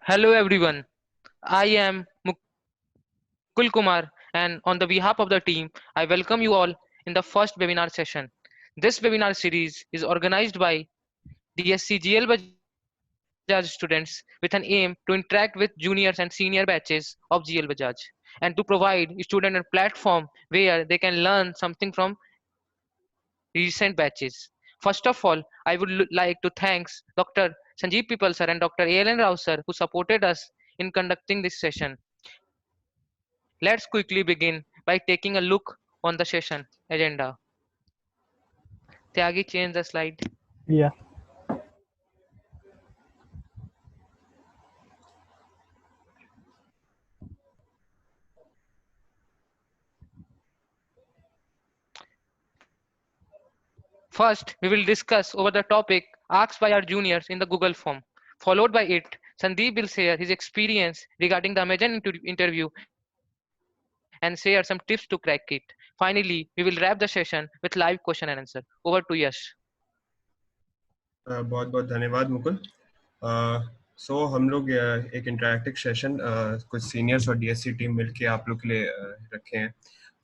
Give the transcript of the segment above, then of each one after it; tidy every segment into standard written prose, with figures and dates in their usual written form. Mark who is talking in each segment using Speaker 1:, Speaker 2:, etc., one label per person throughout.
Speaker 1: Hello everyone, I am Mukul Kumar and on the behalf of the team, I welcome you all in the first webinar session. This webinar series is organized by DSC GL Bajaj students with an aim to interact with juniors and senior batches of GL Bajaj and to provide students a platform where they can learn something from recent batches. First of all, I would like to thank Dr. Sanjeev Pipal sir and Dr. ALN Rao sir who supported us in conducting this session. Let's quickly begin by taking a look on the session agenda. Tyagi, change the slide.
Speaker 2: Yeah.
Speaker 1: First, we will discuss over the topic asked by our juniors in the Google form. Followed by it, Sandeep will share his experience regarding the Amazon interview and share some tips to crack it. Finally, we will wrap the session with live question and answer. Over to Yash.
Speaker 3: बहुत बहुत धन्यवाद मुकुल। सो हम लोग एक interactive session कुछ seniors और DSC team मिलके आप लोग के लिए रखे हैं।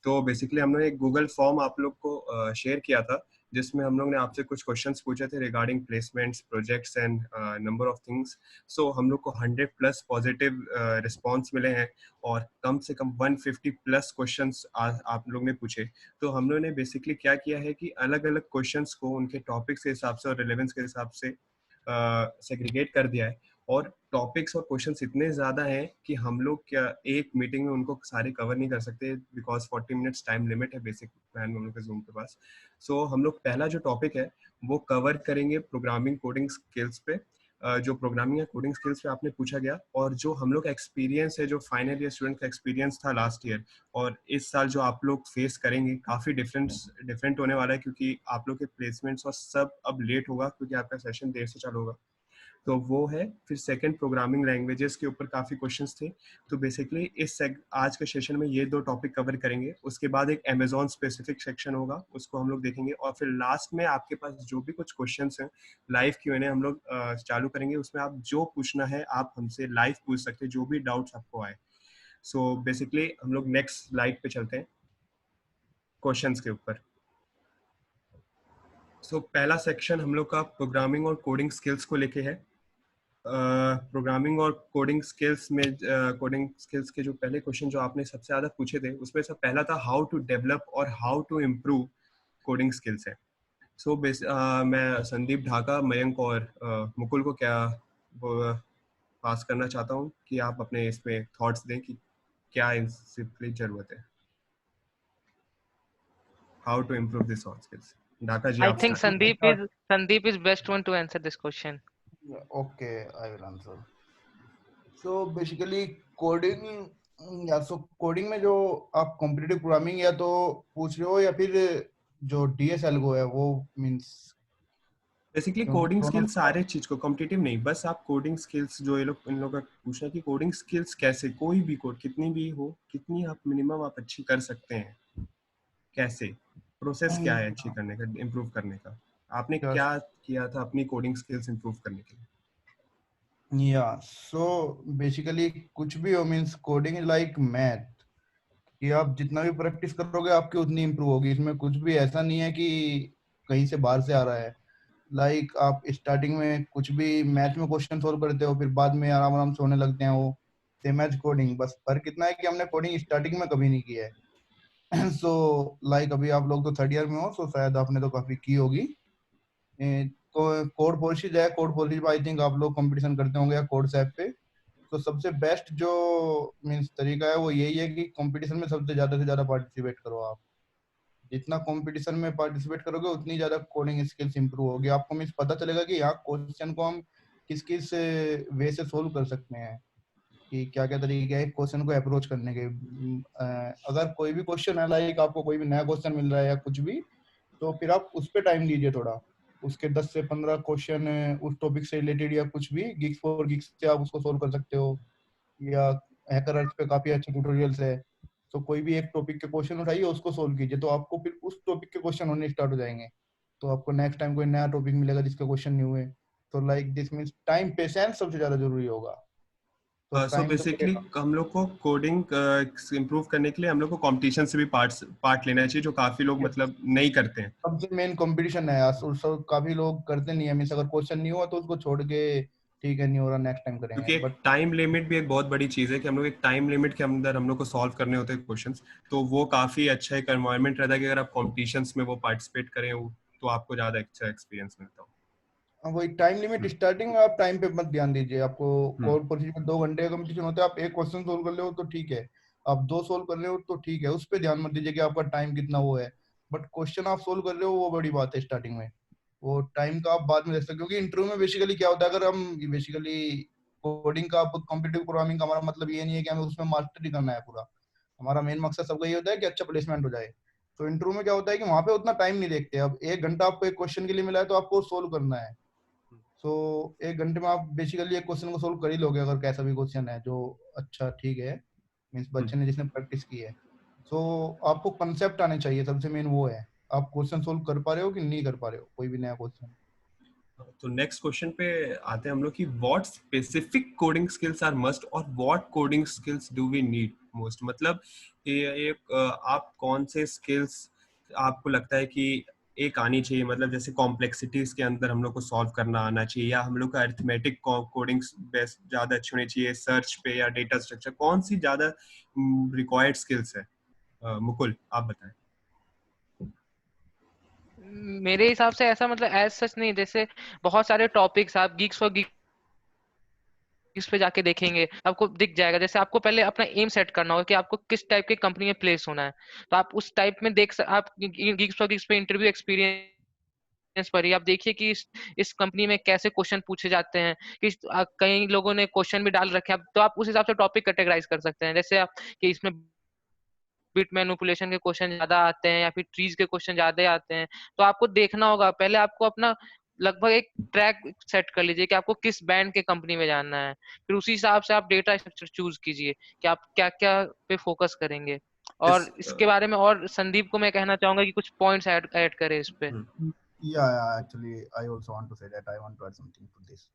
Speaker 3: तो बेसिकली हम लोग एक गूगल फॉर्म आप लोग को शेयर किया था जिसमें हम लोग ने आपसे कुछ क्वेश्चंस पूछे थे regarding placements, projects and number of things. So हम लोग को 100+ पॉजिटिव रिस्पांस मिले हैं और कम से कम 150+ क्वेश्चंस आप लोग ने पूछे। तो हम लोग ने बेसिकली क्या किया है कि अलग अलग क्वेश्चंस को उनके टॉपिक्स के हिसाब से और रिलेवेंस के हिसाब से सेग्रीगेट कर दिया है और टॉपिक्स और क्वेश्चंस इतने ज़्यादा हैं कि हम लोग क्या एक मीटिंग में उनको सारे कवर नहीं कर सकते बिकॉज 40 मिनट्स टाइम लिमिट है बेसिक प्लान हम लोग के जूम के पास। सो हम लोग पहला जो टॉपिक है वो कवर करेंगे प्रोग्रामिंग कोडिंग स्किल्स पे। जो प्रोग्रामिंग या कोडिंग स्किल्स पे आपने पूछा गया और जो हम लोग का एक्सपीरियंस है, जो फाइनल ईयर स्टूडेंट का एक्सपीरियंस था लास्ट ईयर और इस साल जो आप लोग फेस करेंगे काफ़ी डिफरेंट होने वाला है क्योंकि आप लोग के प्लेसमेंट्स और सब अब लेट होगा क्योंकि आपका सेशन देर से चालू होगा। तो वो है। फिर सेकंड प्रोग्रामिंग लैंग्वेजेस के ऊपर काफ़ी क्वेश्चंस थे। तो बेसिकली आज के सेशन में ये 2 टॉपिक कवर करेंगे। उसके बाद एक अमेजॉन स्पेसिफिक सेक्शन होगा, उसको हम लोग देखेंगे और फिर लास्ट में आपके पास जो भी कुछ क्वेश्चंस हैं लाइव Q&A हम लोग चालू करेंगे। उसमें आप जो पूछना है आप हमसे लाइव पूछ सकते हैं, जो भी डाउट्स आपको आए। सो बेसिकली हम लोग नेक्स्ट स्लाइड पे चलते हैं क्वेश्चंस के ऊपर। सो पहला सेक्शन हम लोग का प्रोग्रामिंग और कोडिंग स्किल्स को लेके है। प्रोग्रामिंग और कोडिंग स्किल्स में कोडिंग स्किल्स के जो पहले क्वेश्चन जो आपने सबसे ज़्यादा पूछे थे उसमें से पहला था हाउ टू डेवलप और how to improve coding skills है। सो मैं संदीप ढाका, मयंक और मुकुल को क्या पास करना चाहता हूँ कि आप अपने इसमें थॉट्स दें कि क्या इसकी जरूरत है, how to improve this soft skills. ढाका जी
Speaker 1: I
Speaker 3: आप
Speaker 1: think
Speaker 3: start.
Speaker 1: Sandeep is best one to answer this question.
Speaker 2: Okay, I will answer. So basically coding या कोडिंग में जो आप कॉम्पिटिटिव प्रोग्रामिंग या तो पूछ रहे हो या फिर जो डीएसएल को है वो मींस
Speaker 3: बेसिकली
Speaker 2: क्योंकि
Speaker 3: कोडिंग
Speaker 2: दोनों
Speaker 3: स्किल्स सारे चीज को कॉम्पिटिटिव नहीं, बस आप कोडिंग स्किल्स जो ये लोग इन लोग का पूछना है कि कोडिंग स्किल्स कैसे कोई भी कोड कितनी भी हो, कितनी आप मिनिमम आप अच्छी कर सकते हैं, कैसे प्रोसेस क्या है अच्छी करने का, इम्प्रूव करने का, आपने क्या किया था अपनी कोडिंग स्किल्स इम्प्रूव करने के लिए।
Speaker 2: या सो बेसिकली कुछ भी हो means coding is like math कि आप जितना भी प्रैक्टिस करोगे आपकी उतनी इम्प्रूव होगी। इसमें कुछ भी ऐसा नहीं है कि कहीं से बाहर से आ रहा है। लाइक आप स्टार्टिंग में कुछ भी मैथ में क्वेश्चन सोल्व करते हो फिर बाद में आराम आराम से होने लगते हैं वो सेम एज कोडिंग। बस फर्क इतना है कि हमने कोडिंग स्टार्टिंग में कभी नहीं की है। सो लाइक अभी आप लोग तो थर्ड ईयर में हो सो शायद आपने तो काफी की होगी। तो कोड पॉलिशीज है, कोड पॉलिशीज आई थिंक आप लोग कंपटीशन करते होंगे या कोड सैप पे। तो सबसे बेस्ट जो मीन्स तरीका है वो यही है कि कंपटीशन में सबसे ज्यादा से ज्यादा पार्टिसिपेट करो। आप जितना कंपटीशन में पार्टिसिपेट करोगे उतनी ज्यादा कोडिंग स्किल्स इंप्रूव होगी। आपको मीन्स पता चलेगा कि यहाँ क्वेश्चन को हम किस किस वे से सोल्व कर सकते हैं, कि क्या क्या तरीके हैं क्वेश्चन को अप्रोच करने के। अगर कोई भी क्वेश्चन है लाइक आपको कोई भी नया क्वेश्चन मिल रहा है या कुछ भी, तो फिर आप उस पर टाइम दीजिए थोड़ा। उसके 10 से 15 क्वेश्चन उस टॉपिक से रिलेटेड या कुछ भी गिग्स फॉर गिग्स से आप उसको सोल्व कर सकते हो, या हैकर अर्थ पे काफी अच्छे ट्यूटोरियल्स है। तो कोई भी एक टॉपिक के क्वेश्चन उठाइए उसको सोल्व कीजिए, तो आपको फिर उस टॉपिक के क्वेश्चन होने स्टार्ट हो जाएंगे। तो आपको नेक्स्ट टाइम कोई नया टॉपिक मिलेगा जिसका क्वेश्चन नहीं हुए। तो like this means time patience सबसे ज्यादा जरूरी होगा। तो
Speaker 3: सो
Speaker 2: टाइम तो
Speaker 3: बेसिकली
Speaker 2: लगेगा।
Speaker 3: हम लोग को कोडिंग इम्प्रूव करने के लिए हम लोग को कंपटीशन से भी पार्ट लेना चाहिए, जो काफी लोग मतलब नहीं करते हैं।
Speaker 2: सबसे मेन कंपटीशन है, सब काफी लोग करते नहीं है, मींस अगर क्वेश्चन नहीं हुआ तो उसको छोड़ के ठीक है नहीं हो रहा नेक्स्ट टाइम करेंगे,
Speaker 3: क्योंकि एक
Speaker 2: बट
Speaker 3: टाइम लिमिट भी एक बहुत बड़ी चीज है कि हम लोग एक टाइम लिमिट के अंदर हम लोग को सॉल्व करने होते हैं क्वेश्चंस। तो वो काफी अच्छा एक एनवायरनमेंट रहता है कि अगर आप कॉम्पिटिशन्स में वो पार्टिसिपेट करें तो आपको ज्यादा अच्छा एक्सपीरियंस मिलता हो।
Speaker 2: वही टाइम लिमिट
Speaker 3: हम्म,
Speaker 2: स्टार्टिंग में आप टाइम पे मत ध्यान दीजिए। आपको
Speaker 3: हम्म,
Speaker 2: कोड प्रोसीजर में 2 घंटे का कंपटीशन होता है, आप एक क्वेश्चन सोल्व कर रहे हो तो ठीक है, आप दो सोल्व कर रहे हो तो ठीक है, उस पर ध्यान मत दीजिए कि आपका टाइम कितना वो है। बट क्वेश्चन आप सोल्व कर रहे हो वो बड़ी बात है स्टार्टिंग में। वो टाइम का आप बाद में देख सकते हो, क्योंकि इंटरव्यू में बेसिकली क्या होता है, अगर हम बेसिकली कोडिंग का कॉम्पिटिटिव प्रोग्रामिंग का हमारा मतलब ये नहीं है कि हमें उसमें मास्टरी करना है पूरा। हमारा मेन मकसद सबका ये होता है कि अच्छा प्लेसमेंट हो जाए। तो इंटरव्यू में क्या होता है कि वहां पे उतना टाइम नहीं देखते। अब 1 घंटा आपको एक क्वेश्चन के लिए मिला है तो आपको सोल्व करना है। सो 1 घंटे में आप बेसिकली एक क्वेश्चन को सोल्व कर ही लोगे, अगर कैसा भी क्वेश्चन है जो अच्छा ठीक है, मीन्स
Speaker 3: हम्म।
Speaker 2: बच्चे ने जिसने प्रैक्टिस की है। सो आपको कंसेप्ट आने चाहिए, सबसे मेन वो है। आप क्वेश्चन सोल्व कर पा रहे हो कि नहीं कर पा रहे हो कोई भी नया क्वेश्चन।
Speaker 3: तो नेक्स्ट क्वेश्चन पे आते हैं हम लोग कि what specific coding skills are must और what coding skills do we need most. मतलब ये आप कौन से स्किल्स आपको लगता है कि एक आनी चाहिए, मतलब जैसे कॉम्प्लेक्सिटीज के अंदर हम लोग को सॉल्व करना आना चाहिए, या हम लोग का अरिथमेटिक कोडिंग बेस्ट ज्यादा अच्छी होनी चाहिए, सर्च पे या डेटा स्ट्रक्चर, कौन सी ज्यादा रिक्वायर्ड स्किल्स है? मुकुल आप बताएं।
Speaker 1: मेरे हिसाब से ऐसा मतलब एज सच नहीं, जैसे बहुत सारे टॉपिक्स आप गीक्स फॉर इस पे जाके देखेंगे, आपको दिख जाएगा। जैसे आपको पहले अपना एम सेट करना होगा कि आपको किस टाइप के कंपनी में प्लेस होना है, तो आप उस टाइप में आप गिग्स फॉर गिग्स पे इंटरव्यू एक्सपीरियंस पर ही आप देखिए कि इस कंपनी में कैसे क्वेश्चन पूछे जाते हैं। कि कई लोगों ने क्वेश्चन भी डाल रखे हैं, तो आप उस हिसाब से टॉपिक कैटेगराइज कर सकते हैं। जैसे आप कि इसमें बिट मैनिपुलेशन के क्वेश्चन ज्यादा आते हैं या फिर ट्रीज के क्वेश्चन ज्यादा आते हैं, तो आपको देखना होगा। पहले आपको अपना लगभग एक ट्रैक सेट कर लीजिए कि आपको किस बैंड के कंपनी में जाना है, फिर उसी हिसाब से आप डेटा स्ट्रक्चर चूज कीजिए कि आप क्या क्या पे फोकस करेंगे।
Speaker 3: इस
Speaker 1: और इसके बारे में और संदीप को मैं कहना चाहूंगा कि कुछ पॉइंट्स ऐड करे इस पे।
Speaker 2: Yeah, actually, I also want to say that I want to add something to this.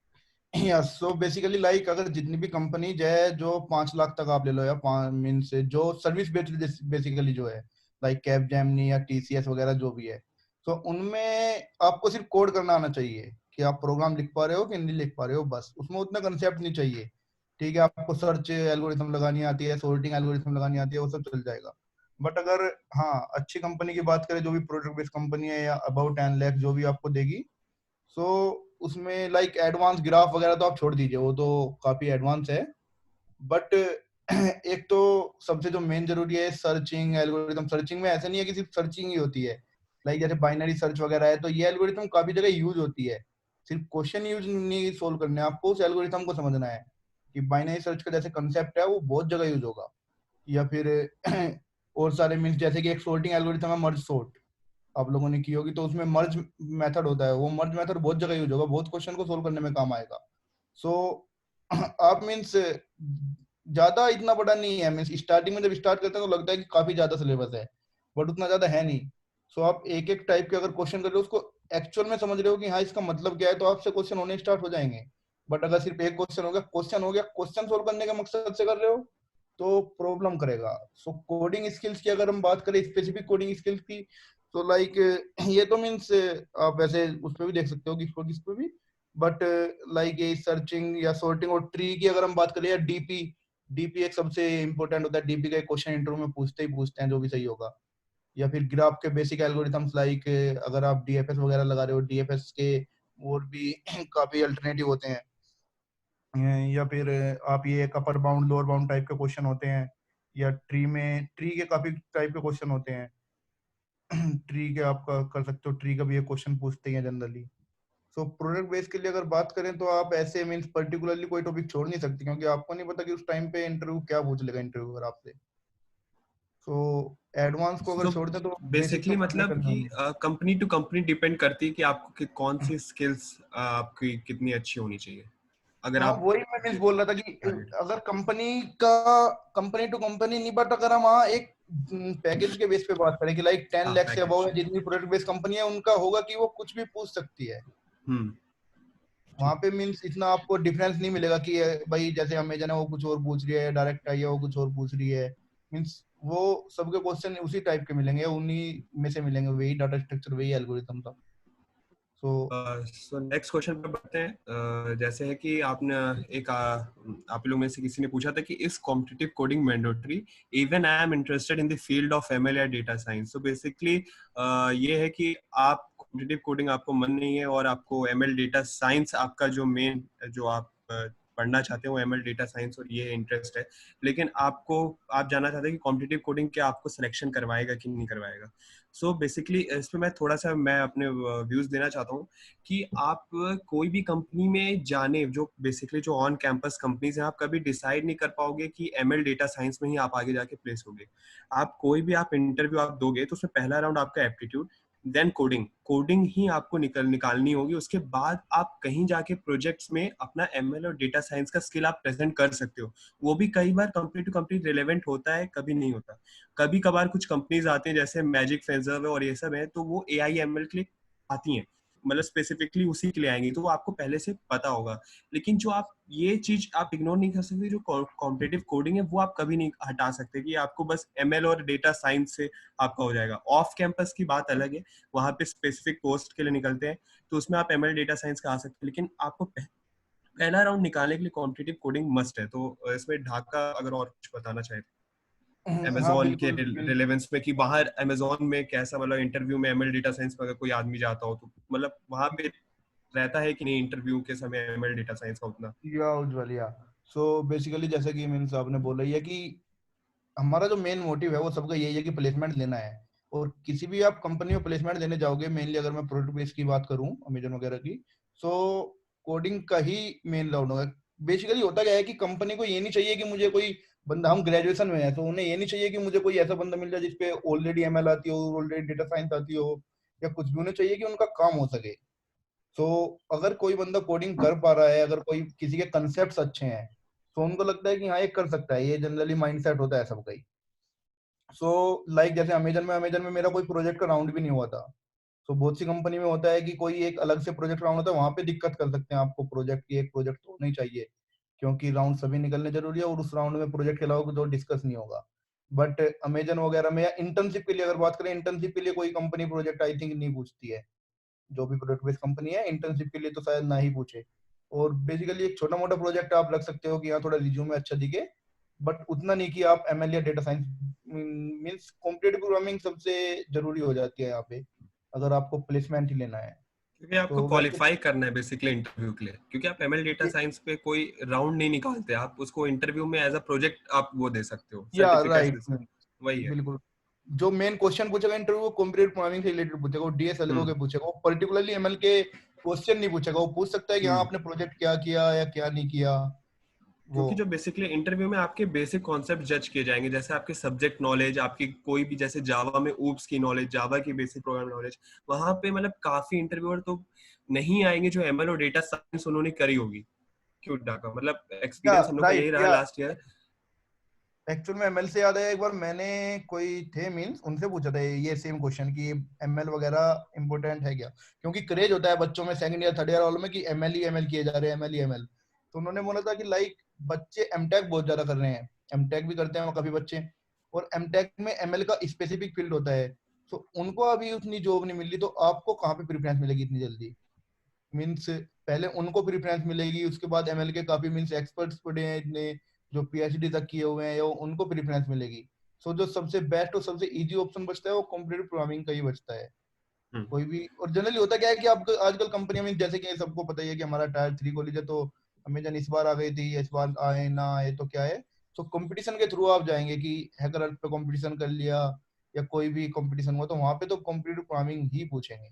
Speaker 2: Yeah, so basically like अगर जितनी भी कंपनी है जो 5 लाख तक आप ले लो, या 5 मीन्स जो सर्विस बेस्ड बेसिकली जो है, लाइक कैब जेमनी या टीसीएस वगैरह जो भी है, तो उनमें आपको सिर्फ कोड करना आना चाहिए कि आप प्रोग्राम लिख पा रहे हो कि नहीं लिख पा रहे हो, बस उसमें उतना कंसेप्ट नहीं चाहिए। ठीक है, आपको सर्च एल्गोरिथम लगानी आती है, सोर्टिंग एल्गोरिथम लगानी आती है, वो सब चल जाएगा। बट अगर हाँ अच्छी कंपनी की बात करें, जो भी प्रोडक्ट बेस्ड कंपनी है या अबाउट 10 लाख जो भी आपको देगी, सो उसमें लाइक एडवांस ग्राफ वगैरह तो आप छोड़ दीजिए, वो तो काफी एडवांस है। बट एक तो सबसे जो मेन जरूरी है सर्चिंग एल्गोरिथम। सर्चिंग में ऐसा नहीं है कि सिर्फ सर्चिंग ही होती है, लाइक जैसे बाइनरी सर्च वगैरह है, तो ये एल्गोरिथम काफी जगह यूज होती है। सिर्फ क्वेश्चन यूज नहीं सोल्व करने हैं, आपको उस एल्गोरिथम को समझना है कि बाइनरी सर्च का जैसे कंसेप्ट है वो बहुत जगह यूज होगा। या फिर और सारे मीन्स जैसे कि एक सोर्टिंग एल्गोरिथम है, मर्ज सोर्ट, आप लोगों ने की होगी, तो उसमें मर्ज मेथड होता है, वो मर्ज मेथड बहुत जगह यूज होगा, बहुत क्वेश्चन को सोल्व करने में काम आएगा। सो आप मीन्स ज्यादा इतना बड़ा नहीं है, मीन्स स्टार्टिंग में जब स्टार्ट करते हैं तो लगता है कि काफी ज्यादा सिलेबस है, बट उतना ज्यादा है नहीं। सो आप एक एक टाइप के अगर क्वेश्चन कर रहे हो, उसको एक्चुअल में समझ रहे हो कि हाँ इसका मतलब क्या है, तो आपसे क्वेश्चन होने स्टार्ट हो जाएंगे। बट अगर सिर्फ एक क्वेश्चन हो गया, क्वेश्चन सोल्व करने के मकसद से कर रहे हो तो प्रॉब्लम करेगा। सो कोडिंग स्किल्स की अगर हम बात करें, स्पेसिफिक कोडिंग स्किल्स की, तो लाइक ये तो मीन्स आप वैसे उस पर भी देख सकते हो कि किस पे भी, बट लाइक ये सर्चिंग या सॉर्टिंग और ट्री की अगर हम बात करें, या डीपी, डीपी एक सबसे इंपॉर्टेंट होता है। डीपी का एक क्वेश्चन इंटरव्यू में पूछते ही पूछते हैं, जो भी सही होगा। या फिर ग्राफ के बेसिक एल्गोरिथम्स, लाइक अगर आप डीएफएस वगैरह लगा रहे हो, डीएफएस के और भी काफी अल्टरनेटिव होते हैं। या फिर आप ये एक upper bound lower bound type के क्वेश्चन होते हैं, या ट्री के काफी टाइप के क्वेश्चन होते हैं। ट्री के आप कर सकते हो, ट्री का भी एक क्वेश्चन पूछते हैं जनरली। सो प्रोडक्ट बेस के लिए अगर बात करें तो आप ऐसे मीन्स पर्टिकुलरली कोई टॉपिक छोड़ नहीं सकते, क्योंकि आपको नहीं पता कि उस टाइम पे इंटरव्यू क्या पूछ लेगा इंटरव्यूअर आपसे। सो एडवांस को अगर
Speaker 3: तो
Speaker 2: छोड़ दें तो बेसिक तो
Speaker 3: बेसिकली
Speaker 2: करना
Speaker 3: मतलब
Speaker 2: करना
Speaker 3: कि
Speaker 2: ही है।
Speaker 3: कंपनी टू कंपनी डिपेंड करती है कि आपको कौन सी स्किल्स आपकी कितनी अच्छी होनी चाहिए, अगर
Speaker 2: हाँ
Speaker 3: आप
Speaker 2: वही मैं मीन्स बोल रहा था कि
Speaker 3: टारगेट।
Speaker 2: अगर कंपनी टू कंपनी नहीं, बट अगर हम हाँ एक पैकेज के बेस पे बात करें कि लाइक 10 लाख से अबव
Speaker 3: पैकेज।
Speaker 2: है, जितनी प्रोडक्ट बेस्ड कंपनी है उनका होगा कि वो कुछ भी पूछ सकती है।
Speaker 3: हम्म।
Speaker 2: वहां पे मीन्स इतना आपको डिफरेंस नहीं मिलेगा कि भाई जैसे अमेजन है वो कुछ और पूछ रही है, डायरेक्ट आई है वो कुछ और पूछ रही है। मीन्स वो सबके क्वेश्चन उसी टाइप के मिलेंगे, उन्हीं में से मिलेंगे, वही डाटा स्ट्रक्चर, वही एल्गोरिथम था। सो
Speaker 3: सो नेक्स्ट क्वेश्चन पे बढ़ते हैं। जैसे है कि आपने आप लोग में से किसी ने पूछा था कि इस competitive coding mandatory, even I am interested in the field of ML या डेटा साइंस। सो बेसिकली ये है कि आप कॉम्पिटिटिव कोडिंग आपको मन नहीं है और आपको एमएल डेटा साइंस आपका जो मेन जो आप पढ़ना चाहते हो एमएल डेटा साइंस और ये इंटरेस्ट है, लेकिन आप जानना चाहते हैं कि कॉम्पिटिटिव कोडिंग क्या आपको सिलेक्शन करवाएगा कि नहीं करवाएगा। सो बेसिकली इस पे मैं अपने व्यूज देना चाहता हूँ कि आप कोई भी कंपनी में जाने, जो बेसिकली जो ऑन कैंपस कंपनीज हैं, आप कभी डिसाइड नहीं कर पाओगे कि एमएल डेटा साइंस में ही आप आगे जाके प्लेस होगे। आप कोई भी आप इंटरव्यू आप दोगे तो उसमें पहला राउंड आपका एप्टीट्यूड, देन कोडिंग ही आपको निकालनी होगी। उसके बाद आप कहीं जाके प्रोजेक्ट्स में अपना एमएल और डेटा साइंस का स्किल आप प्रेजेंट कर सकते हो। वो भी कई बार कंपनी टू कंपनी रिलेवेंट होता है, कभी नहीं होता। कभी कभार कुछ कंपनीज आती हैं जैसे मैजिक फेजर और ये सब है, तो वो एआई एमएल के लिए आती हैं, मतलब स्पेसिफिकली उसी के लिए आएंगी, तो वो आपको पहले से पता होगा। लेकिन जो आप ये चीज आप इग्नोर नहीं कर सकते, जो कॉम्पिटिटिव कोडिंग है वो आप कभी नहीं हटा सकते कि आपको बस एमएल और डेटा साइंस से आपका हो जाएगा। ऑफ कैंपस की बात अलग है, वहां पे स्पेसिफिक पोस्ट के लिए निकलते हैं, तो उसमें आप एमएल डेटा साइंस का आ सकते हैं, लेकिन आपको पहला राउंड निकालने के लिए कॉम्पिटिटिव कोडिंग मस्ट है। तो इसमें ढाका अगर और कुछ बताना चाहे
Speaker 2: हाँ
Speaker 3: अमेजोन के
Speaker 2: बिल्कुल बिल्कुल।
Speaker 3: रिलेवेंस में, कि बाहर अमेजोन में कैसा, मतलब इंटरव्यू में एमएल डेटा साइंस में अगर कोई आदमी जाता हो तो मतलब वहां पे रहता है कि नहीं इंटरव्यू के समय एमएल डेटा साइंस का उतना।
Speaker 2: या उज्ज्वल या सो बेसिकली जैसे कि मीन्स आपने बोला ही है कि हमारा जो मेन मोटिव है वो सबका यही है कि प्लेसमेंट लेना है। और किसी भी आप कंपनी में प्लेसमेंट देने जाओगे, मेनली अगर मैं प्रोडक्ट बेस की बात करूं अमेजन वगैरह की, सो कोडिंग का ही मेन राउंड होगा। बेसिकली होता क्या है कि कंपनी को ये नहीं चाहिए कि मुझे कोई बंदा, हम ग्रेजुएशन में है तो उन्हें ये नहीं चाहिए कि मुझे कोई ऐसा बंदा मिल जाए जिसपे ऑलरेडी एमएल आती हो, ऑलरेडी डेटा साइंस आती हो, या कुछ भी। उन्हें चाहिए कि उनका काम हो सके। सो अगर कोई बंदा कोडिंग कर पा रहा है, अगर कोई किसी के कंसेप्ट अच्छे हैं, तो उनको लगता है कि हाँ ये कर सकता है। ये जनरली माइंडसेट होता है सबका ही। सो लाइक जैसे अमेजन में मेरा कोई प्रोजेक्ट का राउंड भी नहीं हुआ था। सो बहुत सी कंपनी में होता है कि कोई एक अलग से प्रोजेक्ट राउंड होता है, वहां पे दिक्कत कर सकते हैं आपको, प्रोजेक्ट की एक प्रोजेक्ट तो होना ही चाहिए, क्योंकि राउंड सभी निकलने जरूरी है और उस राउंड में प्रोजेक्ट के अलावा कुछ और डिस्कस नहीं होगा। बट अमेजन वगैरह में या इंटर्नशिप के लिए अगर बात करें, इंटर्नशिप के लिए कोई कंपनी प्रोजेक्ट आई थिंक नहीं पूछती है। जो भी प्रोडक्ट बेस्ड कंपनी है, इंटर्नशिप के लिए तो शायद ना ही पूछे। और बेसिकली एक छोटा मोटा प्रोजेक्ट आप रख सकते हो कि यहाँ थोड़ा रिज्यूमे अच्छा दिखे, बट उतना नहीं कि आप एमएल या data science. Means competitive programming सबसे जरूरी हो जाती है यहाँ पे, अगर आपको प्लेसमेंट ही लेना है।
Speaker 3: क्योंकि आपको
Speaker 2: तो वैसे
Speaker 3: क्वालिफाई करना है बेसिकली इंटरव्यू के लिए, क्योंकि आप एमएल डेटा साइंस पे कोई राउंड नहीं निकालते, आप उसको इंटरव्यू में एज अ प्रोजेक्ट आप वो दे सकते हो,
Speaker 2: या
Speaker 3: सर्टिफिकेट्स दे
Speaker 2: राइट,
Speaker 3: सकते हो, वही है।
Speaker 2: बिल्कुल। जो मेन क्वेश्चन पूछेगा इंटरव्यू, वो कॉम्पिटेटिव प्रोग्रामिंग से रिलेटेड पूछेगा, वो डीएसएलओ के
Speaker 3: हम्म
Speaker 2: पूछेगा, वो पर्टिकुलरली एमएल के क्वेश्चन नहीं पूछेगा। वो पूछ सकता है कि हाँ
Speaker 3: हम्म
Speaker 2: आपने प्रोजेक्ट क्या किया या क्या नहीं किया। वो
Speaker 3: क्योंकि जो बेसिकली इंटरव्यू में आपके बेसिक कॉन्सेप्ट जज किए जाएंगे, जैसे आपके सब्जेक्ट नॉलेज, आपकी कोई भी जैसे जावा में ऊप्स की नॉलेज, जावा की बेसिक प्रोग्राम नॉलेज, वहां पे मतलब काफी इंटरव्यूअर तो नहीं आएंगे जो एमएल और डेटा साइंस उन्होंने करी होगी। क्यों डाका, मतलब
Speaker 2: या
Speaker 3: एक्सपीरियंस हम लोग का
Speaker 2: राइट
Speaker 3: यही रहा
Speaker 2: या
Speaker 3: लास्ट ईयर।
Speaker 2: एक्चुअल में एमएल से याद है, एक बार मैंने कोई थे मीन्स उनसे पूछा था ये सेम क्वेश्चन कि एमएल वगैरह इंपॉर्टेंट है क्या, क्योंकि क्रेज होता है बच्चों में सेकंड ईयर थर्ड ईयर वालों में कि एमएल ही एमएल किए जा रहे हैं, एमएल ही एमएल। तो उन्होंने बोला था कि लाइक बच्चे एमटेक बहुत ज्यादा कर रहे हैं, एमटेक भी करते हैं काफी बच्चे, और एमटेक में एमएल का स्पेसिफिक फील्ड होता है। तो उनको अभी उतनी जॉब नहीं मिल रही, तो आपको कहाँ पे प्रेफरेंस मिलेगी इतनी जल्दी। मीन्स पहले उनको प्रेफरेंस मिलेगी, उसके बाद एमएल के काफी मीन्स एक्सपर्ट्स पढ़े हैं इतने, जो पीएचडी तक किए हुए हैं, या उनको प्रेफरेंस मिलेगी। सो जो सबसे बेस्ट और सबसे इजी ऑप्शन बचता है वो कॉम्पिटेटिव प्रोग्रामिंग का ही बचता है।
Speaker 3: हम्म
Speaker 2: कोई भी, और जनरली होता क्या है कि आप आजकल कंपनियों में, जैसे कि सबको पता ही है कि हमारा टायर 3 कॉलेज है, तो अमेजन इस बार आ गई थी, इस बार आए ना आए तो क्या है। तो कंपटीशन के थ्रू आप जाएंगे कि हैकर अर्थ पे कंपटीशन कर लिया, या कोई भी कंपटीशन हुआ, तो वहां पे तो कॉम्पिटेटिव प्रोग्रामिंग ही पूछेंगे।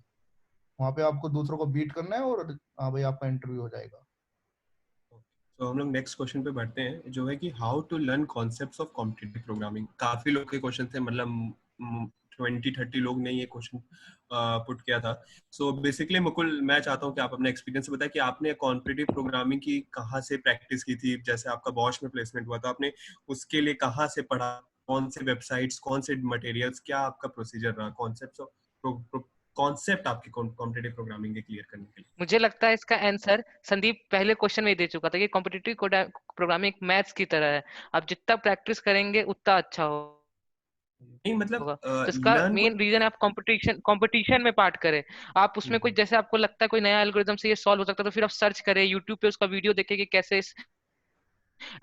Speaker 2: वहां पे आपको दूसरों को बीट करना है, और हाँ भाई आपका इंटरव्यू हो जाएगा।
Speaker 3: तो हम लोग नेक्स्ट क्वेश्चन पे बढ़ते हैं, जो है कि how to learn concepts of competitive programming. काफी लोग के क्वेश्चन थे, मतलब 20-30 लोग ने ये क्वेश्चन पुट किया था। सो बेसिकली मुकुल, मैं चाहता हूँ कि आप अपने एक्सपीरियंस से बताएं कि आपने कॉम्पिटिटिव प्रोग्रामिंग की कहाँ से प्रैक्टिस की थी। जैसे आपका बॉश में प्लेसमेंट हुआ था, आपने उसके लिए कहाँ से पढ़ा, कौन से वेबसाइट्स, कौन से मटेरियल्स, क्या आपका प्रोसीजर रहा कॉन्सेप्ट्स ऑफ कॉन्सेप्ट आपके कॉम्पिटिटिव प्रोग्रामिंग के क्लियर करने के लिए?
Speaker 1: मुझे लगता है इसका आंसर संदीप पहले क्वेश्चन में ही दे चुका था कि कॉम्पिटिटिव प्रोग्रामिंग मैथ्स की तरह है, आप जितना प्रैक्टिस करेंगे उतना अच्छा
Speaker 3: नहीं मतलब
Speaker 1: होगा। तो इसका
Speaker 3: लर्न को
Speaker 1: मेन रीजन है आप कंपटीशन में पार्ट करें। आप उसमें कोई जैसे आपको लगता है कोई नया एल्गोरिदम से ये सॉल्व हो सकता है, तो फिर आप सर्च करें यूट्यूब पे, उसका वीडियो देखें कि कैसे इस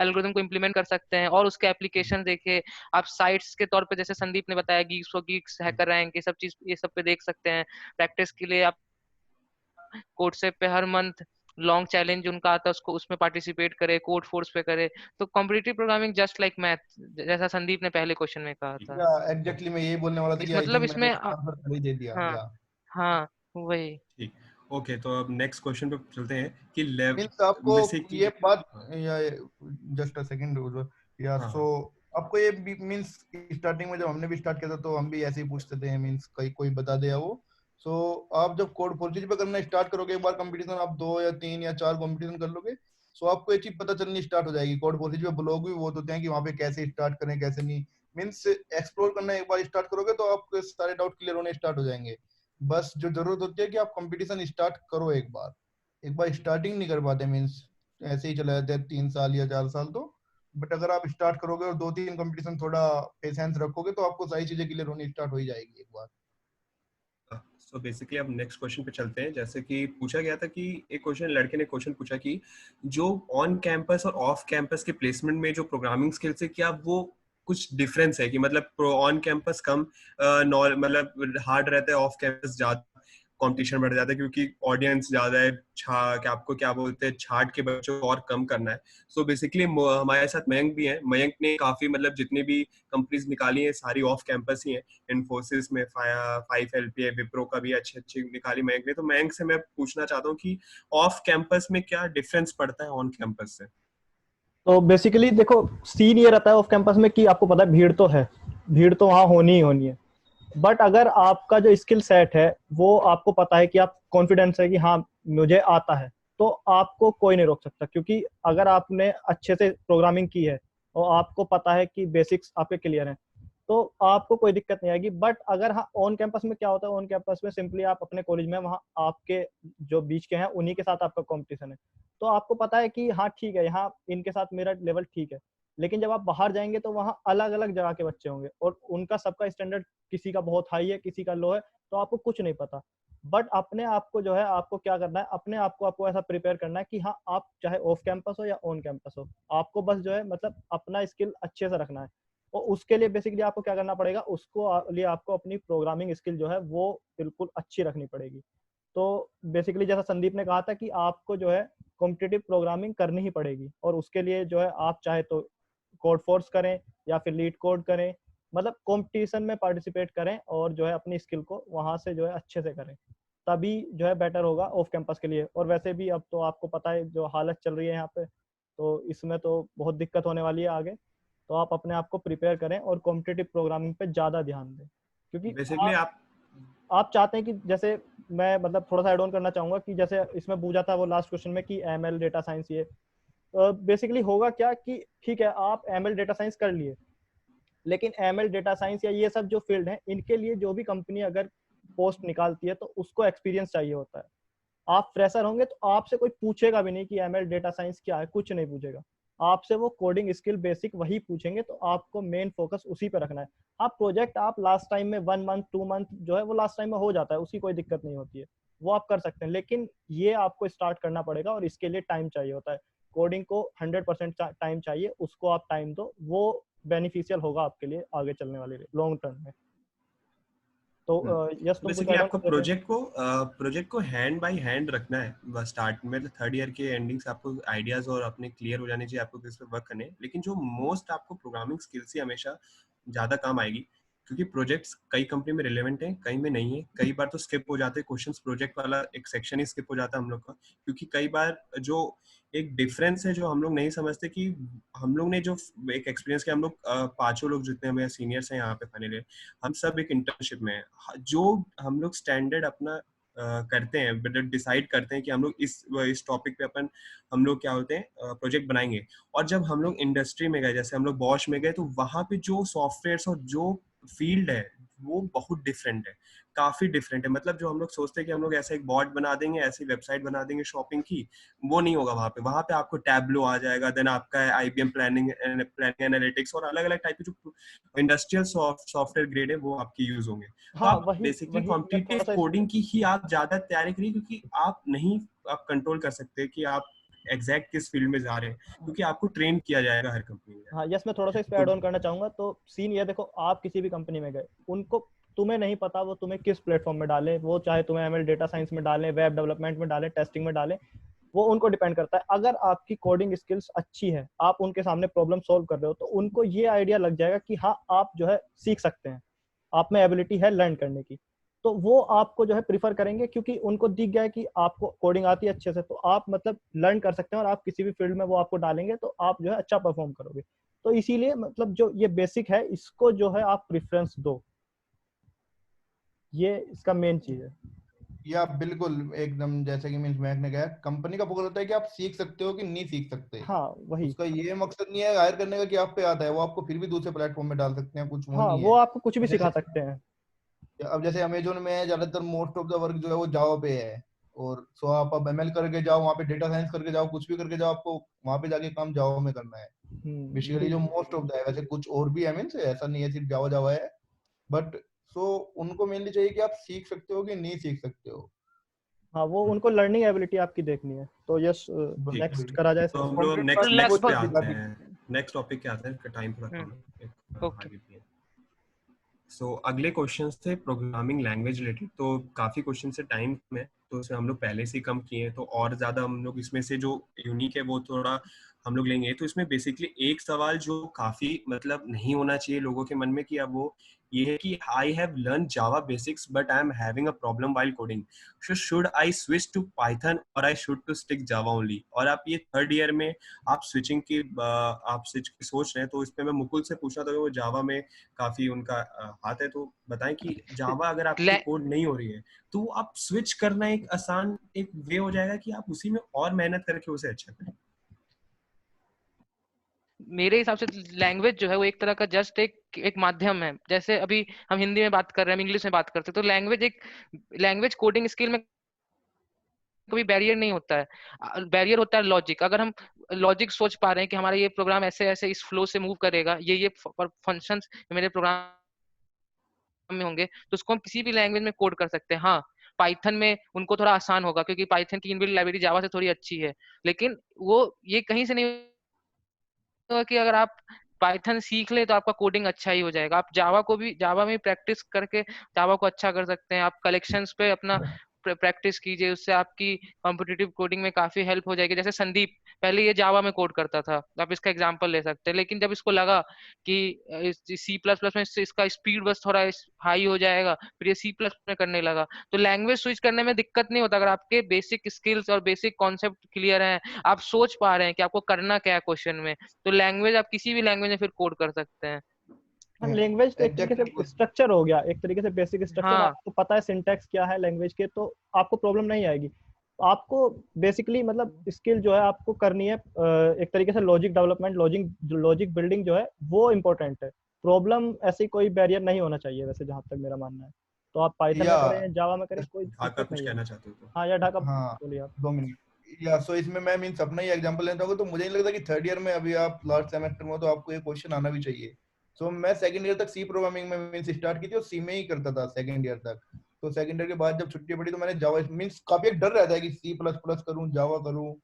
Speaker 1: एल्गोरिदम को इम्प्लीमेंट कर सकते हैं, और उसके एप्लीकेशन देखे। आप साइट्स के तौर पे जैसे संदीप ने बताया Geeks for Geeks, hacker rank, ये सब चीज, ये सब पे देख सकते हैं। प्रैक्टिस के लिए आप कोडसेप पे हर मंथ लॉन्ग चैलेंज उनका आता है, उसको उसमें पार्टिसिपेट करे, कोड फोर्स पे करे। तो competitive programming just like math, जैसा संदीप ने पहले क्वेश्चन में कहा था।
Speaker 2: या एग्जैक्टली मैं यही बोलने वाला था
Speaker 1: इस
Speaker 2: कि आई
Speaker 1: मतलब
Speaker 2: थिंक मैंने
Speaker 1: इसमें
Speaker 2: इसका आंसर पहले ही दे दिया।
Speaker 1: हाँ,
Speaker 2: या
Speaker 1: हाँ, वही।
Speaker 3: ठीक, ओके, तो अब नेक्स्ट क्वेश्चन पे चलते हैं कि लेव
Speaker 2: मीन्स आपको
Speaker 3: जैसे कि
Speaker 2: ये बात,
Speaker 3: हाँ
Speaker 2: या जस्ट अ सेकंड, या
Speaker 3: हाँ
Speaker 2: सो आपको ये मीन्स स्टार्टिंग में जब हमने भी स्टार्ट किया था तो हम भी ऐसे ही पूछते थे, मीन्स कोई बता दे वो। सो आप जब कोड फोर्सेज पे करना स्टार्ट करोगे, एक बार कंपटीशन आप 2 या 3 या 4 कंपटीशन कर लोगे, सो आपको ये चीज पता चलनी स्टार्ट हो जाएगी। कोड फोर्सेज पे ब्लॉग भी बहुत होते हैं कि वहाँ पे कैसे स्टार्ट करें कैसे नहीं, मीन्स एक्सप्लोर करना एक बार स्टार्ट करोगे तो आपके सारे डाउट क्लियर होने स्टार्ट हो जाएंगे। बस जो जरूरत होती है कि आप कंपटीशन स्टार्ट करो एक बार स्टार्टिंग नहीं कर पाते, मीन्स ऐसे ही चले जाते हैं 3 साल या 4 साल तो। बट अगर आप स्टार्ट करोगे और 2-3 कंपटीशन थोड़ा पेशेंस रखोगे तो आपको सारी चीजें क्लियर होनी स्टार्ट हो ही जाएगी एक बार।
Speaker 3: सो बेसिकली अब नेक्स्ट क्वेश्चन पे चलते हैं। जैसे कि पूछा गया था कि एक क्वेश्चन, लड़के ने क्वेश्चन पूछा कि जो ऑन कैंपस और ऑफ कैंपस के प्लेसमेंट में जो प्रोग्रामिंग स्किल्स है, क्या वो कुछ डिफरेंस है कि मतलब ऑन कैंपस कम मतलब हार्ड रहता है, ऑफ कैंपस ज्यादा कंपटीशन बढ़ जाता है क्योंकि ऑडियंस ज्यादा है, क्या आपको क्या बोलते हैं, छाट के बच्चों को और कम करना है। सो बेसिकली हमारे साथ मयंक भी है। मयंक ने काफी मतलब जितनी भी कंपनीज निकाली है सारी ऑफ कैंपस ही है। इन्फोसिस में 5LP, विप्रो का भी अच्छी अच्छी निकाली मयंक ने। तो मयंक से मैं पूछना चाहता हूँ कि ऑफ कैंपस में क्या डिफरेंस पड़ता है ऑन कैंपस से?
Speaker 4: तो बेसिकली देखो, सीन ये रहता है ऑफ कैंपस में कि आपको पता है भीड़ तो है, भीड़ तो वहाँ होनी ही होनी है। बट अगर आपका जो स्किल सेट है वो आपको पता है कि आप कॉन्फिडेंस है कि हाँ मुझे आता है, तो आपको कोई नहीं रोक सकता। क्योंकि अगर आपने अच्छे से प्रोग्रामिंग की है और आपको पता है कि बेसिक्स आपके क्लियर हैं, तो आपको कोई दिक्कत नहीं आएगी। बट अगर हाँ ऑन कैंपस में क्या होता है, ऑन कैंपस में सिंपली आप अपने कॉलेज में, वहाँ आपके जो बीच के हैं उन्हीं के साथ आपका कॉम्पिटिशन है, तो आपको पता है कि हाँ ठीक है यहाँ इनके साथ मेरा लेवल ठीक है। लेकिन जब आप बाहर जाएंगे तो वहाँ अलग अलग जगह के बच्चे होंगे और उनका सबका स्टैंडर्ड किसी का बहुत हाई है, किसी का लो है, तो आपको कुछ नहीं पता। बट अपने आप को जो है आपको क्या करना है, अपने आप को आपको ऐसा प्रिपेयर करना है कि हाँ आप चाहे ऑफ कैंपस हो या ऑन कैंपस हो, आपको बस जो है मतलब अपना स्किल अच्छे से रखना है। और उसके लिए बेसिकली आपको क्या करना पड़ेगा, उसको लिए आपको अपनी प्रोग्रामिंग स्किल जो है वो बिल्कुल अच्छी रखनी पड़ेगी। तो बेसिकली जैसा संदीप ने कहा था कि आपको जो है कॉम्पिटिटिव प्रोग्रामिंग करनी ही पड़ेगी, और उसके लिए जो है आप चाहे तो कोड फोर्स करें या फिर लीड कोड करें, मतलब कंपटीशन में पार्टिसिपेट करें और जो है अपनी स्किल को वहां से जो है अच्छे से करें, तभी जो है बेटर होगा ऑफ कैंपस के लिए। और वैसे भी अब तो आपको पता है जो हालत चल रही है यहाँ पे, तो इसमें तो बहुत दिक्कत होने वाली है आगे। तो आप अपने आप को प्रिपेयर करें और कॉम्पिटिटिव प्रोग्रामिंग पे ज़्यादा ध्यान दें, क्योंकि
Speaker 3: बेसिकली
Speaker 4: आप चाहते हैं कि जैसे मैं मतलब थोड़ा सा एड ऑन करना चाहूंगा कि जैसे इसमें पूछा था वो लास्ट क्वेश्चन में कि एमएल डेटा साइंस, ये बेसिकली होगा क्या कि ठीक है आप एमएल डेटा साइंस कर लिए, लेकिन एमएल डेटा साइंस या ये सब जो फील्ड है इनके लिए जो भी कंपनी अगर पोस्ट निकालती है तो उसको एक्सपीरियंस चाहिए होता है। आप फ्रेशर होंगे तो आपसे कोई पूछेगा भी नहीं कि एमएल डेटा साइंस क्या है, कुछ नहीं पूछेगा आपसे, वो कोडिंग स्किल बेसिक वही पूछेंगे। तो आपको मेन फोकस उसी पे रखना है। आप प्रोजेक्ट आप लास्ट टाइम में 1 मंथ 2 मंथ जो है वो लास्ट टाइम में हो जाता है, उसकी कोई दिक्कत नहीं होती है, वो आप कर सकते हैं। लेकिन ये आपको स्टार्ट करना पड़ेगा और इसके लिए टाइम चाहिए होता है। कोडिंग को 100% टाइम चाहिए, उसको आप टाइम दो, वो बेनिफिशियल होगा आपके लिए आगे चलने वाले लॉन्ग टर्म में। तो यस तुम कुछ
Speaker 3: बेसिकली
Speaker 4: ऐड ऑन
Speaker 3: आपको
Speaker 4: कर रहे थे?
Speaker 3: प्रोजेक्ट को हैंड बाय हैंड रखना है स्टार्ट में, तो थर्ड ईयर के एंडिंग से आपको आइडियाज और अपने क्लियर हो जाने चाहिए आपको किस पे वर्क करने हैं। लेकिन जो मोस्ट आपको प्रोग्रामिंग स्किल्स ही हमेशा ज्यादा काम आएगी, क्योंकि प्रोजेक्ट्स कई कंपनी में रिलेवेंट है, कई में नहीं है। कई बार तो स्किप हो जाते हैं क्वेश्चंस, प्रोजेक्ट वाला एक सेक्शन ही स्किप हो जाता है हम लोग का, क्योंकि कई बार जो एक डिफरेंस है जो हम लोग नहीं समझते कि हम लोग ने जो एक एक्सपीरियंस किया, हम लोग पांचों लोग जितने हमें सीनियर्स हैं यहाँ पे फाइनली, हम सब एक इंटर्नशिप में हैं। जो हम लोग स्टैंडर्ड अपना करते हैं, डिसाइड करते हैं कि हम लोग इस टॉपिक पे हम लोग क्या होते हैं प्रोजेक्ट बनाएंगे। और जब हम लोग इंडस्ट्री में गए, जैसे हम लोग बॉश में गए, तो वहां पे जो सॉफ्टवेयर और जो फील्ड है वो बहुत डिफरेंट है, काफी डिफरेंट है। मतलब जो हम लोग सोचते हैं कि हम लोग ऐसा एक बॉट बना देंगे, ऐसी वेबसाइट बना देंगे शॉपिंग की, वो नहीं होगा। वहां पे आपको टैबलो आ जाएगा, देन आपका IBM प्लानिंग एनालिटिक्स और अलग अलग टाइप के जो इंडस्ट्रियल सॉफ्टवेयर ग्रेड है वो आपके यूज होंगे। तो
Speaker 4: हाँ
Speaker 3: आप
Speaker 4: वही
Speaker 3: बेसिकली
Speaker 4: वही मैं
Speaker 3: कॉम्पिटिटिव
Speaker 4: थोड़ा सा
Speaker 3: कोडिंग की ही आप ज्यादा तैयारी करिए, क्योंकि आप नहीं आप कंट्रोल कर सकते कि आप एग्जैक्ट किस फील्ड में जा रहे हैं, क्योंकि आपको ट्रेन किया जाएगा हर कंपनी में।
Speaker 4: हाँ यस मैं थोड़ा सा इस पे
Speaker 3: तो
Speaker 4: ऐड ऑन करना चाहूंगा। तो सीन ये देखो, आप किसी भी कंपनी में गए, उनको तुम्हें नहीं पता वो तुम्हें किस प्लेटफॉर्म में डालें, वो चाहे तुम्हें ML डेटा साइंस में डालें, वेब डेवलपमेंट में डालें, टेस्टिंग में डालें, वो उनको डिपेंड करता है। अगर आपकी कोडिंग स्किल्स अच्छी है, आप उनके सामने प्रॉब्लम सॉल्व कर रहे हो, तो उनको ये आइडिया लग जाएगा कि हाँ आप जो है सीख सकते हैं, आप में एबिलिटी है लर्न करने की। तो वो आपको जो है प्रीफर करेंगे, क्योंकि उनको दिख गया है कि आपको कोडिंग आती है अच्छे से, तो आप मतलब लर्न कर सकते हैं, और आप किसी भी फील्ड में वो आपको डालेंगे तो आप जो है अच्छा परफॉर्म करोगे। तो इसीलिए मतलब जो ये बेसिक है, इसको जो है आप प्रेफरेंस दो, ये इसका मेन चीज है।
Speaker 2: या बिल्कुल एकदम जैसे कि मीन्स मैक ने कहा, कंपनी का फोकस होता है कि आप सीख सकते हो कि नहीं सीख सकते।
Speaker 4: हाँ वही।
Speaker 2: उसका ये मकसद नहीं है हायर करने का कि आप पे आता है, वो आपको फिर भी दूसरे प्लेटफॉर्म में डाल सकते हैं, कुछ वो
Speaker 4: हाँ
Speaker 2: नहीं
Speaker 4: वो
Speaker 2: है।
Speaker 4: आपको कुछ भी सिखा
Speaker 2: जैसे
Speaker 4: सकते हैं।
Speaker 2: अब जैसे अमेजोन में ज्यादातर मोस्ट ऑफ द वर्क जो है वो जावा पे है, और सो आप अब ML करके जाओ, वहाँ पे डेटा साइंस करके जाओ, कुछ भी करके जाओ, आपको वहाँ पे जाके काम जावा में करना है बेसिकली,
Speaker 4: यही।
Speaker 2: जो मोस्ट ऑफ द है। वैसे कुछ और भी है, मीन्स ऐसा नहीं है सिर्फ जावा जावा है, बट सो उनको मेनली चाहिए कि आप सीख सकते हो कि नहीं सीख सकते हो।
Speaker 4: हाँ वो उनको लर्निंग एबिलिटी आपकी देखनी है। तो यस नेक्स्ट
Speaker 2: बिल्कुल।
Speaker 4: करा जाए
Speaker 3: तो
Speaker 4: सेशन।
Speaker 3: हम लोग
Speaker 2: कंप्यूटर
Speaker 3: नेक्स्ट
Speaker 2: क्लास में वो
Speaker 3: नेक्स्ट पे
Speaker 1: लगभग
Speaker 2: चीज
Speaker 3: आते
Speaker 2: दिखाती
Speaker 3: हैं, नेक्स्ट टॉपिक पे आते हैं, टाइम थोड़ा कम है,
Speaker 1: ओके।
Speaker 3: आगे भी है। सो अगले क्वेश्चंस थे प्रोग्रामिंग लैंग्वेज रिलेटेड। तो काफी क्वेश्चन से टाइम में, तो उसमें हम लोग पहले से ही कम किए हैं, तो और ज्यादा हम लोग इसमें से जो यूनिक है वो थोड़ा हम लोग लेंगे। तो इसमें बेसिकली एक सवाल जो काफी मतलब नहीं होना चाहिए लोगों के मन में कि अब वो ये है कि I have learn Java basics but I am having a problem while coding, so should I switch to Python और I should to stick Java only. और आप ये थर्ड ईयर में आप स्विचिंग की आप स्विच की सोच रहे हैं, तो इसमें मैं मुकुल से पूछा था कि वो जावा में काफी उनका हाथ है, तो बताएं कि जावा अगर आपकी कोड नहीं हो रही है तो आप स्विच करना एक आसान एक वे हो जाएगा कि आप उसी में और मेहनत करके उसे अच्छा करें।
Speaker 1: मेरे हिसाब से लैंग्वेज जो है वो एक तरह का जस्ट एक माध्यम है। जैसे अभी हम हिंदी में बात कर रहे हैं, हम इंग्लिश में बात करते हैं, तो लैंग्वेज कोडिंग स्किल में कोई बैरियर नहीं होता है। बैरियर होता है लॉजिक। अगर हम लॉजिक सोच पा रहे हैं कि हमारा ये प्रोग्राम ऐसे ऐसे इस फ्लो से मूव करेगा, ये फंक्शंस मेरे प्रोग्राम में होंगे, तो उसको हम किसी भी लैंग्वेज में कोड कर सकते हैं। हाँ, पाइथन में उनको थोड़ा आसान होगा क्योंकि पाइथन की इनबिल्ट लाइब्रेरी जावा से थोड़ी अच्छी है, लेकिन वो ये कहीं से नहीं होगा कि अगर आप पाइथन सीख ले तो आपका कोडिंग अच्छा ही हो जाएगा। आप जावा में प्रैक्टिस करके जावा को अच्छा कर सकते हैं। आप कलेक्शंस पे अपना प्रैक्टिस कीजिए, उससे आपकी कॉम्पिटिटिव कोडिंग में काफी हेल्प हो जाएगी। जैसे संदीप पहले ये जावा में कोड करता था, आप इसका एग्जांपल ले सकते हैं, लेकिन जब इसको लगा कि C++ में इसका स्पीड बस थोड़ा हाई हो जाएगा, फिर ये C++ में करने लगा। तो लैंग्वेज स्विच करने में दिक्कत नहीं होता अगर आपके बेसिक स्किल्स और बेसिक कॉन्सेप्ट क्लियर हैं, आप सोच पा रहे हैं कि आपको करना क्या है क्वेश्चन में, तो लैंग्वेज आप किसी भी लैंग्वेज में फिर कोड कर सकते हैं।
Speaker 4: लैंग्वेज एक तरीके से
Speaker 2: एग्जैक्टली।
Speaker 4: स्ट्रक्चर हो गया, एक तरीके से बेसिक स्ट्रक्चर,
Speaker 1: हाँ,
Speaker 4: आपको पता है सिंटैक्स क्या है लैंग्वेज के, तो आपको प्रॉब्लम नहीं आएगी। आपको बेसिकली मतलब स्किल जो है आपको करनी है एक तरीके से लॉजिक डेवलपमेंट, लॉजिक बिल्डिंग जो है वो इम्पोर्टेंट है। प्रॉब्लम ऐसी कोई बैरियर नहीं होना चाहिए वैसे, जहाँ तक मेरा मानना है। तो आप पाइथन में
Speaker 2: या
Speaker 4: करें, जावा में करें, कोई
Speaker 3: ढाका
Speaker 4: दिक्कत
Speaker 3: कुछ
Speaker 4: नहीं है।
Speaker 3: कहना चाहते हो तो?
Speaker 4: हाँ या ढाका
Speaker 2: हाँ,
Speaker 4: बोलिए आप।
Speaker 2: 2 मिनट। या सो इसमें मैं मीन्स अपना ही एग्जांपल लेता हूँ, तो मुझे नहीं लगता कि थर्ड ईयर में अभी आप लास्ट सेमेस्टर में हो, तो आपको ये क्वेश्चन आना भी चाहिए। सो मैं सेकंड ईयर तक सी प्रोग्रामिंग में मीन्स स्टार्ट की थी, और सी में ही करता था सेकंड ईयर तक। तो सेकंड ईयर के बाद जब छुट्टी पड़ी तो मैंने जावा मीन्स काफी एक डर रहता है कि C++ करूँ, जावा करूँ,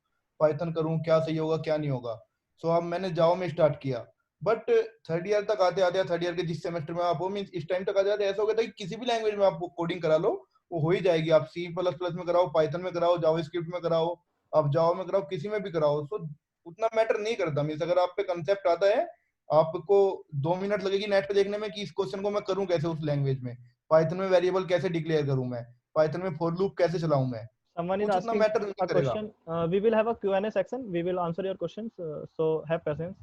Speaker 2: पाइथन करूँ, क्या सही होगा क्या नहीं होगा। सो अब मैंने जावा में स्टार्ट किया, बट थर्ड ईयर तक आते आते, थर्ड ईयर के जिस सेमेस्टर में आप हो, मीन्स इस टाइम तक आ जाते, ऐसा हो गया था कि किसी भी लैंग्वेज में आप कोडिंग करा लो वो हो ही जाएगी। आप C++ में कराओ, पाइथन में कराओ, जावास्क्रिप्ट में कराओ, आप जावा में कराओ, किसी में भी कराओ, सो उतना मैटर नहीं करता। मीन्स अगर आप पे कंसेप्ट आता है, आपको 2 मिनट लगेगी नेट पे देखने में कि इस क्वेश्चन को मैं करूं कैसे उस लैंग्वेज में, पाइथन में वेरिएबल कैसे डिक्लेयर करूं मैं, पाइथन में फॉर लूप कैसे चलाऊं मैं,
Speaker 4: Someone is
Speaker 2: कुछ उतना
Speaker 4: asking
Speaker 2: मैटर
Speaker 4: a
Speaker 2: नहीं करेगा।
Speaker 4: question. We will have a Q&A section. We will answer your questions. So have patience.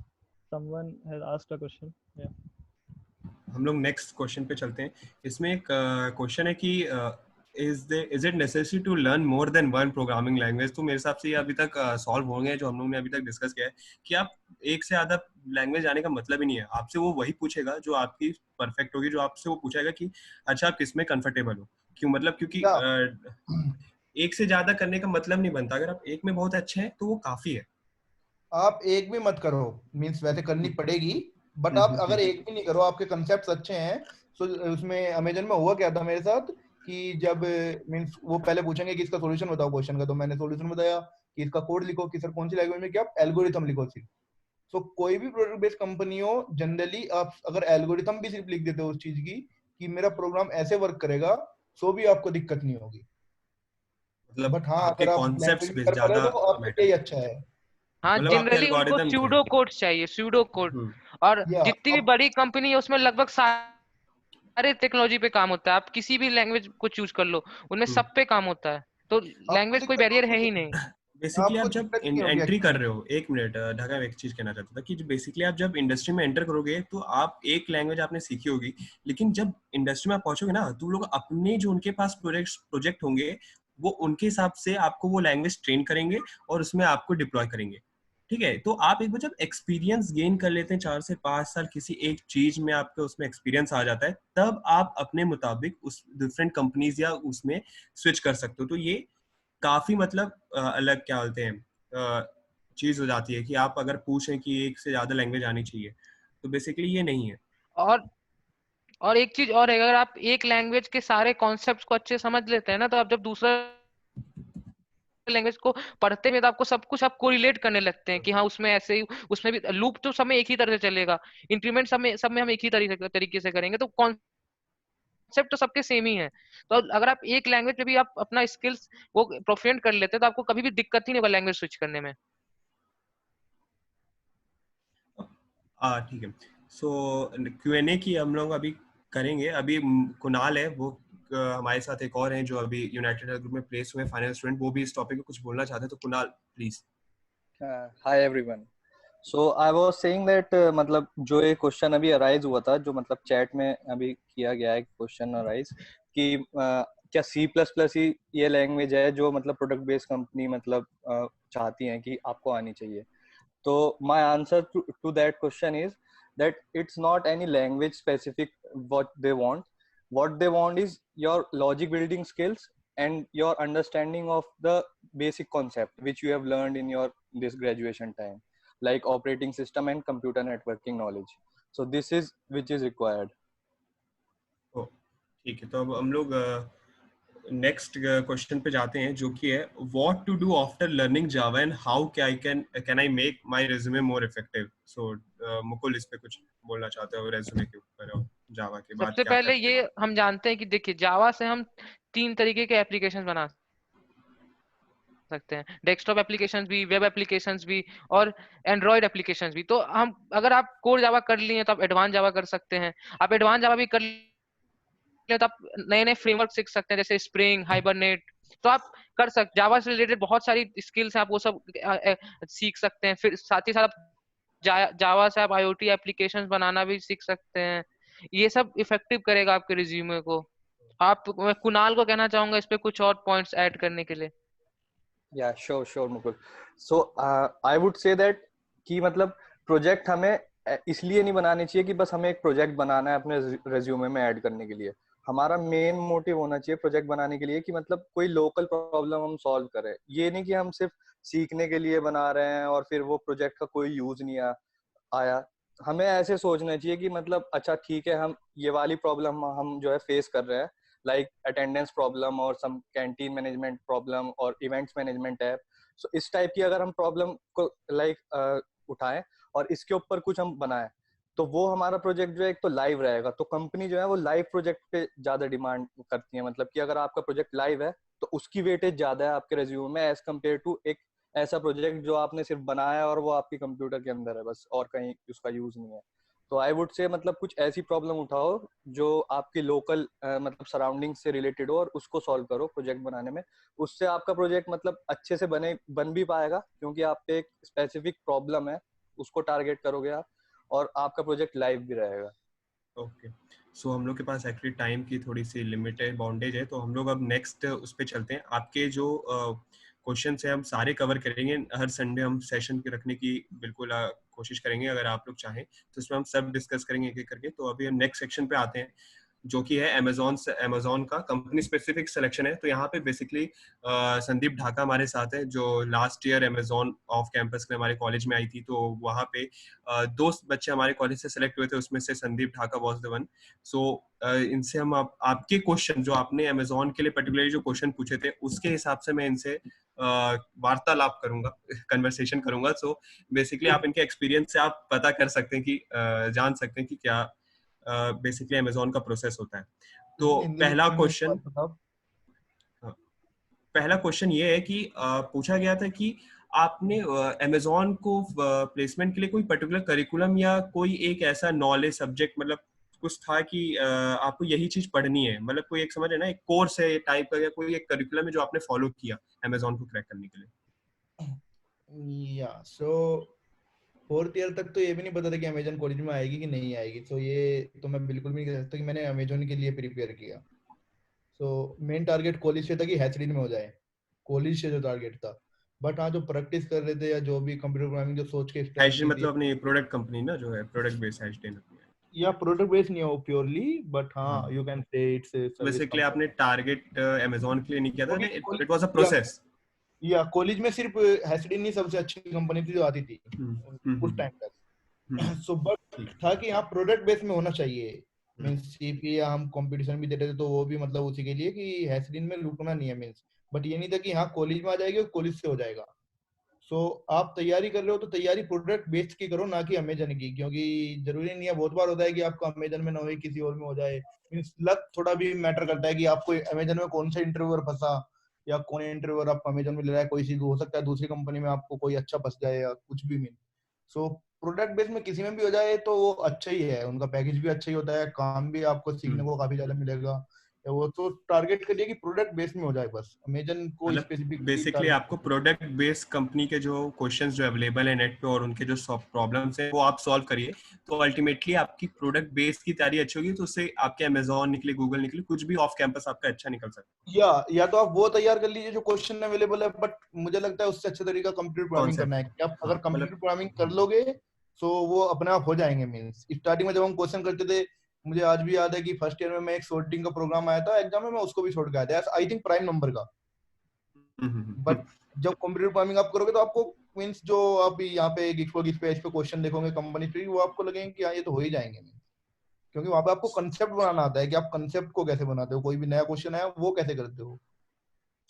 Speaker 4: Someone has asked a question. Yeah.
Speaker 3: हम लोग नेक्स्ट क्वेश्चन पे चलते हैं। इसमें एक क्वेश्चन है कि is it necessary to learn more than one programming language? तो मेरे हिसाब से ये अभी तक सॉल्व हो गए जो हम लोगों ने अभी तक डिस्कस किया है कि आप एक से ज्यादा लैंग्वेज आने का मतलब ही नहीं है। आपसे वो वही पूछेगा जो आपकी परफेक्ट होगी, जो आपसे वो पूछेगा कि अच्छा आप किसमें कंफर्टेबल हो, क्यों, मतलब क्योंकि एक से ज्यादा करने का मतलब नहीं बनता। अगर आप एक में बहुत अच्छे हैं तो वो काफी है।
Speaker 2: आप एक भी मत करो, मींस वैसे करनी पड़ेगी, बट आप अगर एक भी नहीं करो, आपके कंसेप्ट्स अच्छे हैं। सो उसमें अमेजन में हुआ क्या था मेरे साथ कि जब मींस वो पहले पूछेंगे कि इसका सॉल्यूशन बताओ क्वेश्चन का, तो मैंने सॉल्यूशन बताया कि इसका कोड लिखो, कि सर कौन सी लैंग्वेज में, क्या आप एल्गोरिथम लिखो सिर्फ। सो कोई भी प्रोडक्ट बेस्ड कंपनी हो, जनरली आप अगर एल्गोरिथम भी सिर्फ लिख देते हो उस चीज की कि मेरा प्रोग्राम ऐसे वर्क करेगा, सो भी आपको दिक्कत नहीं होगी।
Speaker 3: मतलब
Speaker 2: बट हाँ,
Speaker 3: आपके
Speaker 2: अगर आप लैंग्वेज
Speaker 3: कॉन्सेप्ट्स
Speaker 2: भी
Speaker 3: पे
Speaker 2: कर पा रहे
Speaker 3: ज्यादा
Speaker 2: हो तो आपके
Speaker 3: मैटर,
Speaker 2: लिए अच्छा है।
Speaker 1: हाँ,
Speaker 3: मतलब आपके
Speaker 1: जनरली उनको
Speaker 3: एल्गोरिदम थे।
Speaker 1: स्यूडो कोड चाहिए, स्यूडो कोड। और
Speaker 2: या
Speaker 1: जितनी भी बड़ी कंपनी है उसमें लगभग सारे टेक्नोलॉजी पे काम होता है। आप किसी भी लैंग्वेज को चूज कर लो, उनमें सब पे काम होता है। तो
Speaker 2: आपको
Speaker 1: लैंग्वेज कोई
Speaker 2: दिक्कत
Speaker 1: बैरियर है
Speaker 2: होगी,
Speaker 1: ही नहीं।
Speaker 3: बेसिकली
Speaker 2: आपको
Speaker 3: आप जब
Speaker 2: दिक्कत नहीं होगी
Speaker 3: एंट्री कर
Speaker 2: एक्चुअली।
Speaker 3: रहे हो, एक मिनट ढका, मैं एक चीज कहना चाहता था कि बेसिकली आप जब इंडस्ट्री में एंटर करोगे तो आप एक लैंग्वेज आपने सीखी होगी, लेकिन जब इंडस्ट्री में आप पहुंचोगे ना तो लोग अपने जो उनके पास प्रोजेक्ट होंगे वो उनके हिसाब से आपको वो लैंग्वेज ट्रेन करेंगे और उसमें आपको डिप्लॉय करेंगे। ठीक है, तो आप एक बार जब एक्सपीरियंस गेन कर लेते हैं 4 से 5 साल किसी एक चीज में, आपका उसमें एक्सपीरियंस आ जाता है, तब आप अपने मुताबिक उस डिफरेंट कंपनीज या उसमें स्विच कर सकते हो। तो ये काफी मतलब अलग क्या बोलते हैं चीज हो जाती है कि आप अगर पूछें कि एक से ज्यादा लैंग्वेज आनी चाहिए, तो बेसिकली ये नहीं है।
Speaker 1: और और एक चीज और है, अगर आप एक लैंग्वेज के सारे कॉन्सेप्ट्स को अच्छे समझ लेते हैं ना, तो आप जब दूसरा लैंग्वेज को पढ़ते हैं तो आपको सब कुछ आप कोरिलेट करने लगते हैं कि हाँ उसमें ऐसे ही, उसमें भी लूप तो सब में एक ही तरह से चलेगा, इंक्रीमेंट सब में हम एक ही तरीके से करेंगे, तो कॉन्सेप्ट तो सबके सेम ही है। तो अगर आप एक लैंग्वेज पे भी आप अपना स्किल्स वो प्रोफिशिएंट कर लेते हैं तो आपको कभी भी दिक्कत ही नहीं होगा लैंग्वेज स्विच करने में।
Speaker 3: ठीक है। सो Q&A की हम लोग अभी करेंगे। अभी कुणाल है, वो हमारे साथ एक और हैं जो अभी यूनाइटेड हेल्थ ग्रुप में प्लेस हुए फाइनल स्टूडेंट, वो भी इस टॉपिक पे कुछ बोलना चाहते हैं। तो Kunal please.
Speaker 4: Hi everyone. So I was saying that मतलब जो ये क्वेश्चन अभी अराइज हुआ था, जो मतलब चैट में अभी किया गया है क्वेश्चन अराइज कि क्या C++ ही ये लैंग्वेज है जो मतलब प्रोडक्ट बेस्ड कंपनी मतलब चाहती हैं कि आपको आनी चाहिए। तो my answer to that question is that it's not any language specific what they want. What they want is your logic building skills and your understanding of the basic concept which you have learned in your this graduation time, like operating system and computer networking knowledge. So this is which is required.
Speaker 3: ठीक है, तो अब हम लोग next question पे जाते हैं जो कि है what to do after learning Java and how can I make my resume more effective. So Mukul इस पे कुछ बोलना चाहते हो रेज्यूमे के ऊपर और जावा के बाद
Speaker 1: सबसे
Speaker 3: क्या
Speaker 1: पहले
Speaker 3: करते
Speaker 1: ये हम जानते हैं कि देखिए जावा से हम 3 तरीके के एप्लीकेशन बना सकते हैं, डेस्कटॉप एप्लीकेशंस भी, वेब एप्लीकेशंस भी, और एंड्रॉयड एप्लीकेशंस भी। तो हम अगर आप कोर जावा कर लिए तो आप एडवांस जावा कर सकते हैं। आप एडवांस जावा भी कर लिए तो आप नए नए फ्रेमवर्क सीख सकते हैं जैसे स्प्रिंग, हाइबरनेट। तो आप कर सकते, जावा से रिलेटेड बहुत सारी स्किल्स हैं, आप वो सब सीख सकते हैं। फिर साथ ही साथ आप जावा से आप आईओटी एप्लीकेशंस बनाना भी सीख सकते हैं। ये सब इफेक्टिव करेगा आपके रिज्यूमे को। आप, मैं कुणाल को कहना चाहूंगा इस पे कुछ और पॉइंट्स ऐड करने के लिए।
Speaker 4: Yeah, sure, Mukul. So I would say that कि मतलब प्रोजेक्ट हमें इसलिए नहीं बनाने चाहिए कि बस हमें एक प्रोजेक्ट बनाना है अपने रेज्यूमे में ऐड करने के लिए। हमारा मेन मोटिव होना चाहिए प्रोजेक्ट बनाने के लिए कि मतलब कोई लोकल प्रॉब्लम हम सॉल्व करें। ये नहीं कि हम सिर्फ सीखने के लिए बना रहे हैं और फिर वो प्रोजेक्ट का कोई यूज नहीं आया। हमें ऐसे सोचना चाहिए कि मतलब अच्छा ठीक है, हम ये वाली प्रॉब्लम हम जो है फेस कर रहे हैं, लाइक अटेंडेंस प्रॉब्लम और सम कैंटीन मैनेजमेंट प्रॉब्लम और इवेंट्स मैनेजमेंट ऐप। सो इस टाइप की अगर हम प्रॉब्लम को लाइक उठाएं और इसके ऊपर कुछ हम बनाएं, तो वो हमारा प्रोजेक्ट जो है एक तो लाइव रहेगा। तो कंपनी जो है वो लाइव प्रोजेक्ट पे ज्यादा डिमांड करती है, मतलब कि अगर आपका प्रोजेक्ट लाइव है तो उसकी वेटेज ज्यादा है आपके रेज्यूमे में एज कम्पेयर टू एक ऐसा प्रोजेक्ट जो आपने सिर्फ बनाया और वो आपके कंप्यूटर के अंदर है बस और कहीं उसका यूज नहीं है। तो आई वुड से मतलब कुछ ऐसी प्रॉब्लम उठाओ जो आपकी लोकल मतलब सराउंडिंग से रिलेटेड हो और उसको सॉल्व करो प्रोजेक्ट बनाने में। उससे आपका प्रोजेक्ट मतलब अच्छे से बन भी पाएगा क्योंकि आप पे एक स्पेसिफिक प्रॉब्लम है, उसको टारगेट करोगे आप, और आपका प्रोजेक्ट लाइव भी रहेगा।
Speaker 3: ओके सो हम लोग के पास एक्चुअली टाइम की थोड़ी सी लिमिटेड बाउंडेज है, तो हम लोग अब नेक्स्ट उस पर चलते हैं। आपके जो क्वेश्चन है हम सारे कवर करेंगे। हर संडे हम सेशन रखने की बिल्कुल कोशिश करेंगे, अगर आप लोग चाहें तो इसमें हम सब डिस्कस करेंगे एक एक करके। तो अभी हम नेक्स्ट सेक्शन पे आते हैं, जो कि है अमेजोन का कंपनी स्पेसिफिक सिलेक्शन है। तो यहाँ पे बेसिकली संदीप ढाका हमारे साथ है, जो last year Amazon off campus में हमारे कॉलेज में आई थी। तो वहाँ पे दो बच्चे हमारे कॉलेज से सिलेक्ट हुए थे, उसमें से Sandeep Dhaka was the one. So इनसे हम आपके क्वेश्चन जो आपने अमेजोन के लिए पर्टिकुलरली जो क्वेश्चन पूछे थे, उसके हिसाब से मैं इनसे वार्तालाप करूंगा, कन्वर्सेशन करूंगा। सो बेसिकली आप इनके एक्सपीरियंस से आप पता कर सकते हैं कि जान सकते हैं कि क्या बेसिकली अमेजोन का प्रोसेस होता है। तो पहला क्वेश्चन ये है कि पूछा गया था कि आपने अमेजोन को प्लेसमेंट के लिए कोई पर्टिकुलर करिकुलम या कोई एक ऐसा नॉलेज सब्जेक्ट, मतलब कुछ था कि आपको यही चीज पढ़नी है, मतलब कोई एक समझ है ना, एक कोर्स है टाइप का, या कोई एक करिकुलम है जो आपने फॉलो किया अमेजोन को क्रैक करने के लिए?
Speaker 2: सो फोर्थ ईयर तक तो ये भी नहीं पता था कि अमेजन कॉलेज में आएगी कि नहीं आएगी। तो ये तो मैं बिल्कुल भी नहीं कह सकता कि मैंने अमेजन के लिए प्रिपेयर किया। सो मेन टारगेट कॉलेज से था कि हैचडीन में हो जाए, कॉलेज से जो टारगेट था। बट हाँ, जो प्रैक्टिस कर रहे थे या जो भी कंप्यूटर प्रोग्रामिंग जो सोच के स्टार्ट
Speaker 3: हैचडी
Speaker 2: की थी,
Speaker 3: मतलब अपनी प्रोडक्ट कंपनी ना, जो है प्रोडक्ट बेस्ड हैचडी
Speaker 2: या प्रोडक्ट बेस्ड नहीं हो प्योरली, बट हाँ you can say it's a service
Speaker 3: basically
Speaker 2: company.
Speaker 3: आपने टारगेट अमेजोन के लिए नहीं किया था,
Speaker 2: क्योंकि
Speaker 3: इट वाज अ प्रोसेस।
Speaker 2: या कॉलेज में सिर्फ हैचडीन ही सबसे अच्छी कंपनी थी जो आती थी उस टाइम तक। सो बट था कि हाँ प्रोडक्ट बेस में होना चाहिए। मींस सीपी या हम कंपटीशन भी देते थे तो वो भी मतलब उसी के लिए कि हैचडीन में रुकना नहीं है मींस। बट ये नहीं था कि हाँ कॉलेज में आ जाएगी और कॉलेज से हो जाएगा। सो आप तैयारी कर रहे हो तो तैयारी प्रोडक्ट बेस्ड की करो, ना कि अमेजन की। क्योंकि जरूरी नहीं है, बहुत बार होता है कि आपको अमेजन में ना हो किसी और में हो जाए। मींस लक थोड़ा भी मैटर करता है कि आपको अमेजन में कौन सा इंटरव्यूअर फंसा या कौन इंटरव्यूअर आपको अमेजन में ले रहा है। कोई सी हो सकता है दूसरी कंपनी में आपको कोई अच्छा फंस जाए या कुछ भी मीन। सो प्रोडक्ट बेस में किसी में भी हो जाए तो वो अच्छा ही है, उनका पैकेज भी अच्छा ही होता है, काम भी आपको सीखने को काफी ज्यादा मिलेगा। वो तो टारगेट करिए कि प्रोडक्ट बेस में हो जाए बस, अमेजन को
Speaker 3: मतलब
Speaker 2: स्पेसिफिकली
Speaker 3: बेसिकली
Speaker 2: टारगेट।
Speaker 3: आपको प्रोडक्ट बेस्ड कंपनी के जो क्वेश्चंस जो अवेलेबल है नेट पे और उनके जो प्रॉब्लम्स हैं वो आप सॉल्व करिए, तो अल्टीमेटली आपकी प्रोडक्ट बेस्ड की तैयारी अच्छी होगी, तो उससे आपके अमेजोन निकले, गूगल निकले, कुछ भी ऑफ कैंपस आपका अच्छा निकल सकता
Speaker 2: या तो आप वो तैयार कर लीजिए जो क्वेश्चन अवेलेबल है। बट मुझे लगता है उससे अच्छा तरीका कंप्यूटर
Speaker 3: है।
Speaker 2: प्रोग्रामिंग करना है
Speaker 3: कॉन्सेप्ट,
Speaker 2: कि आप
Speaker 3: हाँ
Speaker 2: अगर कंप्यूटर
Speaker 3: मतलब
Speaker 2: प्रोग्रामिंग कर लोगे तो वो अपने आप हो जाएंगे। मींस स्टार्टिंग में जब हम क्वेश्चन करते थे, मुझे आज भी याद है कि फर्स्ट ईयर में मैं एक सॉर्टिंग का प्रोग्राम आया था एग्जाम में, मैं उसको भी छोड़ के आया था आई थिंक प्राइम नंबर का। बट जब कंप्यूटर प्रोग्रामिंग आप करोगे तो आपको मींस जो आप यहाँ पे गिक्स पे क्वेश्चन देखोगे कंपनी पे, वो आपको लगेंगे कि हाँ ये तो हो ही जाएंगे। क्योंकि वहां पे आपको कंसेप्ट बनाना आता है कि आप कंसेप्ट को कैसे बनाते हो, कोई भी नया क्वेश्चन आया वो कैसे करते हो।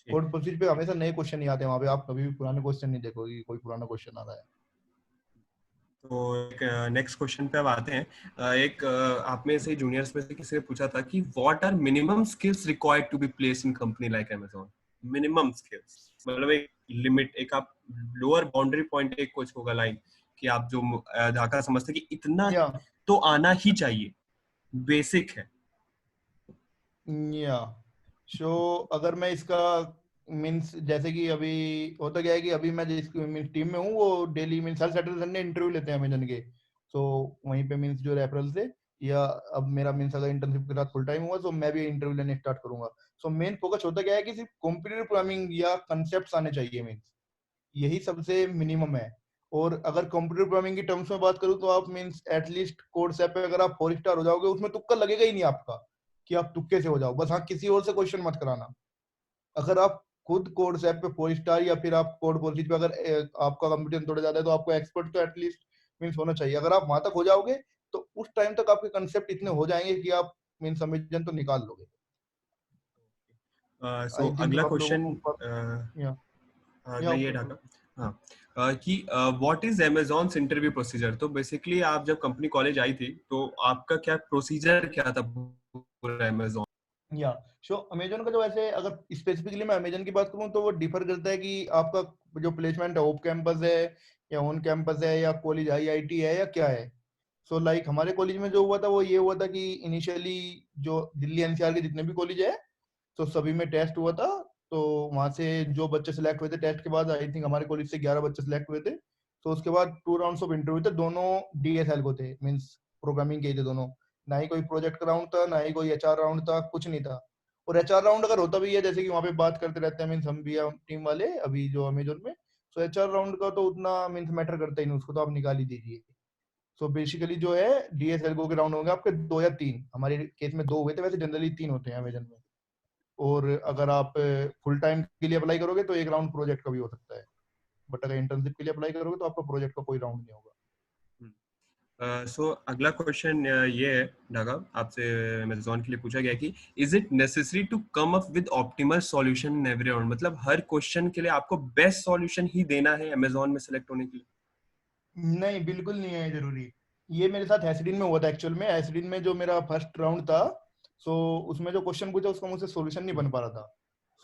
Speaker 2: कोड प्रोसीजर पे हमेशा नए क्वेश्चन नहीं आते, वहां पे आप कभी भी पुराने क्वेश्चन नहीं देखोगे कि कोई पुराना क्वेश्चन आ रहा है।
Speaker 3: तो नेक्स्ट क्वेश्चन पे अब आते हैं। एक आप में से जूनियर्स में से किसी ने पूछा था कि what are minimum skills required to be placed in company like Amazon. Minimum skills मतलब एक लिमिट, एक आप लोअर बाउंड्री पॉइंट एक कुछ होगा लाइन कि आप जो धाका समझते कि इतना
Speaker 2: या
Speaker 3: तो आना ही चाहिए, बेसिक है।
Speaker 2: या सो अगर मैं इसका मींस जैसे कि अभी होता क्या है कि अभी मैं जिस टीम में हूँ वो डेली मींस हर सैटरडे संडे इंटरव्यू लेते हैं अमेजन के। सो वहीं पे मींस जो रेफरल से या अब मेरा मींस अगर इंटर्नशिप के साथ फुल टाइम हुआ तो मैं भी इंटरव्यू लेने स्टार्ट करूंगा। सो मेन फोकस होता क्या है कि सिर्फ कंप्यूटर प्रोग्रामिंग या कंसेप्ट आने चाहिए मींस, यही सबसे मिनिमम है। और अगर कंप्यूटर प्रोग्रामिंग की टर्म्स में बात करूं तो आप मींस एटलीस्ट कोड सेप पे अगर आप 4 स्टार हो जाओगे उसमें तुक्का लगेगा ही नहीं आपका कि आप तुक्के से हो जाओ। बस हाँ किसी और से क्वेश्चन मत कराना। अगर आप खुद कोड सेप पे 4 स्टार या फिर आप कोड पॉलिसी पे अगर आपका कंप्यूटर थोड़ा ज्यादा है तो आपको एक्सपर्ट तो एटलीस्ट मींस होना चाहिए। अगर आप वहां तक हो जाओगे तो उस टाइम तक आपके कंसेप्ट इतने हो जाएंगे कि आप मींस अमेजन तो निकाल लोगे।
Speaker 3: सो
Speaker 2: आई थिंक
Speaker 3: अगला
Speaker 2: आप लोगों
Speaker 3: क्वेश्चन,
Speaker 2: को या
Speaker 3: अगला ये ढाका, हाँ, कि व्हाट इज अमेज़न्स इंटरव्यू प्रोसीजर। तो बेसिकली आप जब कंपनी कॉलेज आई थी तो आपका क्या प्रोसीजर क्या था पूरा अमेज़न?
Speaker 2: या सो अमेजन का जो वैसे अगर स्पेसिफिकली मैं अमेजन की बात करूं तो वो डिफर करता है कि आपका जो प्लेसमेंट है ऑफ कैंपस है या ऑन कैंपस है या कॉलेज आईआईटी है या क्या है। सो लाइक हमारे कॉलेज में जो हुआ था वो ये हुआ था कि इनिशियली जो दिल्ली एनसीआर के जितने भी कॉलेज है तो सभी में टेस्ट हुआ था। तो वहां से जो बच्चे सिलेक्ट हुए थे टेस्ट के बाद, आई थिंक हमारे कॉलेज से 11 बच्चे सिलेक्ट हुए थे। तो उसके बाद 2 राउंड्स ऑफ इंटरव्यू थे, दोनों डीएसएल को थे मींस प्रोग्रामिंग के ही थे दोनों। ना ही कोई प्रोजेक्ट राउंड था, ना ही कोई एचआर राउंड था, कुछ नहीं था। और एचआर राउंड अगर होता भी है, जैसे कि वहाँ पे बात करते रहते हैं मीन्स हम भी टीम वाले अभी जो अमेजोन में, तो एचआर राउंड का तो उतना मीन्स मैटर करता ही नहीं, उसको तो आप निकाल ही दीजिए। सो बेसिकली जो है डीएसएलगो के राउंड होंगे आपके 2 या 3, हमारे केस में 2 हुए थे, वैसे जनरली 3 होते हैं अमेजन में। और अगर आप फुल टाइम के लिए अप्लाई करोगे तो एक राउंड प्रोजेक्ट का भी हो सकता है, बट अगर इंटर्नशिप के लिए अप्लाई करोगे तो आपका प्रोजेक्ट का कोई राउंड नहीं होगा।
Speaker 3: सो अगला क्वेश्चन ये है ढाका, आपसे अमेज़न के लिए पूछा गया कि is it necessary to come up with optimal solution in every round, मतलब हर क्वेश्चन के लिए आपको बेस्ट सॉल्यूशन ही देना है अमेज़न में सेलेक्ट होने के लिए?
Speaker 2: नहीं, बिल्कुल नहीं है जरूरी। ये मेरे साथ एसडीन में हुआ था। एक्चुअल में एसडीन में जो मेरा फर्स्ट राउंड था, सो उसमें जो क्वेश्चन पूछा उसका मुझसे सॉल्यूशन नहीं बन पा रहा था।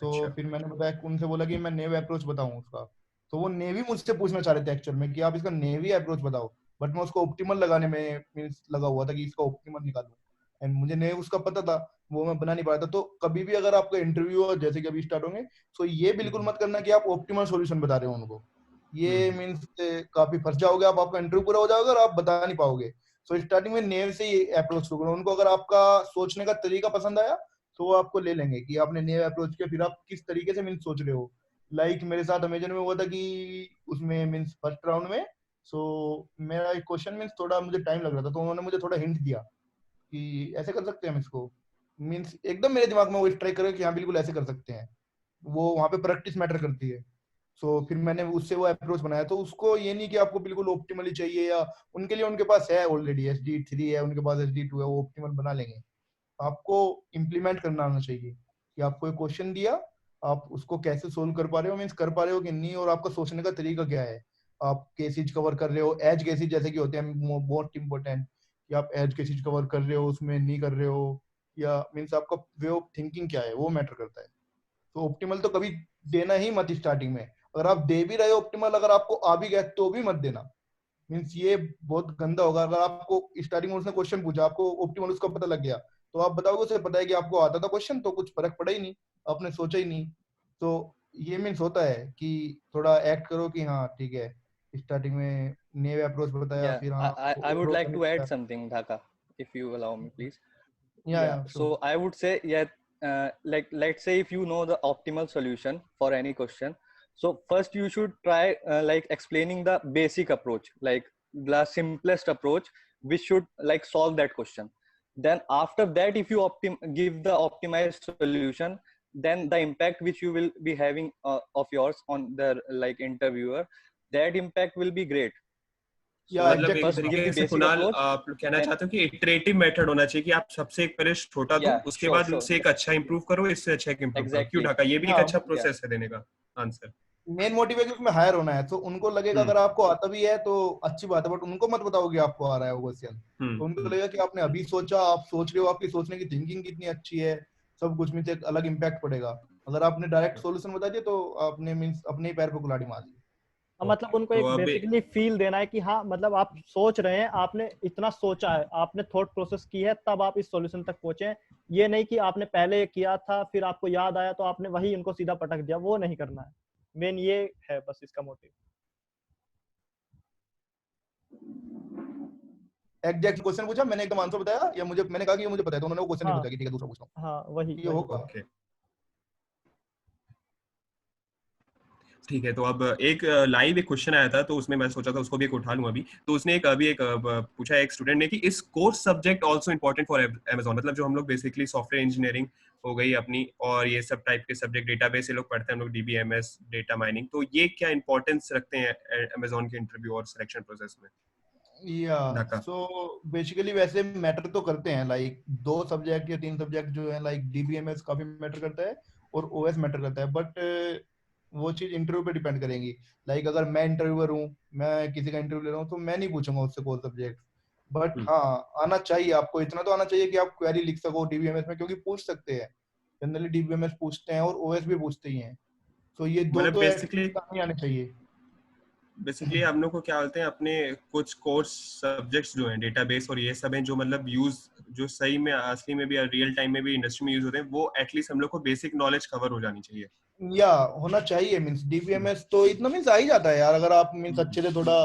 Speaker 2: सो
Speaker 3: अच्छा।
Speaker 2: फिर मैंने बताया, उनसे बोला कि मैं नेव अप्रोच बताऊं उसका। तो वो नेवी मुझसे पूछना चाह रहे थे एक्चुअल में कि आप इसका नेवी अप्रोच बताओ, बट मैं उसको ऑप्टिमल लगाने में मींस लगा हुआ था कि इसका ऑप्टिमल निकालूं, एंड मुझे नेव उसका पता था, वो मैं बना नहीं पा रहा था। तो कभी भी अगर आपका इंटरव्यू जैसे कि अभी स्टार्ट होंगे, तो ये बिल्कुल मत करना कि आप ऑप्टिमल सॉल्यूशन बता रहे हो उनको। ये मींस काफी फंस जाओगे आप, आपका इंटरव्यू पूरा हो जाएगा और आप बता नहीं पाओगे। सो स्टार्टिंग में नेव से ही अप्रोच शुरू करो उनको। अगर आपका सोचने का तरीका पसंद आया तो वो आपको ले लेंगे कि आपने नेव अप्रोच किया, फिर आप किस तरीके से मीन्स सोच रहे हो। लाइक मेरे साथ अमेजन में हुआ था कि उसमें मीन्स फर्स्ट राउंड में, सो मेरा एक क्वेश्चन मीन्स थोड़ा मुझे टाइम लग रहा था, तो उन्होंने मुझे थोड़ा हिंट दिया कि ऐसे कर सकते हैं हम इसको। मीन्स एकदम मेरे दिमाग में वो स्ट्राइक करेगा कि हाँ बिल्कुल ऐसे कर सकते हैं। वो वहाँ पे प्रैक्टिस मैटर करती है। सो फिर मैंने उससे वो अप्रोच बनाया। तो उसको ये नहीं कि आपको बिल्कुल ऑप्टिमली चाहिए, या उनके लिए उनके पास है ऑलरेडी SD3 है, उनके पास SD2 है, वो ऑप्टिमल बना लेंगे। आपको इम्प्लीमेंट करना आना चाहिए कि आपको एक क्वेश्चन दिया, आप उसको कैसे सोल्व कर पा रहे हो, मीन्स कर पा रहे हो कि नहीं, और आपका सोचने का तरीका क्या है। आप केसेज कवर कर रहे हो, एज केसेज जैसे कि होते हैं मोस्ट इंपोर्टेंट, कि आप एज केसेज कवर कर रहे हो उसमें नहीं कर रहे हो, या मीन्स आपका वे ऑफ थिंकिंग क्या है, वो मैटर करता है। तो ऑप्टिमल तो कभी देना ही मत स्टार्टिंग में। अगर आप दे भी रहे हो ऑप्टिमल, अगर आपको आ भी गया तो भी मत देना। मीन्स ये बहुत गंदा होगा। अगर आपको स्टार्टिंग में उसने क्वेश्चन पूछा, आपको ऑप्टिमल उसका पता लग गया, तो आप बताओगे उसे पता है कि आपको आता था क्वेश्चन, तो कुछ फर्क पड़ा ही नहीं, आपने सोचा ही नहीं। तो ये मीन्स होता है कि थोड़ा एक्ट करो कि हाँ ठीक है, स्टार्टिंग में नेव अप्रोच बताया,
Speaker 5: Yeah,
Speaker 2: फिर हाँ
Speaker 5: I would
Speaker 2: approach
Speaker 5: like
Speaker 2: करने
Speaker 5: to add
Speaker 2: का।
Speaker 5: something, Dhaka, if you allow me, please.
Speaker 2: या
Speaker 5: Yeah,
Speaker 2: sure.
Speaker 5: so I would say, yeah, like let's say if you know the optimal solution for any question, so first you should try like explaining the basic approach, like the simplest approach, which should like solve that question. Then after that, if you give the optimized solution, then the impact which you will be having of yours on the like interviewer, that impact will be great.
Speaker 2: या
Speaker 5: So
Speaker 3: मतलब एक
Speaker 5: first
Speaker 2: exactly.
Speaker 5: give
Speaker 3: तरीके
Speaker 5: the
Speaker 3: से
Speaker 5: basic
Speaker 3: Kunal
Speaker 5: approach,
Speaker 3: आप कहना
Speaker 5: then
Speaker 3: चाहते हो कि इटरेटिव मेथड होना चाहिए कि आप सबसे एक पहले छोटा दो,
Speaker 5: yeah,
Speaker 3: उसके
Speaker 5: sure,
Speaker 3: बाद
Speaker 5: sure,
Speaker 3: उससे एक अच्छा इंप्रूव करो, इससे अच्छा एक इंप्रूव करो। क्यों
Speaker 5: exactly,
Speaker 3: ढाका, ये भी एक
Speaker 2: हाँ,
Speaker 3: अच्छा
Speaker 5: yeah.
Speaker 3: प्रोसेस है देने का आंसर।
Speaker 2: मेन मोटिव है कि उसमें हायर होना है, तो उनको लगेगा अगर आपको आता भी है तो अच्छी बात है, बट उनको मत बताओ कि आपको आ रहा है वो क्वेश्चन। तो उनको लगेगा कि आपने अभी सोचा, आप सोच रहे हो, आपकी सोचने की थिंकिंग कितनी अच्छी है, सब कुछ में से एक अलग इम्पैक्ट पड़ेगा। अगर आपने डायरेक्ट सॉल्यूशन बता दिया तो आपने मींस अपने ही पैर पे कुल्हाड़ी मार दी।
Speaker 4: मतलब उनको
Speaker 3: तो
Speaker 4: एक
Speaker 3: अब
Speaker 4: बेसिकली फील देना है कि हाँ मतलब आप सोच रहे हैं, आपने इतना सोचा है, आपने थॉट प्रोसेस की है, तब आप इस सॉल्यूशन तक पहुंचे हैं। ये नहीं कि आपने पहले किया था फिर आपको याद आया तो आपने वही उनको सीधा पटक दिया, वो नहीं करना है। मेन ये है बस इसका मोटिव।
Speaker 2: एग्जैक्ट क्वेश्चन पूछा, मैंने एकदम आंसर बताया, या मुझे मैंने कहा कि ये मुझे पता है, तो उन्होंने वो क्वेश्चन नहीं
Speaker 4: हाँ
Speaker 2: बताया कि ठीक है दूसरा पूछता हूँ,
Speaker 4: हाँ वही
Speaker 2: ये होगा।
Speaker 3: ओके ठीक है। तो अब एक लाइव एक क्वेश्चन आया था, तो उसमें मैं सोचा था उसको भी एक उठा लूं अभी। तो उसने एक अभी एक पूछा है एक स्टूडेंट ने कि इस course subject also important for Amazon, मतलब जो हम लोग बेसिकली सॉफ्टवेयर इंजीनियरिंग हो गई अपनी, और ये सब टाइप के सब्जेक्ट डेटाबेस ये लोग पढ़ते हैं हम लोग, DBMS डेटा माइनिंग, तो ये क्या इंपॉर्टेंस रखते हैं अमेज़न के इंटरव्यू और सिलेक्शन प्रोसेस में?
Speaker 2: या
Speaker 3: ढाका।
Speaker 2: सो बेसिकली वैसे मैटर तो करते हैं, लाइक 2 सब्जेक्ट या 3 सब्जेक्ट जो है, लाइक DBMS काफी मैटर करता है और OS मैटर करता है, बट वो चीज इंटरव्यू पे डिपेंड करेंगी। लाइक अगर मैं इंटरव्यूअर हूँ, मैं किसी का इंटरव्यू ले रहा हूँ, तो मैं नहीं पूछूंगा उससे कोर सब्जेक्ट, बट हाँ आना चाहिए आपको, इतना तो आना चाहिए कि आप क्वेरी लिख सको DBMS में, क्योंकि पूछ सकते हैं जनरली, DBMS पूछते हैं और OS भी पूछते ही हैं। तो ये 2
Speaker 3: मतलब
Speaker 2: तो
Speaker 3: बेसिकली
Speaker 2: नहीं आने चाहिए।
Speaker 3: हम लोग को क्या बोलते हैं, अपने कुछ कोर्स सब्जेक्ट्स जो हैं डेटाबेस और ये सब हैं, जो मतलब यूज जो सही में असली में भी रियल टाइम में भी इंडस्ट्री में यूज होते हैं, वो एटलीस्ट हम लोग को बेसिक नॉलेज कवर हो जानी चाहिए
Speaker 2: या होना चाहिए। मींस DBMS तो इतना मींस आ ही जाता है यार, अगर आप मींस अच्छे से थोड़ा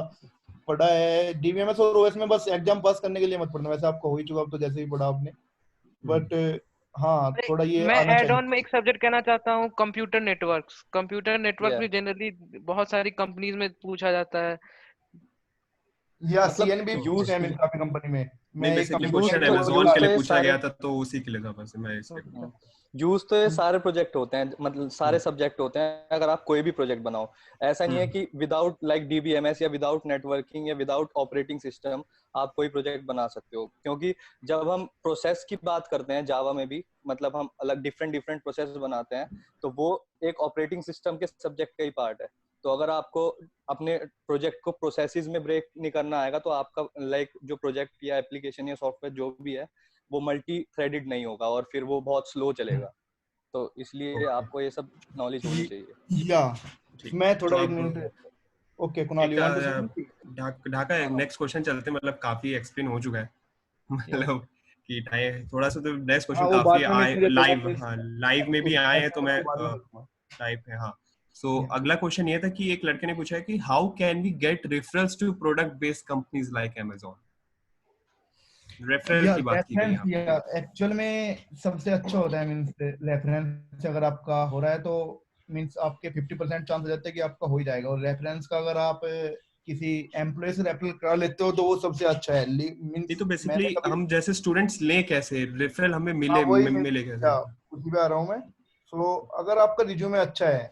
Speaker 2: पढ़ा है डीबीएमएस और ओएस में, बस एग्जाम पास करने के लिए मत पढ़ना, वैसे आपका हो ही चुका अब तो जैसे ही पढ़ा आपने, बट हाँ थोड़ा ये
Speaker 1: मैं
Speaker 2: आना
Speaker 1: एड
Speaker 2: चाहिए।
Speaker 1: ऑन में एक सब्जेक्ट कहना चाहता हूँ, computer networks. Computer network
Speaker 5: Yeah.
Speaker 1: भी जनरली बहुत सारी कंपनीज में पूछा जाता है।
Speaker 2: या
Speaker 5: मतलब
Speaker 2: सीएनबी पूछते हैं मेरी काफी कंपनी में।
Speaker 3: नहीं,
Speaker 2: मैं एक
Speaker 3: basically
Speaker 2: company
Speaker 3: question
Speaker 5: use
Speaker 3: Amazon
Speaker 5: use
Speaker 3: के
Speaker 5: तो
Speaker 3: लिए
Speaker 5: ये
Speaker 3: पूछा
Speaker 5: सारे
Speaker 3: गया था तो उसी के लिए था, बस मैं इसलिए।
Speaker 5: यूज तो ये सारे प्रोजेक्ट होते हैं, मतलब सारे सब्जेक्ट होते हैं। अगर आप कोई भी प्रोजेक्ट बनाओ, ऐसा नहीं है कि विदाउट लाइक डीबीएमएस या विदाउट नेटवर्किंग या विदाउट ऑपरेटिंग सिस्टम आप कोई प्रोजेक्ट बना सकते हो। क्योंकि जब हम प्रोसेस की बात करते हैं जावा में भी, मतलब हम अलग डिफरेंट प्रोसेस बनाते हैं, तो वो एक ऑपरेटिंग सिस्टम के सब्जेक्ट का ही पार्ट है। तो अगर आपको अपने प्रोजेक्ट को प्रोसेसेस में ब्रेक नहीं करना आएगा, तो आपका लाइक जो प्रोजेक्ट या एप्लीकेशन या सॉफ्टवेयर जो भी है वो मल्टी थ्रेडेड नहीं होगा और फिर वो बहुत स्लो चलेगा। तो इसलिए आपको ये सब नॉलेज होनी चाहिए।
Speaker 2: या
Speaker 3: ठीक।
Speaker 2: मैं थोड़ा
Speaker 3: तो
Speaker 2: एक
Speaker 3: अब
Speaker 2: minute, okay Kunal you want to say something?
Speaker 3: ढाका नेक्स्ट क्वेश्चन चलते हैं, मतलब काफी एक्सप्लेन हो चुका है मतलब कि टाइम थोड़ा सा, तो नेक्स्ट
Speaker 2: हाँ
Speaker 3: क्वेश्चन
Speaker 2: वो
Speaker 3: काफी
Speaker 2: बाद में
Speaker 3: आए
Speaker 2: मिस नहीं
Speaker 3: लाइव,
Speaker 2: करेगा,
Speaker 3: हाँ लाइव में भी आए हैं, तो मैं
Speaker 2: बाद में करूंगा।
Speaker 3: टाइप है। हाँ, सो अगला क्वेश्चन ये था कि एक लड़के ने पूछा है कि how can we get referrals to product based companies like Amazon. Referral
Speaker 2: या
Speaker 3: की बात की गई
Speaker 2: रेफरेंस,
Speaker 3: यहाँ पे।
Speaker 2: या एक्चुअल में सबसे अच्छा होता है मींस रेफरेंस अगर आपका हो रहा है तो मींस आपके 50% चांस हो जाते हैं कि आपका हो ही जाएगा। और रेफरेंस का अगर आप किसी एम्प्लॉय से रेफरल करा लेते हो तो वो सबसे अच्छा है। मींस
Speaker 3: ये तो बेसिकली
Speaker 2: मैंने कभी,
Speaker 3: हम जैसे स्टूडेंट्स ले कैसे, रेफरल हमें
Speaker 2: हाँ वही
Speaker 3: मिले कैसे?
Speaker 2: या उसी पे आ रहा हूँ मैं। सो अगर आपका रिज्यूमे अच्छा है,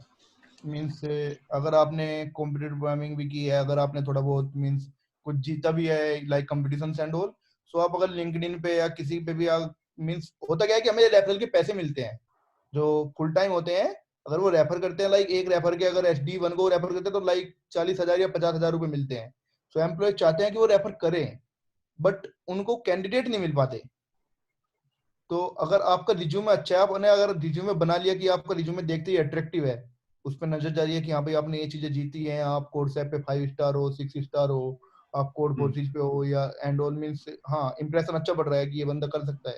Speaker 2: मींस अगर आपने कॉम्पिटिटिव प्रोग्रामिंग भी की है, अगर आपने थोड़ा बहुत मींस कुछ जीता भी है लाइक कंपटीशन एंड ऑल, सो आप अगर लिंक्डइन पे या किसी पे भी आप मींस, होता क्या है कि हमें रेफरल के पैसे मिलते हैं जो फुल टाइम होते हैं। अगर वो रेफर करते हैं, लाइक एक रेफर के अगर SD1 को रेफर करते हैं तो लाइक 40,000 या 50,000 रुपए मिलते हैं। सो एम्प्लॉय चाहते हैं कि वो रेफर करें, बट उनको कैंडिडेट नहीं मिल पाते। तो अगर आपका रिज्यूमे अच्छा है, आपने अगर रिज्यूमे बना लिया कि आपका रिज्यूमे देखते ही अट्रैक्टिव है, उस पर नजर जा रही है कि हाँ भाई आपने ये चीजें जीती हैं, आप कोर्सैप पे 5 स्टार हो, 6 स्टार हो, आप कोड फोर्सेस पे हो या एंड ऑल मींस, हाँ इंप्रेशन अच्छा बढ़ रहा है कि ये बंदा कर सकता है,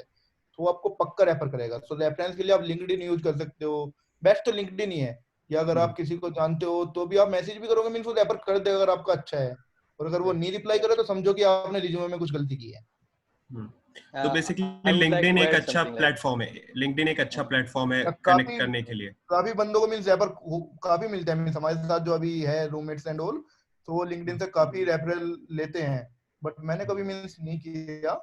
Speaker 2: तो वो आपको पक्का रेफर करेगा। सो रेफरेंस के लिए आप लिंक्डइन यूज कर सकते हो, बेस्ट तो लिंक्डइन ही है। या अगर आप किसी को जानते हो तो भी आप मैसेज भी करोगे मींस वो रेफर कर देगा अगर आपका अच्छा है। और अगर वो नहीं रिप्लाई करे तो समझो कि आपने रिज्यूमे में कुछ गलती की है।
Speaker 3: तो
Speaker 5: I
Speaker 3: basically
Speaker 5: would like
Speaker 3: LinkedIn
Speaker 5: to
Speaker 3: एक
Speaker 5: add
Speaker 3: अच्छा
Speaker 5: something like
Speaker 3: प्लेटफॉर्म है, लिंक्डइन एक अच्छा प्लेटफॉर्म है कनेक्ट
Speaker 2: काफी
Speaker 3: करने के लिए।
Speaker 2: काफी बंदों को मींस रेफर काफी मिलते हैं मींस, हमारे साथ जो अभी है रूममेट्स एंड ऑल, तो वो लिंक्डइन से काफी रेफरल लेते हैं, बट मैंने कभी मींस नहीं किया,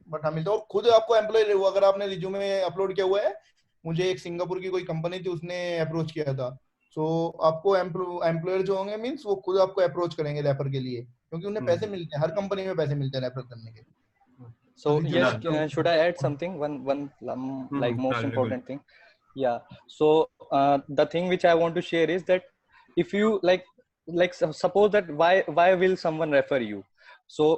Speaker 2: बट हाँ मिलता है। और खुद आपको एम्प्लॉय, अगर आपने रिज्यूमे अपलोड किया हुआ है, मुझे एक सिंगापुर की कोई कंपनी थी उसने अप्रोच किया था, सो आपको एम्प्लॉयर जो होंगे मींस वो खुद आपको अप्रोच करेंगे रेफर के लिए, क्योंकि उन्हें पैसे मिलते हैं, हर कंपनी में पैसे मिलते हैं रेफर करने के।
Speaker 5: so yes,
Speaker 3: Kunal.
Speaker 5: should I add something, one like most
Speaker 3: Kunal,
Speaker 5: important thing? Yeah, so the thing which I want to share is that if you like suppose that why will someone refer you? So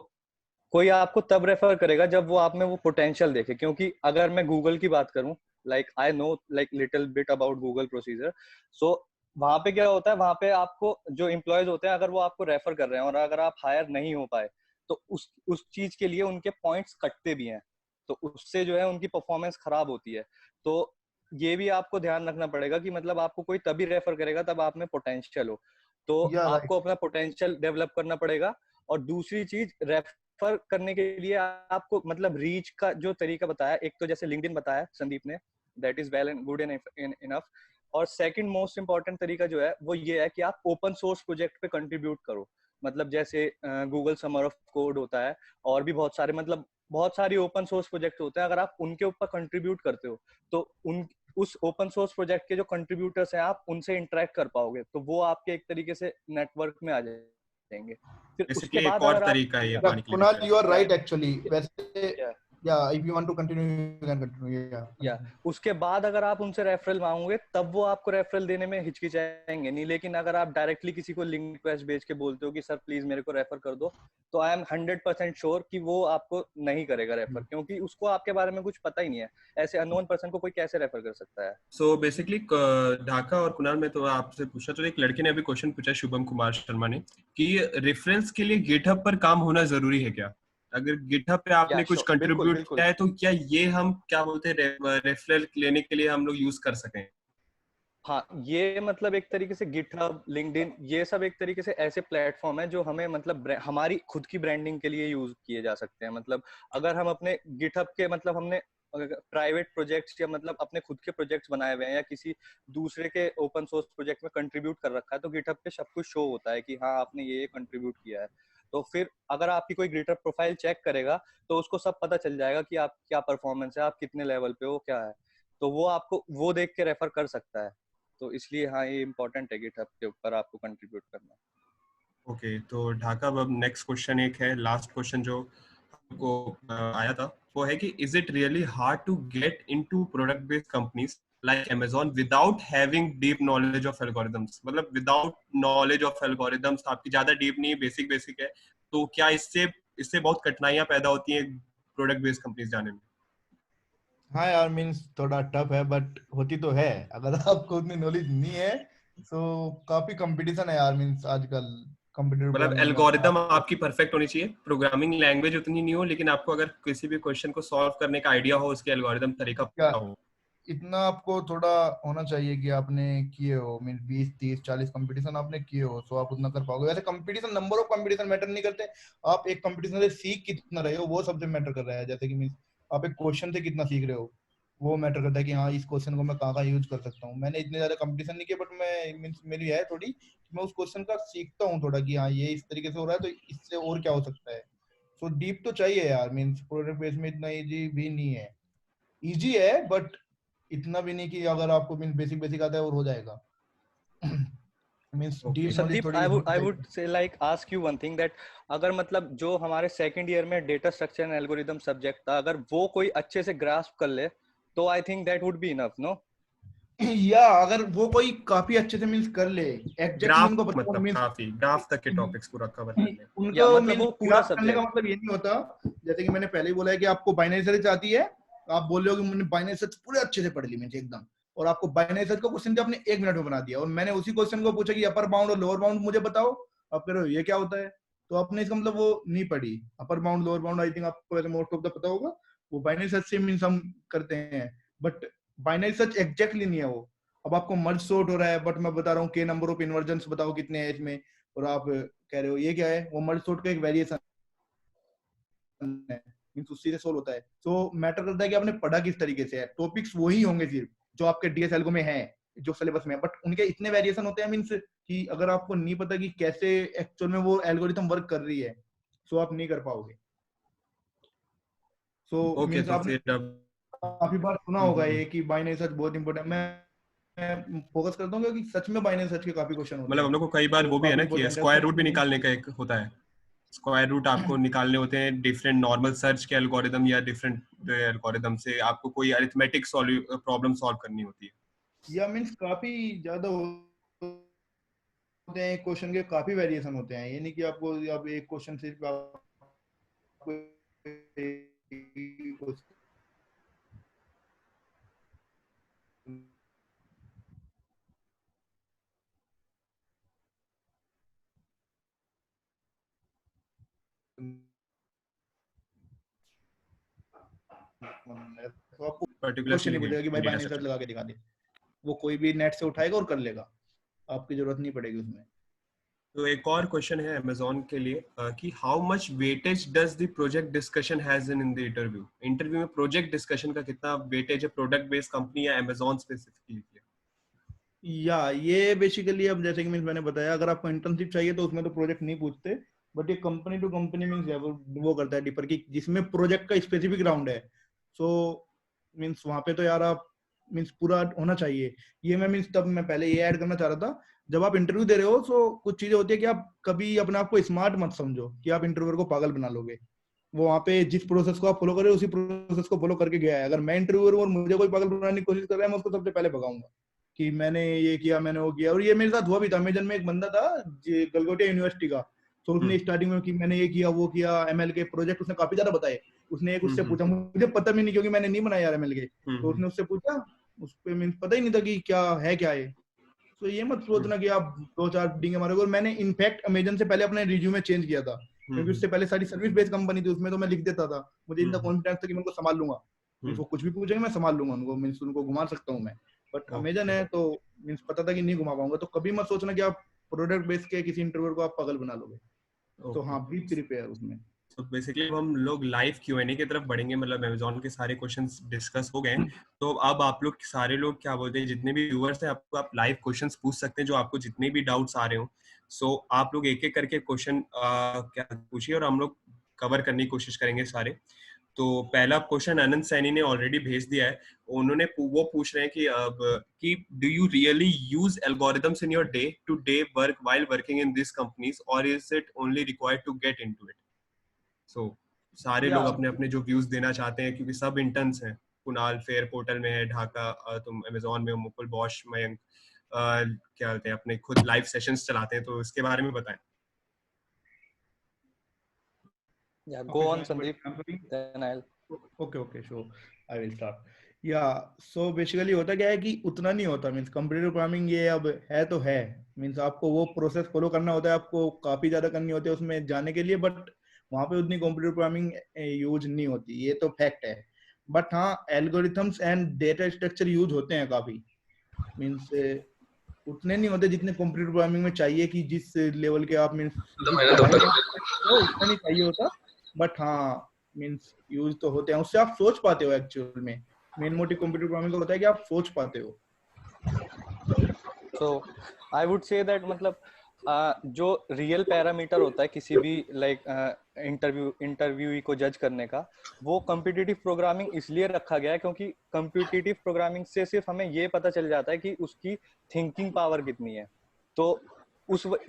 Speaker 5: कोई आपको तब refer करेगा जब वो आप में वो potential देखे। क्योंकि अगर मैं गूगल की बात करूं, like I know like little bit about Google procedure, so वहां पे क्या होता है, वहां पे आपको जो एम्प्लॉयज होते हैं अगर वो आपको रेफर कर रहे हैं और अगर आप हायर नहीं हो पाए तो उस चीज के लिए उनके पॉइंट्स कटते भी हैं, तो उससे जो है उनकी परफॉर्मेंस खराब होती है। तो ये भी आपको ध्यान रखना पड़ेगा कि मतलब आपको कोई तभी रेफर करेगा तब आप में पोटेंशियल हो, तो
Speaker 2: या
Speaker 5: आपको अपना पोटेंशियल डेवलप करना पड़ेगा। और दूसरी चीज, रेफर करने के लिए आपको मतलब रीच का जो तरीका बताया, एक तो जैसे लिंक्डइन बताया संदीप ने, that is well and good enough. और सेकंड मोस्ट इंपॉर्टेंट तरीका जो है वो ये है कि आप ओपन सोर्स प्रोजेक्ट पे कंट्रीब्यूट करो। मतलब जैसे गूगल समर ऑफ कोड होता है और भी बहुत सारे, मतलब बहुत सारी ओपन सोर्स प्रोजेक्ट होते हैं। अगर आप उनके ऊपर कंट्रीब्यूट करते हो तो उस ओपन सोर्स प्रोजेक्ट के जो कंट्रीब्यूटर्स हैं आप उनसे इंटरेक्ट कर पाओगे, तो वो आपके एक तरीके से नेटवर्क में आ जाएंगे। फिर उसके
Speaker 3: बेसिकली एक
Speaker 5: बाद
Speaker 3: और
Speaker 5: अगर आप
Speaker 3: तरीका है ये पाने के लिए
Speaker 2: Kunal you are right
Speaker 3: referral।
Speaker 2: Actually, वैसे
Speaker 5: Yeah.
Speaker 2: या if you want to continue you can continue.
Speaker 5: या उसके बाद अगर आप उनसे रेफरल मांगोगे तब वो आपको रेफरल देने में हिचकिचाएंगे नहीं। लेकिन अगर आप डायरेक्टली किसी को लिंक रिक्वेस्ट भेज के बोलते हो कि सर प्लीज मेरे को रेफर कर दो, तो आई एम 100% श्योर कि वो आपको नहीं करेगा रेफर, क्योंकि उसको आपके बारे में कुछ पता ही नहीं है। ऐसे अननोन पर्सन को कोई कैसे रेफर कर सकता है?
Speaker 3: सो बेसिकली ढाका और कुणाल, में तो आपसे पूछा, तो एक लड़के ने अभी क्वेश्चन पूछा, शुभम कुमार शर्मा ने, कि रेफरेंस के लिए गिटहब पर काम होना जरूरी है क्या? अगर गिटहब पे आपने कुछ कंट्रीब्यूट किया है तो क्या ये हम क्या बोलते हैं रेफरल लेने के लिए हम लोग यूज कर सकें?
Speaker 5: हाँ, ये मतलब एक तरीके से गिटहब, लिंक्डइन, ये सब एक तरीके से ऐसे प्लेटफॉर्म है जो हमें मतलब हमारी खुद की ब्रांडिंग के लिए यूज किए जा सकते हैं। मतलब अगर हम अपने गिटहब के मतलब हमने प्राइवेट प्रोजेक्ट्स या मतलब अपने खुद के प्रोजेक्ट्स बनाए हुए हैं या किसी दूसरे के ओपन सोर्स प्रोजेक्ट में कंट्रीब्यूट कर रखा है, तो गिटहब पे सब कुछ शो होता है कि हाँ आपने ये कंट्रीब्यूट किया है। तो फिर अगर आपकी कोई गिटहब प्रोफाइल चेक करेगा तो उसको सब पता चल जाएगा कि आप क्या परफॉर्मेंस है, आप कितने लेवल पे हो, क्या है। तो वो आपको वो देख के रेफर कर सकता है। तो इसलिए हाँ, ये इम्पोर्टेंट है गिटहब के ऊपर आपको कंट्रीब्यूट करना।
Speaker 3: ओके, तो ढाका, अब नेक्स्ट क्वेश्चन एक है, लास्ट क्वेश्चन जो हमको आया था, वो है कि is it really hard to get into product based companies like Amazon without having deep knowledge of algorithms? मतलब विदाउट नॉलेज ऑफ एल्गोरिथम्स, आपकी ज्यादा डीप नहीं, बेसिक बेसिक है, तो क्या इससे इससे बहुत कठिनाइयां पैदा होती हैं प्रोडक्ट बेस्ड कंपनीज जाने में?
Speaker 2: हाँ यार, मीन्स थोड़ा टफ है बट होती तो है। अगर आपको उतनी नॉलेज नहीं है तो काफी कंपटीशन है यार, मीन्स आजकल कंप्यूटर
Speaker 3: मतलब
Speaker 2: प्रोग्रामिंग में
Speaker 3: एल्गोरिदम
Speaker 2: आप।
Speaker 3: आपकी परफेक्ट होनी चाहिए, प्रोग्रामिंग लैंग्वेज उतनी नहीं हो, लेकिन आपको अगर किसी भी क्वेश्चन को सॉल्व करने का आइडिया हो, उसके एल्गोरिदम तरीका
Speaker 2: क्या
Speaker 3: पता हो।
Speaker 2: इतना आपको थोड़ा होना चाहिए कि आपने किए हो, मीन 20 30 40 कंपटीशन आपने किए हो, तो आप उतना कर पाओगे। वैसे competition, number of competition matter नहीं करते, आप एक कंपटीशन से सीख कितना रहे हो वो सबसे मैटर कर रहा है। जैसे कि मीन आप एक क्वेश्चन से कितना सीख रहे हो वो मैटर करता है कि हाँ इस क्वेश्चन को मैं कहाँ कहाँ यूज कर सकता हूँ। मैंने इतने ज्यादा कंपटीशन नहीं किया बट मैं मीन्स मेरी है थोड़ी कि मैं उस क्वेश्चन का सीखता हूँ थोड़ा कि हाँ ये इस तरीके से हो रहा है तो इससे और क्या हो सकता है। सो डीप तो चाहिए यार, मीन्स प्रोडक्ट बेस में इतना इजी भी नहीं है। इजी है बट इतना भी नहीं कि अगर आपको मीन बेसिक बेसिक आता है और हो जाएगा। Means
Speaker 3: okay.
Speaker 2: Deep knowledge
Speaker 5: Sandeep,
Speaker 2: थोड़ी होनी
Speaker 5: आई वुड
Speaker 2: चाहिए।
Speaker 5: से like ask you one thing that अगर मतलब जो हमारे सेकंड ईयर में data structure and algorithm subject था, अगर वो कोई अच्छे से ग्रास्प कर ले तो I think that would be enough, no?
Speaker 2: या अगर वो कोई काफी अच्छे से मीन्स कर ले, एग्जैक्टली
Speaker 3: ग्राफ,
Speaker 2: उनको पता हो
Speaker 3: मतलब
Speaker 2: मीन्स
Speaker 3: काफी ग्राफ तक के टॉपिक्स पूरा कवर कर ले।
Speaker 2: उनको
Speaker 5: या मतलब
Speaker 2: मीन्स
Speaker 5: वो पूरा
Speaker 2: ग्राफ करने का
Speaker 5: सब्जेक्ट।
Speaker 2: मतलब ये नहीं होता। जैसे कि मैंने पहले ही बोला है कि आपको बाइनरी सर्च आती है, तो आप बोल रहे हो कि मैंने बाइनरी सर्च पूरे अच्छे से पढ़ ली मीन्स एकदम, और आपको बाइनरी सर्च का क्वेश्चन आपने 1 मिनट में बना दिया, और मैंने उसी क्वेश्चन को पूछा कि अपर बाउंड और लोअर बाउंड मुझे बताओ, आप कह रहे हो ये क्या होता है। तो आपने इसका मतलब वो नहीं पढ़ी। Upper bound lower bound I think आपको ऐसे मोस्ट ऑफ द पता होगा, वो बाइनरी सर्च से मीन्स हम करते हैं, बट बाइनरी सर्च एग्जैक्टली नहीं है वो। अब आपको मर्ज सॉर्ट हो रहा है बट मैं बता रहा हूँ के नंबर ऑफ इन्वर्जन्स बताओ कितने हैं इसमें, और आप कह रहे हो ये क्या है, वो मर्ज सॉर्ट का एक वेरिएशन है, मींस उसी से सोल्व होता है। तो मैटर करता है कि आपने पढ़ा किस तरीके से है। टॉपिक्स वही होंगे सिर्फ जो आपके डीएसएल में है, जो सिलेबस में है, बट उनके इतने वेरिएशन होते हैं मींस कि अगर आपको नहीं पता कि कैसे एक्चुअल में वो एल्गोरिथम वर्क कर रही है तो आप नहीं कर पाओगे। सो
Speaker 3: ओके,
Speaker 2: मींस
Speaker 3: तो
Speaker 2: आपने
Speaker 3: फिर अब
Speaker 2: काफी बार सुना होगा ये कि बाइनरी सर्च बहुत इंपॉर्टेंट। मैं फोकस करता हूँ क्योंकि सच में बाइनरी सर्च के काफी क्वेश्चन होते
Speaker 3: मतलब
Speaker 2: हैं,
Speaker 3: हम लोग को कई बार
Speaker 2: तो
Speaker 3: वो भी है
Speaker 2: काफी
Speaker 3: ना कि
Speaker 2: इंपॉर्टेंट है
Speaker 3: स्क्वायर रूट भी
Speaker 2: उसको।
Speaker 3: निकालने का एक होता है। स्क्वायर रूट आपको निकालने होते हैं डिफरेंट नॉर्मल सर्च के एल्गोरिदम या डिफरेंट एल्गोरिदम से, आपको कोई अरिथमेटिक प्रॉब्लम सॉल्व करनी होती है।
Speaker 2: या मींस काफी ज्यादा होते हैं क्वेश्चन के, काफी वेरिएशन होते हैं। ये नहीं कि आपको अब एक क्वेश्चन सिर्फ आपको तो आपको
Speaker 3: पर्टिकुलर
Speaker 2: क्वेश्चन नहीं पूछेगा कि भाई
Speaker 3: डेटा
Speaker 2: बाइनरी सर्च
Speaker 3: स्ट्रक्चर।
Speaker 2: लगा के दिखा दे। वो कोई भी नेट से उठाएगा और कर लेगा, आपकी जरूरत नहीं पड़ेगी उसमें।
Speaker 3: तो एक और क्वेश्चन है अमेज़न के लिए कि how much weightage does the project discussion has in the interview? Interview में प्रोजेक्ट डिस्कशन का कितना वेटेज है प्रोडक्ट बेस्ड कंपनी या अमेज़न स्पेसिफिकली?
Speaker 2: या ये बेसिकली अब जैसे कि मीन्स मैंने बताया, अगर आपको इंटर्नशिप चाहिए तो उसमें तो प्रोजेक्ट नहीं पूछते, बट ये कंपनी टू कंपनी मीन्स वो करता है डिफर की जिसमें प्रोजेक्ट का स्पेसिफिक राउंड है। सो मीन्स वहां पे तो यार आप मीन्स पूरा होना चाहिए। ये मैं मीन्स तब मैं पहले ये ऐड करना चाह रहा था, जब आप इंटरव्यू दे रहे हो तो कुछ चीजें होती है कि आप कभी अपने आप को स्मार्ट मत समझो कि आप इंटरव्यूअर को पागल बना लोगे। वो वहाँ पे जिस प्रोसेस को आप फॉलो कर रहे हो उसी प्रोसेस को फॉलो करके गया है। अगर मैं इंटरव्यूअर हूँ और मुझे कोई पागल बनाने की कोशिश कर रहा है, मैं उसको सबसे पहले भगाऊंगा कि मैंने ये किया, मैंने वो किया। और ये मेरे साथ हुआ भी था। अमेजन में एक बंदा था गलगोटिया यूनिवर्सिटी का, तो उसने स्टार्टिंग में कि मैंने ये किया वो किया, एमएल के प्रोजेक्ट उसने काफी ज्यादा बताए। उसने एक उससे पूछा, मुझे पता भी नहीं क्योंकि मैंने नहीं बनाया यार एमएल के, तो उसने उससे पूछा, उस पे मीन पता ही नहीं था कि क्या है क्या है। तो ये मत सोचना कि आप 2 4 डींगे मारोगे। और मैंने इनफैक्ट अमेजन से पहले अपने रिज्यूमे चेंज किया था, क्योंकि उससे पहले सारी सर्विस बेस्ड कंपनी थी, उसमें तो मैं लिख देता था, मुझे इतना कॉन्फिडेंस था कि मैं उनको संभाल लूंगा। मीन्स वो कुछ भी पूछेंगे मैं संभाल लूंगा उनको, मीन्स उनको घुमा सकता हूँ मैं। बट अमेजन है तो मींस पता था कि नहीं घुमा पाऊंगा, तो कभी मत सोचना कि आप प्रोडक्ट बेस के किसी इंटरव्यू को आप पागल बना लोगे। तो हाँ, बी प्रिपेयर उसमें।
Speaker 3: तो बेसिकली हम लोग लाइव Q&A की तरफ बढ़ेंगे, मतलब अमेजोन के सारे क्वेश्चंस डिस्कस हो गए, तो अब आप लोग सारे लोग क्या बोलते हैं, जितने भी व्यूअर्स हैं आपको, आप लाइव क्वेश्चंस पूछ सकते हैं जो आपको जितने भी डाउट्स आ रहे हो। सो आप लोग एक एक करके क्वेश्चन क्या पूछिए और हम लोग कवर करने की कोशिश करेंगे सारे। तो पहला क्वेश्चन अनंत सैनी ने ऑलरेडी भेज दिया है। उन्होंने वो पूछ रहे हैं कि अब कि do you really use algorithms in your day to day work while working in this companies और is it only required to get into it. So सारे लोग अपने अपने जो व्यूज देना चाहते हैं, क्योंकि सब इंटर्न्स हैं। कुणाल फेयर पोर्टल में है, ढाका तुम अमेजोन में हो, मुकुल बॉश, मयंक क्या बोलते हैं अपने खुद लाइव सेशंस चलाते हैं, तो इसके बारे में बताएं।
Speaker 5: Yeah, go on, Sandeep. Then I'll.
Speaker 2: Okay, sure. I will start. So basically होता क्या है कि उतना नहीं होता, मीन्स कंप्यूटर प्रोग्रामिंग ये अब है तो है, मीन्स आपको वो प्रोसेस फॉलो करना होता है, आपको काफी ज्यादा करनी होती है उसमें जाने के लिए, बट वहां पे उतनी कंप्यूटर प्रोग्रामिंग यूज नहीं होती, ये तो फैक्ट है। बट हाँ, algorithms and data structure use होते हैं काफी, मीन्स उतने नहीं होते जितने कंप्यूटर प्रोग्रामिंग में चाहिए कि जिस लेवल के आप मीन्स उतना नहीं चाहिए होता। बट हाँ, मीन्स यूज तो होते हैं, उससे आप सोच पाते हो। एक्चुअल में मेन मोटिव कंप्यूटर प्रोग्रामिंग का होता है कि आप सोच पाते हो।
Speaker 5: So I would say that मतलब जो रियल पैरामीटर होता है किसी भी लाइक इंटरव्यू को जज करने का, वो कॉम्पिटिटिव प्रोग्रामिंग इसलिए रखा गया है क्योंकि कॉम्पिटिटिव प्रोग्रामिंग से सिर्फ हमें ये पता चल जाता है कि उसकी थिंकिंग पावर कितनी है। तो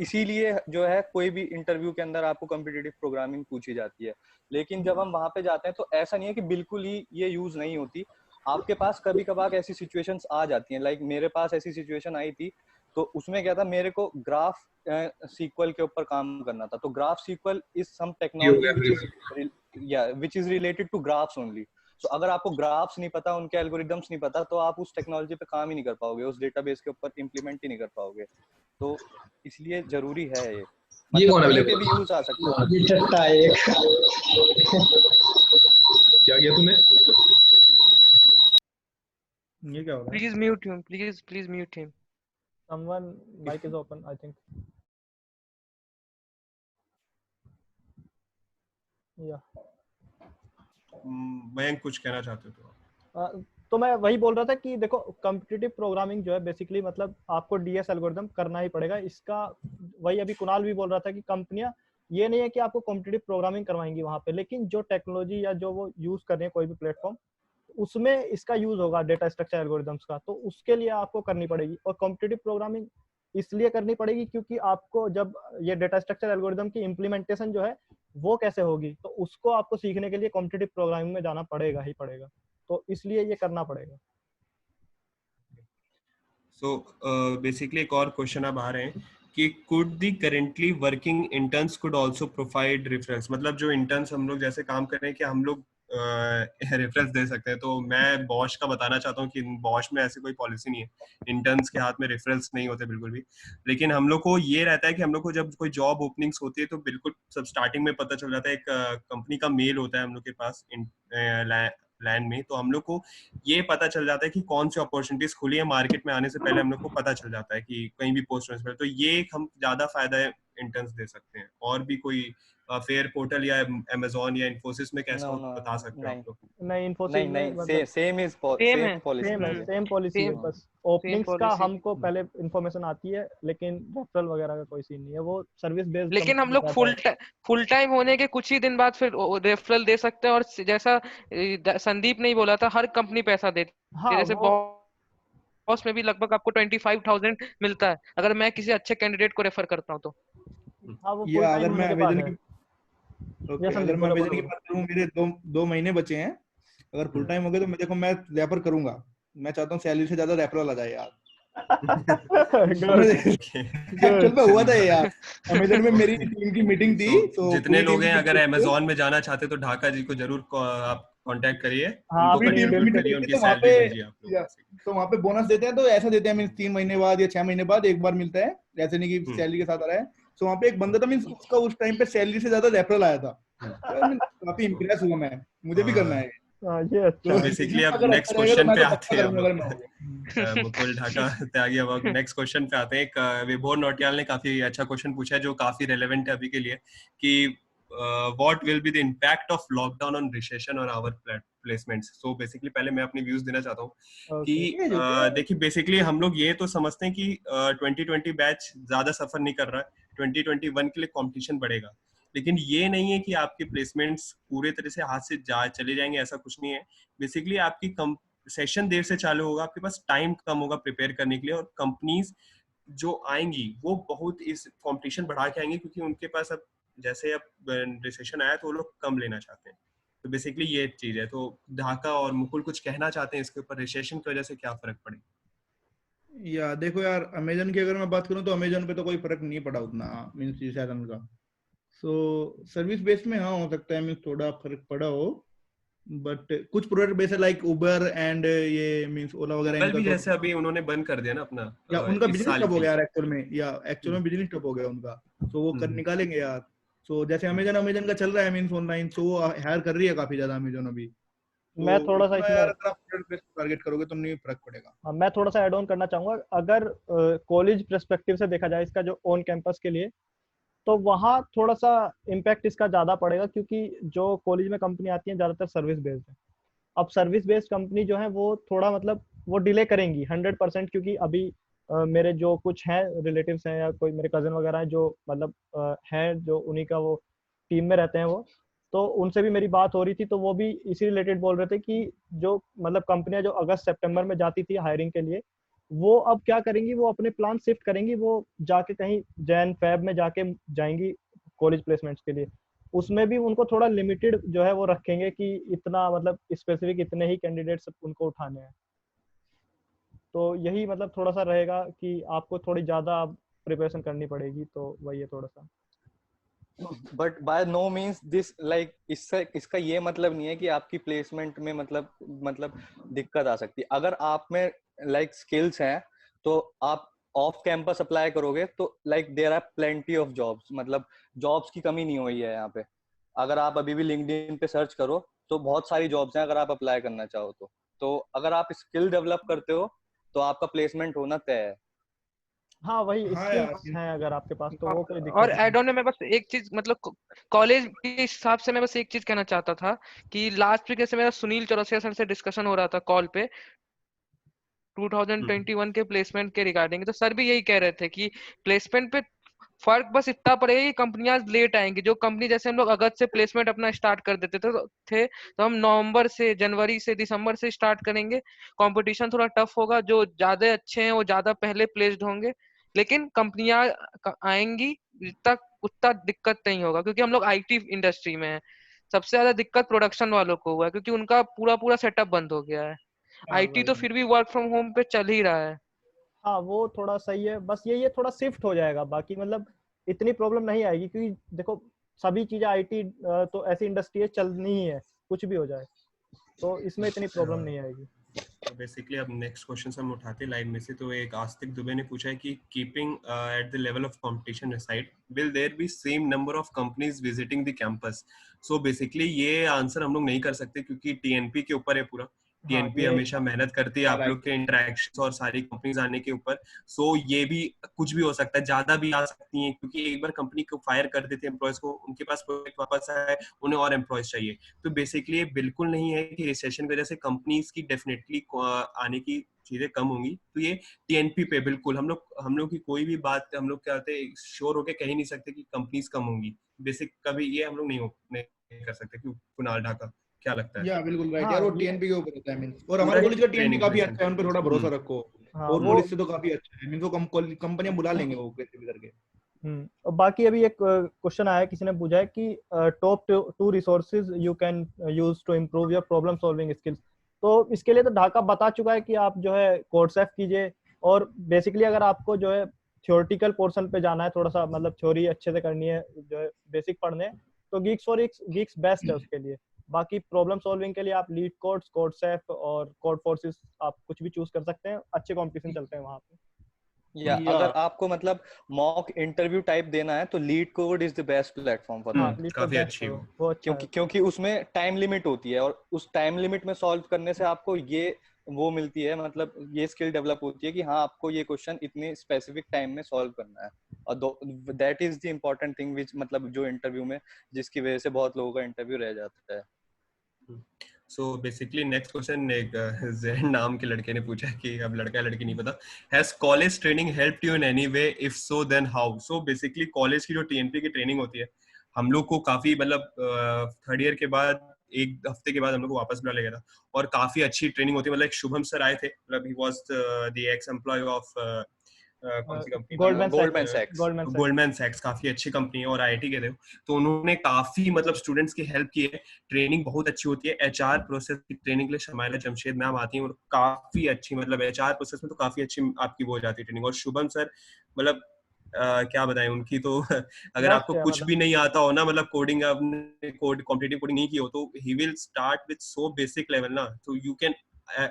Speaker 5: इसीलिए जो है कोई भी इंटरव्यू के अंदर आपको कॉम्पिटिटिव प्रोग्रामिंग पूछी जाती है। लेकिन जब हम वहां पे जाते हैं तो ऐसा नहीं है कि बिल्कुल ही ये यूज नहीं होती। आपके पास कभी कभार ऐसी सिचुएशंस आ जाती हैं, लाइक मेरे पास ऐसी सिचुएशन आई थी। तो उसमें क्या था, मेरे को ग्राफ सीक्वल के ऊपर काम करना था। तो GraphQL is some technology which is related to graphs only. तो अगर आपको ग्राफ्स नहीं पता, उनके एल्गोरिदम्स नहीं पता, तो आप उस टेक्नोलॉजी पे काम ही नहीं कर पाओगे, उस डेटाबेस के ऊपर इम्प्लीमेंट ही नहीं कर पाओगे। तो इसलिए जरूरी है ये, मतलब कहीं पे भी यूज आ सकता है।
Speaker 6: क्या किया तूने?
Speaker 2: ये क्या हो रहा है?
Speaker 1: Please mute him. Please mute him.
Speaker 4: Someone mic is open, I think. Yeah.
Speaker 3: Mayank कुछ कहना चाहते हो तो?
Speaker 4: तो मैं वही बोल रहा था कि देखो, कॉम्पिटिटिव प्रोग्रामिंग जो है बेसिकली मतलब आपको डीएस एल्गोरिथम करना ही पड़ेगा। इसका वही अभी कुणाल भी बोल रहा था कि कंपनियां ये नहीं है कि आपको कॉम्पिटिटिव प्रोग्रामिंग करवाएंगी वहां पे, लेकिन जो टेक्नोलॉजी या जो वो यूज कर रहे हैं कोई भी प्लेटफॉर्म, उसमें इसका यूज होगा डेटा स्ट्रक्चर एल्गोरिथम्स का, तो उसके लिए आपको करनी पड़ेगी। और कॉम्पिटिटिव प्रोग्रामिंग इसलिए करनी पड़ेगी क्योंकि आपको जब ये डेटा स्ट्रक्चर एल्गोरिथम की इम्प्लीमेंटेशन जो है वो कैसे होगी, तो उसको आपको सीखने के लिए कॉम्पिटिटिव प्रोग्रामिंग में जाना पड़ेगा ही पड़ेगा। तो इसलिए ये करना पड़ेगा।
Speaker 3: सो बेसिकली एक और क्वेश्चन अब आ रहे हैं कि could the currently working interns could also provide referrals, मतलब जो इंटर्न्स हम लोग जैसे काम कर रहे हैं, कि हम लोग रेफरेंस दे सकते हैं। तो मैं बॉश का बताना चाहता हूँ कि बॉश में ऐसी कोई पॉलिसी नहीं है, इंटर्न्स के हाथ में रेफरेंस नहीं होते बिल्कुल भी। लेकिन हम लोग को ये रहता है कि हम लोग को जब कोई जॉब ओपनिंग्स होती है तो बिल्कुल सब स्टार्टिंग में पता चल जाता है। एक कंपनी का मेल होता है हम लोग के पास लैंड में, तो हम लोग को ये पता चल जाता है कि कौन सी अपॉर्चुनिटीज खुली है। मार्केट में आने से पहले हम लोग को पता चल जाता है कि कहीं भी पोस्ट होने से पहले। तो ये एक हम ज्यादा फायदा है इंटर्न्स दे सकते हैं। और भी कोई फेयर पोर्टल या अमेजोन या इन्फोसिस में कैसा हो बता सकते हो आप लोग?
Speaker 4: नहीं, इन्फोसिस में
Speaker 5: नहीं, सेम पॉलिसी है,
Speaker 4: बस ओपनिंग्स का हमको पहले इन्फॉर्मेशन आती है, लेकिन रेफरल वगैरह का कोई सीन नहीं है, वो सर्विस बेस्ड।
Speaker 1: लेकिन हम लोग फुल टाइम होने के कुछ ही दिन बाद फिर रेफरल दे सकते हैं। और जैसा संदीप ने ही बोला था, हर कंपनी पैसा देती है। जैसे बॉस में भी लगभग आपको 25,000 मिलता है अगर मैं किसी अच्छे कैंडिडेट को रेफर करता हूँ तो।
Speaker 4: हाँ, वो
Speaker 2: या अगर मैं आवेदन की
Speaker 4: अगर मैं
Speaker 2: आवेदन की बात करूं, मेरे 2 महीने बचे हैं। अगर फुल टाइम हो गए तो मैं देखो, मैं रेफर करूंगा। मैं चाहता हूं सैलरी से ज्यादा रेफरल आ जाए यार। एक्चुअल में हुआ था यार, अमेजन में मेरी टीम की मीटिंग थी। तो
Speaker 3: जितने लोग हैं अगर अमेजोन में जाना चाहते तो ढाका जी को जरूर आप कांटेक्ट करिए,
Speaker 4: हाँ,
Speaker 3: उनको कंट्रीब्यूट करिए, उनकी सैलरी भेजिए आप लोग।
Speaker 2: तो वहाँ पे बोनस देते हैं, तो ऐसा देते हैं मींस 3 महीने बाद या 6 महीने बाद एक बार मिलता है, ऐसे नहीं कि सैलरी के साथ आ रहा है। तो वहाँ पे एक बंदा था, मींस उसका उस टाइम पे सैलरी से ज्यादा रेफरल आया था। काफी इंप्रेस हुआ मैं, मुझे भी करना है।
Speaker 4: ये अच्छा
Speaker 2: तो
Speaker 4: है।
Speaker 3: बेसिकली अब
Speaker 2: अगर
Speaker 3: नेक्स्ट
Speaker 2: अच्छा रहेगा तो
Speaker 3: क्वेश्चन
Speaker 2: मैं
Speaker 3: पे
Speaker 2: तो
Speaker 3: आते
Speaker 2: पक्का
Speaker 3: हैं हम
Speaker 2: करूंगा अगर
Speaker 3: लोग।
Speaker 2: मैं हो गया।
Speaker 3: मुकुल ढाका त्यागी, अब नेक्स्ट क्वेश्चन पे आते हैं। एक विभोर नौटियाल ने काफी अच्छा क्वेश्चन पूछा है जो काफी रेलेवेंट है अभी के लिए, कि what will be the impact of lockdown on recession और आवर प्लेसमेंट्स। सो बेसिकली पहले मैं अपनी व्यूज देना चाहता हूँ कि देखिए बेसिकली हम लोग ये तो समझते हैं कि 2020 बैच ज्यादा सफर नहीं कर रहा है, 2021 के लिए कंपटीशन बढ़ेगा, लेकिन ये नहीं है कि आपके प्लेसमेंट्स पूरे तरह से हाथ से चले जाएंगे, ऐसा कुछ नहीं है। बेसिकली आपकी सेशन देर से चालू होगा, आपके पास टाइम कम होगा प्रिपेयर करने के लिए, और कंपनीज जो आएंगी वो बहुत इस कंपटीशन बढ़ा के आएंगी, क्योंकि उनके पास अब जैसे अब रिसेशन आया तो वो लोग कम लेना चाहते हैं। तो बेसिकली ये चीज है। तो ढाका और मुकुल कुछ कहना चाहते हैं इसके ऊपर, रिसेशन की वजह से क्या फर्क पड़े?
Speaker 2: या देखो यार, अमेजन की अगर मैं बात करूं तो अमेजन पे तो कोई फर्क नहीं पड़ा उतना, मीन्स इस साधन का। सो सर्विस बेस में हाँ हो सकता है मीन्स थोड़ा फर्क पड़ा हो, बट कुछ प्रोडक्ट बेस है लाइक उबर एंड ये मीन्स ओला वगैरह,
Speaker 3: उबर
Speaker 2: इनका
Speaker 3: भी
Speaker 2: तो
Speaker 3: जैसे अभी उन्होंने बंद कर दिया ना अपना
Speaker 2: या उनका
Speaker 3: इस
Speaker 2: बिजनेस
Speaker 3: साल
Speaker 2: ठप हो
Speaker 3: की।
Speaker 2: गया यार एक्चुअल में, या एक्चुअल में बिजनेस ठप हो गया उनका, तो वो कर निकालेंगे यार। सो जैसे अमेजन अमेजन का चल रहा है मीन्स ऑनलाइन, सो वो हायर कर रही है काफी ज्यादा अमेजन अभी। तो
Speaker 4: मैं थोड़ा सा
Speaker 2: उतना
Speaker 4: इसमें
Speaker 2: यार अगर आप प्रोडक्ट बेस टारगेट करोगे तो नहीं फर्क पड़ेगा।
Speaker 4: मैं थोड़ा सा ऐड ऑन करना चाहूंगा। अगर कॉलेज पर्सपेक्टिव से देखा जाए इसका जो ऑन कैंपस के लिए, तो वहाँ थोड़ा सा इम्पैक्ट इसका ज्यादा पड़ेगा, क्योंकि जो कॉलेज में कंपनी आती है ज्यादातर सर्विस बेस्ड है। अब सर्विस बेस्ड कंपनी जो है वो थोड़ा मतलब वो डिले करेंगी 100%, क्योंकि अभी मेरे जो कुछ हैं रिलेटिव्स हैं या कोई मेरे कजन वगैरह हैं जो मतलब हैं जो उन्हीं का वो टीम में रहते हैं वो, तो उनसे भी मेरी बात हो रही थी, तो वो भी इसी रिलेटेड बोल रहे थे कि जो मतलब कंपनियां जो अगस्त सितंबर में जाती थी हायरिंग के लिए, वो अब क्या करेंगी, वो अपने प्लान शिफ्ट करेंगी, वो जाके कहीं जैन फेब में जाके जाएंगी कॉलेज प्लेसमेंट्स के लिए। उसमें भी उनको थोड़ा लिमिटेड जो है वो रखेंगे कि इतना मतलब स्पेसिफिक इतने ही कैंडिडेट्स उनको उठाने हैं। तो यही मतलब थोड़ा सा रहेगा कि आपको थोड़ी ज़्यादा प्रिपरेशन करनी पड़ेगी, तो वही है थोड़ा सा।
Speaker 5: But by no means this like इससे इसका ये मतलब नहीं है कि आपकी प्लेसमेंट में मतलब दिक्कत आ सकती है। अगर आप में लाइक स्किल्स हैं तो आप ऑफ कैंपस अप्लाई करोगे तो like there are plenty of jobs, मतलब जॉब्स की कमी नहीं हुई है यहाँ पे। अगर आप अभी भी लिंक्डइन पे सर्च करो तो बहुत सारी जॉब्स हैं अगर आप अप्लाई करना चाहो तो अगर आप स्किल डेवलप करते हो तो आपका प्लेसमेंट होना तय है।
Speaker 4: हाँ वही
Speaker 2: हाँ यार,
Speaker 4: स्किल्स हैं अगर आपके पास तो वो कोई
Speaker 1: और
Speaker 4: दिक्कत नहीं
Speaker 1: एड ऑन में मैं बस एक चीज मतलब कॉलेज के हिसाब से मैं बस एक चीज कहना चाहता था कि लास्ट वीक जैसे मेरा सुनील चौरसिया सर से डिस्कशन हो रहा था कॉल पे 2021 के प्लेसमेंट के रिगार्डिंग, तो सर भी यही कह रहे थे कि प्लेसमेंट पे फर्क बस इतना पड़ेगा कि कंपनियां लेट आएंगी। जो कंपनी जैसे हम लोग अगस्त से प्लेसमेंट अपना स्टार्ट कर देते तो हम नवंबर से जनवरी से दिसंबर से स्टार्ट करेंगे। कंपटीशन थोड़ा टफ होगा, जो ज्यादा अच्छे हैं वो ज्यादा पहले प्लेस्ड होंगे, लेकिन कंपनियां आएंगी तक उतना दिक्कत नहीं होगा, क्योंकि हम लोग आईटी इंडस्ट्री में है। सबसे ज्यादा दिक्कत प्रोडक्शन वालों को हुआ है, क्योंकि उनका पूरा पूरा सेटअप बंद हो गया है।
Speaker 2: हाँ
Speaker 1: आईटी
Speaker 2: भाई।
Speaker 1: तो फिर भी वर्क फ्रॉम होम पे चल ही रहा है।
Speaker 4: हाँ वो थोड़ा सही है, बस ये थोड़ा शिफ्ट हो जाएगा, बाकी मतलब इतनी प्रॉब्लम नहीं आएगी, क्योंकि देखो सभी चीजें आईटी तो ऐसी इंडस्ट्री है चलनी ही है, कुछ भी हो जाए, तो इसमें इतनी प्रॉब्लम नहीं आएगी।
Speaker 3: तो बेसिकली अब नेक्स्ट क्वेश्चन हम उठाते हैं लाइन में से। तो एक आस्तिक दुबे ने पूछा है कि keeping at the level of competition aside, will there be same number of companies visiting the campus? So basically ये आंसर हम लोग नहीं कर सकते, क्योंकि टीएनपी के ऊपर है पूरा।
Speaker 2: हाँ
Speaker 3: टीएनपी
Speaker 2: ये
Speaker 3: हमेशा मेहनत करती है आप
Speaker 2: राइट।
Speaker 3: लोग के इंटरेक्शन और सारी कंपनीज आने के ऊपर। सो ये भी कुछ भी हो सकता है, ज्यादा भी आ सकती है, क्योंकि एक बार कंपनी को फायर कर देते हैं एम्प्लॉयज को, उनके पास प्रोजेक्ट वापस आए, उन्हें और एम्प्लॉयज चाहिए। तो बेसिकली ये बिल्कुल नहीं है कि रिसेशन की वजह से कंपनीज की डेफिनेटली आने की चीजें कम होंगी। तो ये टीएनपी पे बिल्कुल हम लोग की कोई भी बात हम लोग क्या होते हैं श्योर होके कह ही नहीं सकते कि कंपनीज कम होंगी। बेसिक कभी ये हम लोग नहीं कर सकते। क्यों कुणाल ढाका, क्या लगता है?
Speaker 2: या बिल्कुल राइट यार,
Speaker 4: हाँ
Speaker 2: वो
Speaker 4: ये
Speaker 2: टीएनपी के ऊपर होता है मींस, और
Speaker 3: पूरा
Speaker 2: हमारे
Speaker 3: ही
Speaker 2: कॉलेज का टीएनपी
Speaker 3: ट्रेनिंग
Speaker 2: काफी
Speaker 3: बेस है।
Speaker 2: अच्छा है, उन पे थोड़ा भरोसा रखो।
Speaker 4: हाँ
Speaker 2: और
Speaker 4: वो
Speaker 2: कॉलेज से तो काफी अच्छा है मींस, वो कंपनियां बुला लेंगे वो कैसे भी करके।
Speaker 4: और बाकी अभी एक क्वेश्चन आया है, किसी ने पूछा है कि top two resources you can use to improve your problem solving skills. तो इसके लिए तो ढाका बता चुका है कि आप जो है कोर्सएफ कीजिए, और बेसिकली अगर आपको जो है थियोरेटिकल पोर्शन पे जाना है, थोड़ा सा मतलब थ्योरी अच्छे से करनी है, जो है बेसिक पढ़ने हैं, तो गीक्स बेस्ट है उसके लिए। बाकी प्रॉब्लम सॉल्विंग के लिए आप लीड कोड्स, कोर्सएफ और कोड फोर्सेस आप कुछ भी चूज कर सकते हैं, अच्छे कॉम्पिटिशन चलते हैं वहाँ पे।
Speaker 5: या अगर आपको मतलब मॉक इंटरव्यू टाइप देना है तो leet code is the best platform for
Speaker 4: हाँ,
Speaker 5: दैट,
Speaker 4: lead
Speaker 3: काफी
Speaker 4: code best
Speaker 3: अच्छी
Speaker 4: है
Speaker 3: हो।
Speaker 4: वो अच्छा है।
Speaker 5: क्योंकि उसमें टाइम लिमिट होती है और उस टाइम लिमिट में सॉल्व करने से आपको ये वो मिलती है, मतलब ये स्किल डेवलप होती है कि हाँ आपको ये क्वेश्चन इतने स्पेसिफिक टाइम में सॉल्व करना है, और that is the important thing which मतलब जो इंटरव्यू में जिसकी वजह से बहुत लोगों का इंटरव्यू रह जाता है।
Speaker 3: सो बेसिकली नेक्स्ट क्वेश्चन एक जैन नाम के लड़के ने पूछा कि अब लड़का है लड़की नहीं पता, has college training helped you in any way, if so then how? So basically college की जो टीएनपी की ट्रेनिंग होती है हम लोग को काफी मतलब थर्ड ईयर के बाद एक हफ्ते के बाद हम लोग को वापस बुला लिया गया था और काफी अच्छी ट्रेनिंग होती है। मतलब एक शुभम सर आए थे, मतलब he was the x employ of कौन सी कंपनी,
Speaker 5: गोल्डमैन सैक्स।
Speaker 3: गोल्डमैन सैक्स, काफी अच्छी कंपनी है और आईआईटी के थे। तो उन्होंने काफी मतलब स्टूडेंट्स की हेल्प की है, ट्रेनिंग बहुत अच्छी होती है। एचआर प्रोसेस की ट्रेनिंग के लिए शमाइला जमशेद मैम आती हैं और काफी अच्छी, मतलब एचआर प्रोसेस में तो काफी अच्छी आपकी वो हो जाती है ट्रेनिंग। और शुभम सर मतलब क्या बताएं उनकी तो अगर
Speaker 4: बेस्ट
Speaker 3: आपको
Speaker 4: है
Speaker 3: कुछ
Speaker 4: मतलब।
Speaker 3: भी नहीं आता हो ना, मतलब कोडिंग आपने कॉम्पिटिटिव कोडिंग नहीं की हो, तो he will start with so basic level ना, तो you can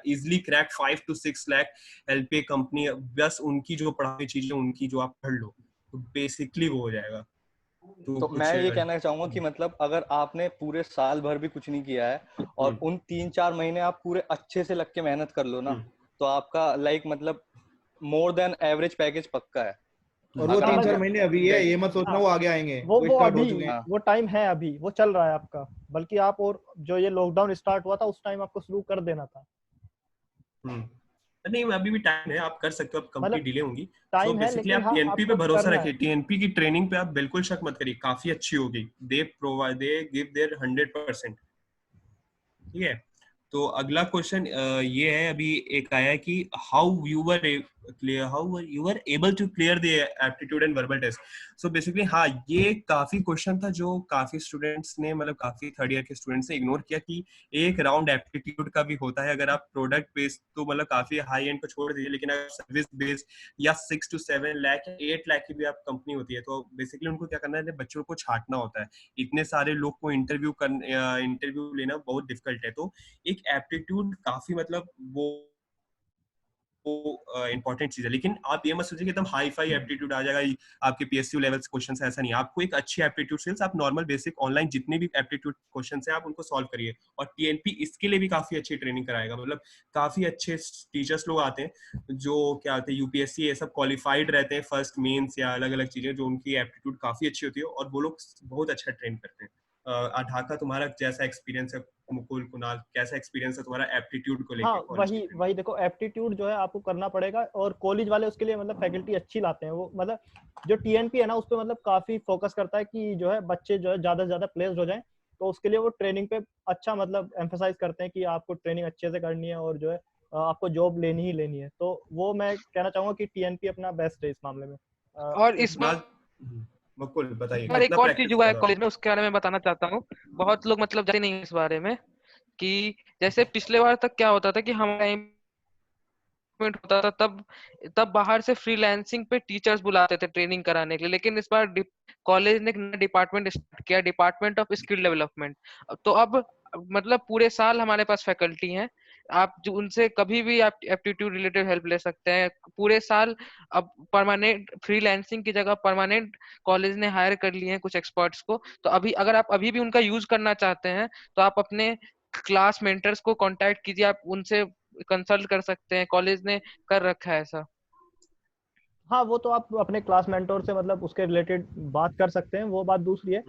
Speaker 3: easily crack 5 to 6 lakh LPA company, बस उनकी जो पढ़ाई चीजें उनकी जो आप पढ़ लो तो बेसिकली वो हो जाएगा।
Speaker 5: तो
Speaker 3: कुछ
Speaker 5: मैं ये कहना चाहूंगा कि मतलब अगर आपने पूरे साल भर भी कुछ नहीं किया है और उन 3-4 महीने आप पूरे अच्छे से लग के मेहनत कर लो ना, तो आपका लाइक मतलब मोर देन एवरेज पैकेज पक्का है।
Speaker 2: और वो
Speaker 5: अगर
Speaker 4: हाँ
Speaker 2: 3-4
Speaker 5: आपने
Speaker 2: महीने अभी है, ये मत सोचना वो आगे आएंगे, वो
Speaker 4: वो
Speaker 2: स्टार्ट हो
Speaker 4: अभी
Speaker 2: चुके हैं।
Speaker 5: हाँ।
Speaker 4: वो टाइम है, अभी वो चल रहा है आपका, बल्कि आप और जो ये लॉकडाउन स्टार्ट हुआ था उस टाइम आपको शुरू कर देना था।
Speaker 3: नहीं अभी भी टाइम है, आप कर सकते हो, आप कंपनी
Speaker 4: मतलब
Speaker 3: डिले होंगी। सो
Speaker 4: टाइम है,
Speaker 3: बेसिकली
Speaker 4: लेकिन
Speaker 3: आप
Speaker 4: हाँ
Speaker 3: टीएनपी पे
Speaker 4: आपको
Speaker 3: भरोसा
Speaker 4: करना है।
Speaker 3: रखिए, टीएनपी की ट्रेनिंग पे आप बिल्कुल शक मत करिए, काफी अच्छी होगी। They provide, they give their 100%। ठीक है, तो अगला क्वेश्चन ये है, अभी एक आया है कि how you were able to clear the aptitude and verbal test. So basically हाँ, ये काफी क्वेश्चन था जो काफी स्टूडेंट्स ने, मतलब काफी थर्ड ईयर के स्टूडेंट्स ने इग्नोर किया कि एक राउंड एप्टीट्यूड का भी होता है। अगर आप प्रोडक्ट बेस्ड तो मतलब काफी हाई एंड को छोड़ दीजिए, लेकिन अगर सर्विस बेस्ड या 6 to 7 लाख 8 लाख की भी आप कंपनी होती है, तो बेसिकली उनको क्या करना है, बच्चों को छांटना होता है। इतने सारे लोग को इंटरव्यू लेना बहुत डिफिकल्ट है, तो एक एप्टीट्यूड काफी मतलब वो इंपॉर्टेंट चीज है। लेकिन आप ये मत सोचिए कि एकदम हाई फाई एप्टीट्यूड आ जाएगा आपके पीएसयू लेवल क्वेश्चन, ऐसा नहीं है। आपको एक अच्छी एप्टीट्यूड स्किल्स, आप नॉर्मल बेसिक ऑनलाइन जितने भी एप्टीट्यूड क्वेश्चन है आप उनको सॉल्व करिए। और टीएनपी इसके लिए भी काफी अच्छी ट्रेनिंग कराएगा, मतलब काफी अच्छे टीचर्स लोग आते हैं जो क्या आते हैं यूपीएससी ये सब क्वालिफाइड रहते हैं, फर्स्ट मेंस या अलग अलग चीजें, जो उनकी एप्टीट्यूड काफी अच्छी होती है और वो लोग बहुत अच्छा ट्रेन करते हैं। ढाका, तुम्हारा जैसा एक्सपीरियंस है, मुकुल, कुणाल, कैसा एक्सपीरियंस है तुम्हारा एप्टीट्यूड को
Speaker 4: हाँ
Speaker 3: लेके कॉलेज की
Speaker 4: वही
Speaker 3: ट्रेनिंग?
Speaker 4: वही देखो, एप्टीट्यूड जो है आपको करना पड़ेगा, और कॉलेज वाले उसके लिए मतलब फैकल्टी अच्छी लाते हैं। वो मतलब जो टीएनपी है ना, उस पर मतलब काफी फोकस करता है कि जो है बच्चे जो है ज्यादा से ज्यादा प्लेस्ड हो जाएं, तो उसके लिए वो ट्रेनिंग पे अच्छा मतलब एम्फेसाइज करते हैं कि आपको ट्रेनिंग अच्छे से करनी है और जो है आपको जॉब लेनी ही लेनी है। तो वो मैं कहना चाहूंगा कि टीएनपी अपना बेस्ट है इस मामले में।
Speaker 1: और इस
Speaker 3: कुणाल, मुकुल बताइए
Speaker 1: बार
Speaker 3: कितना
Speaker 1: एक और चीज
Speaker 3: प्रैक्टिस
Speaker 1: हुआ है
Speaker 3: करा?
Speaker 1: कॉलेज में, उसके बारे में बताना चाहता हूँ। बहुत लोग मतलब जानते नहीं हैं इस बारे में कि जैसे पिछले बार तक क्या होता था कि हमारा होता था, तब तब बाहर से फ्रीलांसिंग पे टीचर्स बुलाते थे ट्रेनिंग कराने के लिए। लेकिन इस बार कॉलेज ने एक नया डिपार्टमेंट स्टार्ट किया, डिपार्टमेंट ऑफ स्किल डेवलपमेंट। तो अब मतलब पूरे साल हमारे पास फैकल्टी हैं, आप जो उनसे कभी भी आप एप्टीट्यूड रिलेटेड हेल्प ले सकते हैं पूरे साल। अब परमानेंट फ्रीलांसिंग की जगह परमानेंट कॉलेज ने हायर कर लिए हैं कुछ एक्सपर्ट्स को। तो अभी अगर आप अभी भी उनका यूज करना चाहते हैं तो आप अपने क्लास मेंटर्स को कांटेक्ट कीजिए, आप उनसे कंसल्ट कर सकते हैं, कॉलेज ने कर रखा है ऐसा।
Speaker 4: हाँ वो तो आप अपने क्लास मेंटोर से मतलब उसके रिलेटेड बात कर सकते हैं, वो बात दूसरी है।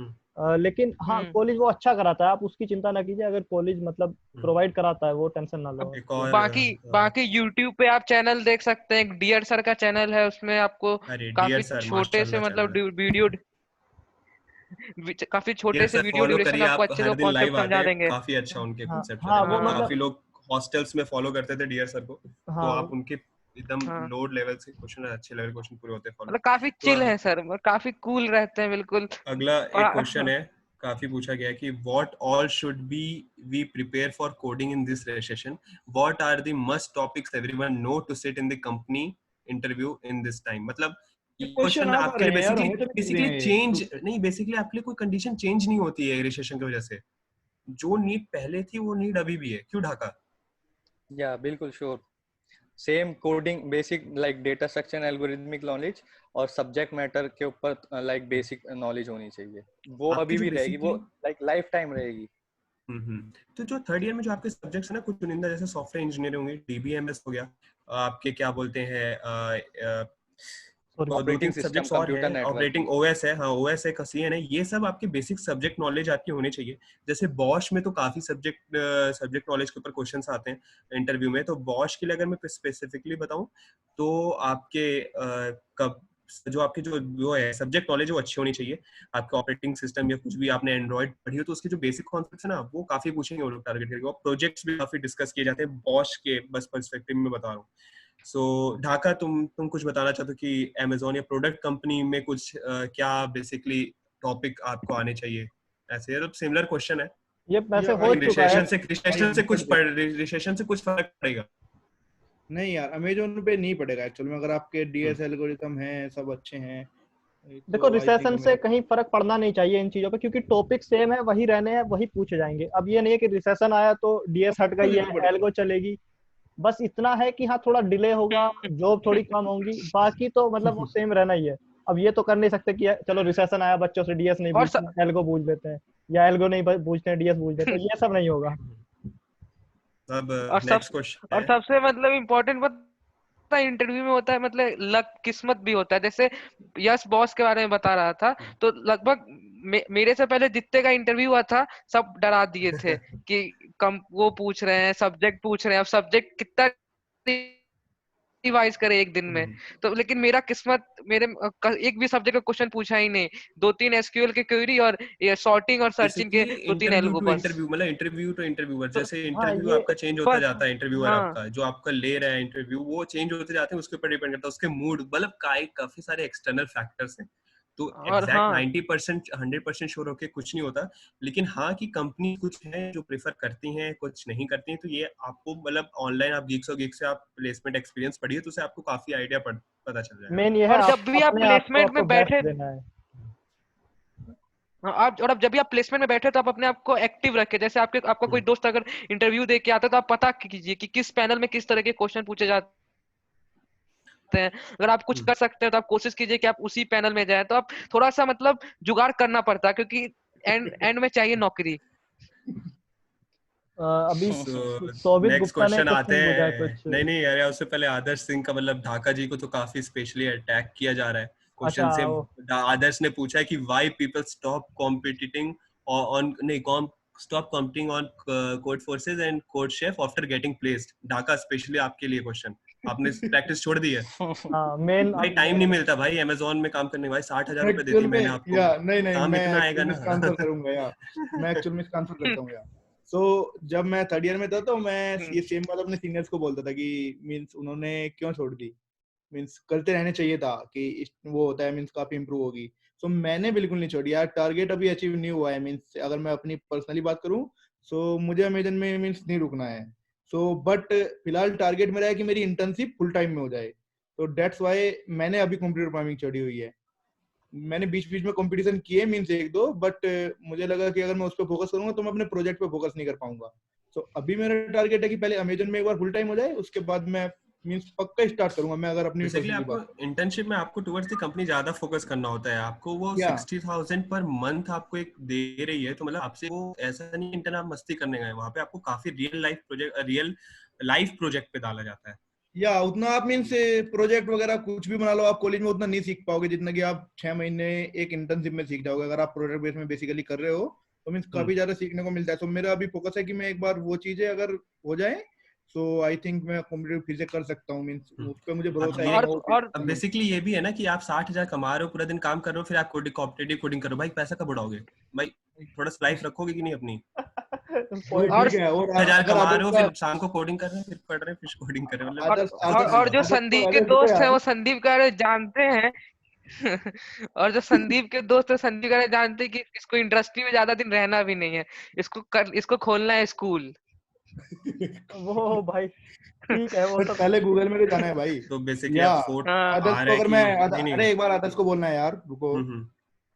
Speaker 4: लेकिन हाँ कॉलेज वो अच्छा कराता है, आप उसकी चिंता ना कीजिए। अगर कॉलेज मतलब प्रोवाइड कराता है वो टेंशन ना लो।
Speaker 3: एक और
Speaker 1: बाकी यूट्यूब पे आप चैनल देख सकते हैं, डियर सर का चैनल है, उसमें आपको
Speaker 3: अरे डियर
Speaker 1: काफी
Speaker 3: सर
Speaker 1: छोटे से
Speaker 3: माशाल्लाह
Speaker 1: मतलब
Speaker 3: चैनल है।
Speaker 1: वीडियो, काफी छोटे
Speaker 3: डियर
Speaker 1: से
Speaker 3: सर
Speaker 1: वीडियो
Speaker 3: फॉलो
Speaker 1: ड्यूरेशन
Speaker 3: करिए,
Speaker 1: आपको
Speaker 3: आप
Speaker 1: अच्छे से
Speaker 3: हर दिन
Speaker 1: कॉन्सेप्ट
Speaker 3: लाइव आते
Speaker 1: समझा
Speaker 3: हैं,
Speaker 1: देंगे।
Speaker 3: काफी अच्छा उनके
Speaker 4: हाँ
Speaker 3: कॉन्सेप्ट
Speaker 4: हाँ
Speaker 3: रहते
Speaker 4: वो
Speaker 3: हैं।
Speaker 1: हाँ
Speaker 3: काफी
Speaker 4: मतलब
Speaker 3: लोग हॉस्टल्स में फॉलो करते थे डियर सर को, तो
Speaker 4: हाँ
Speaker 3: आप उनके एकदम
Speaker 1: हाँ
Speaker 3: लो लेवल से क्वेश्चन, अच्छे लेवल क्वेश्चन पूरे होते हैं फॉलो।
Speaker 1: मतलब काफी
Speaker 3: तो
Speaker 1: चिल है सर, काफी कूल रहते हैं बिल्कुल।
Speaker 3: अगला एक क्वेश्चन
Speaker 1: और
Speaker 3: है, काफी पूछा गया है कि what all should be we prepare for coding in this session, what are the must topics everyone know to sit in the company interview in this time. मतलब ये
Speaker 2: क्वेश्चन
Speaker 3: क्वेश्चन
Speaker 2: आ तो
Speaker 3: आपके लिए
Speaker 2: रहे हैं यार,
Speaker 3: बेसिकली
Speaker 2: हमें तो नहीं दिख
Speaker 3: बेसिकली
Speaker 2: रहे हैं
Speaker 3: चेंज
Speaker 2: ग्रुप
Speaker 3: नहीं, बेसिकली आपके लिए कोई कंडीशन चेंज नहीं होती है रिसेशन की वजह से। जो नीड पहले थी वो नीड अभी भी है, क्यों ढाका?
Speaker 5: या बिल्कुल sure. Same coding basic like data structure and algorithmic knowledge और सब्जेक्ट मैटर के ऊपर लाइक बेसिक नॉलेज होनी चाहिए, वो
Speaker 3: आपकी
Speaker 5: अभी
Speaker 3: जो
Speaker 5: भी रहेगी, वो
Speaker 3: basically
Speaker 5: लाइक लाइफ टाइम रहेगी।
Speaker 3: तो जो थर्ड ईयर में जो आपके सब्जेक्ट्स है ना कुछ चुनिंदा, जैसे सॉफ्टवेयर इंजीनियरिंग होंगी, डीबीएमएस हो गया, आपके क्या बोलते हैं
Speaker 4: सॉरी,
Speaker 3: और दो तीन
Speaker 5: ऑपरेटिंग सिस्टम,
Speaker 3: सब्जेक्ट्स और
Speaker 5: कंप्यूटर
Speaker 3: हैं,
Speaker 5: नेटवर्क।
Speaker 3: ऑपरेटिंग ओएस है, हाँ ओएस है, का सीएन है, ये सब आपके बेसिक सब्जेक्ट नॉलेज आपकी होनी चाहिए। जैसे बॉश में तो काफी सब्जेक्ट नॉलेज के ऊपर क्वेश्चंस आते हैं इंटरव्यू में, तो बॉश के लिए अगर मैं स्पेसिफिकली बताऊं तो आपके कब जो आपके जो वो है सब्जेक्ट नॉलेज वो अच्छी होनी चाहिए। आपके ऑपरेटिंग सिस्टम या कुछ भी आपने एंड्रॉइड पढ़ी हो तो उसके जो बेसिक कॉन्सेप्ट्स है ना वो काफी पूछेंगे वो लोग टारगेट करके, और प्रोजेक्ट्स भी काफी डिस्कस किए जाते हैं बॉश के बस पर्सपेक्टिव में बता रहा हूँ। सो ढाका, तुम कुछ बताना चाहते हो कि अमेजोन या प्रोडक्ट कंपनी में कुछ क्या बेसिकली टॉपिक आपको आने चाहिए? ऐसे तो सिमिलर क्वेश्चन है,
Speaker 4: ये वैसे
Speaker 2: या
Speaker 4: हो
Speaker 2: भाई
Speaker 4: चुका है।
Speaker 3: रिसेशन से कुछ फर्क
Speaker 2: नहीं यार, अमेजोन पे नहीं पड़ेगा एक्चुअल में, अगर आपके डीएस
Speaker 3: पड़ेगा?
Speaker 2: एल्गोरिथम हैं, सब अच्छे हैं
Speaker 4: देखो
Speaker 2: तो आई थिंक
Speaker 4: रिसेशन से कहीं फर्क पड़ना नहीं चाहिए इन चीजों पे, क्योंकि टॉपिक सेम है, वही रहने हैं, वही पूछे जाएंगे। अब ये नहीं है कि रिसेशन आया तो डीएस हट गई है, एल्गो चलेगी। बस इतना है कि हाँ थोड़ा डिले होगा, जॉब थोड़ी कम होंगी, बाकी तो मतलब वो सेम रहना ही है। अब ये तो कर नहीं सकते कि चलो रिसेशन आया, बच्चों से डीएस नहीं
Speaker 1: और
Speaker 4: पूछते हैं, एल्गो पूछ लेते हैं, या एल्गो नहीं पूछते हैं, डीएस पूछ लेते हैं, ये सब नहीं होगा।
Speaker 3: अब
Speaker 1: और सब
Speaker 3: नेक्स्ट क्वेश्चन
Speaker 1: और
Speaker 3: है,
Speaker 1: सबसे मतलब इम्पोर्टेंट पता है इंटरव्यू में होता है, मतलब लक, किस्मत भी होता है। जैसे यस बॉस के बारे में बता रहा था, तो लगभग मेरे से पहले जितने का इंटरव्यू हुआ था सब डरा दिए थे कि कम वो पूछ रहे हैं, सब्जेक्ट पूछ रहे हैं, अब सब्जेक्ट कितना रिवाइज करे एक दिन में। तो लेकिन मेरा किस्मत, एक भी सब्जेक्ट का क्वेश्चन पूछा ही नहीं, 2-3 एसक्यूएल के क्वेरी और ये सॉर्टिंग और सर्चिंग के
Speaker 3: बेसिकली
Speaker 1: 2-3
Speaker 3: इंटरव्यू
Speaker 1: एल्गो
Speaker 3: टू
Speaker 1: बस।
Speaker 3: इंटरव्यू, मतलब इंटरव्यू टू इंटरव्यूअर,
Speaker 1: तो
Speaker 3: जैसे
Speaker 4: हाँ
Speaker 3: इंटरव्यू
Speaker 4: ये
Speaker 3: आपका चेंज होता
Speaker 1: बस
Speaker 3: जाता है, इंटरव्यूअर
Speaker 1: हाँ
Speaker 3: आपका जो आपका ले रहा है इंटरव्यू वो चेंज होते जाते हैं, उसके ऊपर डिपेंड करता है उसके मूड, मतलब काफी सारे एक्सटर्नल फैक्टर्स हैं, तो
Speaker 1: और
Speaker 3: एग्जैक्ट
Speaker 1: हाँ
Speaker 3: 90% 100% श्योर होके कुछ नहीं होता। लेकिन हाँ कि कंपनी कुछ है जो प्रेफर करती हैं, कुछ नहीं करती हैं, तो ये आपको मतलब ऑनलाइन आप गीक से आप प्लेसमेंट एक्सपीरियंस पढ़िए तो उससे आपको काफी आइडिया पता चल जाएगा।
Speaker 4: मेन ये है,
Speaker 1: और
Speaker 4: आप
Speaker 1: जब भी आप
Speaker 4: अपने आप को
Speaker 1: प्लेसमेंट
Speaker 4: आपको
Speaker 1: में
Speaker 4: बेस्ट
Speaker 1: बैठे,
Speaker 4: देना है।
Speaker 1: आप और अब जब भी आप प्लेसमेंट में बैठे तो आप अपने आप को एक्टिव रखें। जैसे आपका कोई दोस्त अगर इंटरव्यू दे के आता है तो आप पता कीजिए कि किस पैनल में किस तरह के क्वेश्चन पूछे जाते हैं। अगर आप कुछ कर सकते हैं तो आप कोशिश कीजिए कि आप उसी पैनल में जाए। तो आप थोड़ा सा मतलब जुगाड़ करना पड़ता है, क्योंकि एंड में चाहिए नौकरी।
Speaker 4: अभी
Speaker 3: सो
Speaker 4: शोभित
Speaker 3: नेक्स्ट
Speaker 4: गुप्ता ने
Speaker 3: क्वेश्चन आते
Speaker 4: क्वेश्चन पूछा है
Speaker 3: हैं,
Speaker 4: कुछ।
Speaker 3: नहीं नहीं यार उससे पहले आदर्श सिंह का, मतलब ढाका जी को तो काफी स्पेशली अटैक किया जा रहा है क्वेश्चन
Speaker 4: अच्छा
Speaker 3: से।
Speaker 4: वो
Speaker 3: आदर्श ने पूछा है कि why people stop competing on नहीं stop competing on Codeforces and CodeChef after getting placed. Dhaka specially आपके लिए क्वेश्चन, आपने प्रैक्टिस छोड़ दी है?
Speaker 4: हाँ मेन
Speaker 3: भाई टाइम नहीं मिलता भाई अमेजोन में काम करने, भाई 60,000 रुपए देती
Speaker 2: एक्चुअल में,
Speaker 3: मैंने आपको,
Speaker 2: या नहीं नहीं,
Speaker 3: काम
Speaker 2: मैं
Speaker 3: इतना आएगा
Speaker 2: एक्चुअल में
Speaker 3: ना।
Speaker 2: इसका आंसर करूंगा यार, मैं एक्चुअल में इसका आंसर करता हूँ यार। सो जब मैं थर्ड ईयर में था तो मैं ये सेम बात अपने सीनियर्स को बोलता था कि मींस उन्होंने क्यों छोड़ दी, मींस करते रहने चाहिए था कि वो होता है, मींस काफी इंप्रूव होगी। सो मैंने बिल्कुल नहीं छोड़ी यार, टारगेट अभी अचीव नहीं हुआ है, मींस अगर मैं अपनी पर्सनली बात करूं सो मुझे अमेजन में मींस नहीं रुकना है। सो बट फिलहाल टारगेट मेरा है कि मेरी इंटर्नशिप फुल टाइम में हो जाए, तो दैट्स वाई मैंने अभी कंप्यूटर प्रोग्रामिंग छोड़ी हुई है। मैंने बीच बीच में कंपटीशन किए मींस एक दो, बट मुझे लगा कि अगर मैं उस पर फोकस करूंगा तो मैं अपने प्रोजेक्ट पे फोकस नहीं कर पाऊंगा। सो अभी मेरा टारगेट है कि पहले अमेजन में एक बार फुल टाइम हो जाए, उसके बाद मैं मींस पक्का स्टार्ट करूंगा मैं, अगर अपनी
Speaker 3: बेसिकली
Speaker 2: पर्सनली
Speaker 3: आपको
Speaker 2: बात करूं।
Speaker 3: इंटर्नशिप में आपको टुवर्ड्स द कंपनी ज्यादा फोकस करना होता है, आपको वो
Speaker 2: या
Speaker 3: 60,000 पर मंथ आपको एक दे रही है, तो मतलब आपसे वो ऐसा नहीं इंटर्न आप मस्ती करने गए, वहां पे आपको काफी रियल लाइफ प्रोजेक्ट पे डाला जाता है।
Speaker 2: या उतना आप मीन्स प्रोजेक्ट वगैरह कुछ भी बना लो, आप कॉलेज में उतना नहीं सीख पाओगे जितना कि आप 6 महीने एक इंटर्नशिप में सीख जाओगे, अगर आप प्रोजेक्ट बेस में बेसिकली कर रहे हो तो मीन्स काफी ज्यादा सीखने को मिलता है। तो मेरा अभी फोकस है कि मैं एक बार वो चीजें अगर हो जाए सो आई थिंक मैं कॉम्पिटिटिव फिर से कर सकता हूँ, मीन्स उस पर मुझे
Speaker 3: अब
Speaker 2: भरोसा है
Speaker 3: ये
Speaker 2: कि मैं वो फील्ड
Speaker 1: और
Speaker 2: कर लूँ।
Speaker 3: बेसिकली ये भी है ना कि आप 60,000 कमा रहे हो, पूरा दिन काम कर रहे हो, फिर आप कॉम्पिटिटिव कोडिंग करो, भाई पैसा कब उड़ाओगे भाई? थोड़ा सा लाइफ रखोगे कि नहीं अपनी?
Speaker 2: वो
Speaker 4: पॉइंट।
Speaker 1: और
Speaker 2: ठीक है। और
Speaker 3: 60,000
Speaker 2: अगर
Speaker 3: कमा रहे
Speaker 2: आदर्श
Speaker 3: हो,
Speaker 2: का
Speaker 3: फिर शाम को कोडिंग कर रहे हैं, फिर पढ़ रहे हैं, फिर कोडिंग कर रहे हैं, मतलब
Speaker 1: और
Speaker 2: आदर्श
Speaker 1: और,
Speaker 2: आदर्श
Speaker 1: और जो
Speaker 2: आदर्श को
Speaker 1: संदीप के
Speaker 2: आदर्श रुको
Speaker 1: दोस्त है
Speaker 2: यार।
Speaker 1: वो संदीप का जानते हैं। और जो संदीप के दोस्त है संदीप का जानते हैं कि इसको इंडस्ट्री में ज्यादा दिन रहना भी नहीं है, इसको खोलना है स्कूल।
Speaker 4: वो भाई ठीक है, वो
Speaker 2: बट
Speaker 4: तो
Speaker 2: पहले गूगल में तो जाना है भाई।
Speaker 3: तो बेसिकली
Speaker 2: या
Speaker 3: अब फोर्थ
Speaker 1: हाँ
Speaker 2: आदर्श
Speaker 3: आ
Speaker 2: को
Speaker 3: रहा है
Speaker 2: अगर
Speaker 3: कि
Speaker 2: मैं
Speaker 3: नहीं नहीं।
Speaker 2: अरे एक बार आदर्श को बोलना है यार, रुको।
Speaker 3: हम्म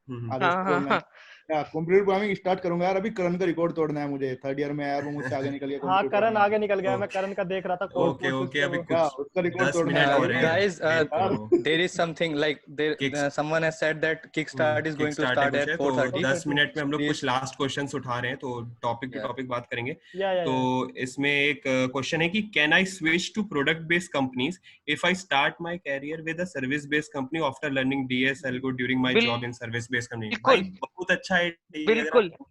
Speaker 3: हम्म
Speaker 2: आदर्श
Speaker 1: हाँ
Speaker 2: को
Speaker 1: हाँ
Speaker 2: बोलना है
Speaker 1: हाँ
Speaker 2: या कंप्यूटर प्रोग्रामिंग स्टार्ट करूंगा यार। अभी करण का रिकॉर्ड तोड़ना है मुझे, थर्ड ईयर में यार, वो मुझसे आगे निकल गया
Speaker 4: हाँ
Speaker 2: कंप्यूटर
Speaker 4: करण
Speaker 2: प्रोग्रामिंग।
Speaker 4: आगे निकल गया,
Speaker 3: तो
Speaker 4: मैं करण का देख रहा था कोर्स
Speaker 3: ओके
Speaker 4: कोर्स
Speaker 3: ओके,
Speaker 4: उसके
Speaker 3: अभी
Speaker 4: वो।
Speaker 2: या
Speaker 3: कुछ
Speaker 2: उसका रिकॉर्ड
Speaker 3: 10
Speaker 2: तोड़ना है
Speaker 3: मिनट
Speaker 2: यार।
Speaker 3: और हैं,
Speaker 5: Guys,
Speaker 3: वेट करो।
Speaker 5: there is something like someone has said that Kickstart is going to
Speaker 3: kickstart है
Speaker 5: start
Speaker 3: कुछ
Speaker 5: at
Speaker 3: है, तो
Speaker 5: 4:30.
Speaker 3: 10 मिनट में हम लोग कुछ
Speaker 5: Please,
Speaker 3: लास्ट क्वेश्चंस उठा रहे हैं, तो टॉपिक टू
Speaker 5: yeah.
Speaker 3: टॉपिक बात करेंगे।
Speaker 4: या
Speaker 3: तो इसमें एक क्वेश्चन है कि can I switch to product based companies if I start my career with a service based company after learning DS algo during my job in service based company. भाई
Speaker 1: बिल्कुल
Speaker 3: बहुत अच्छा है ये। अगर
Speaker 1: बिल्कुल
Speaker 3: आप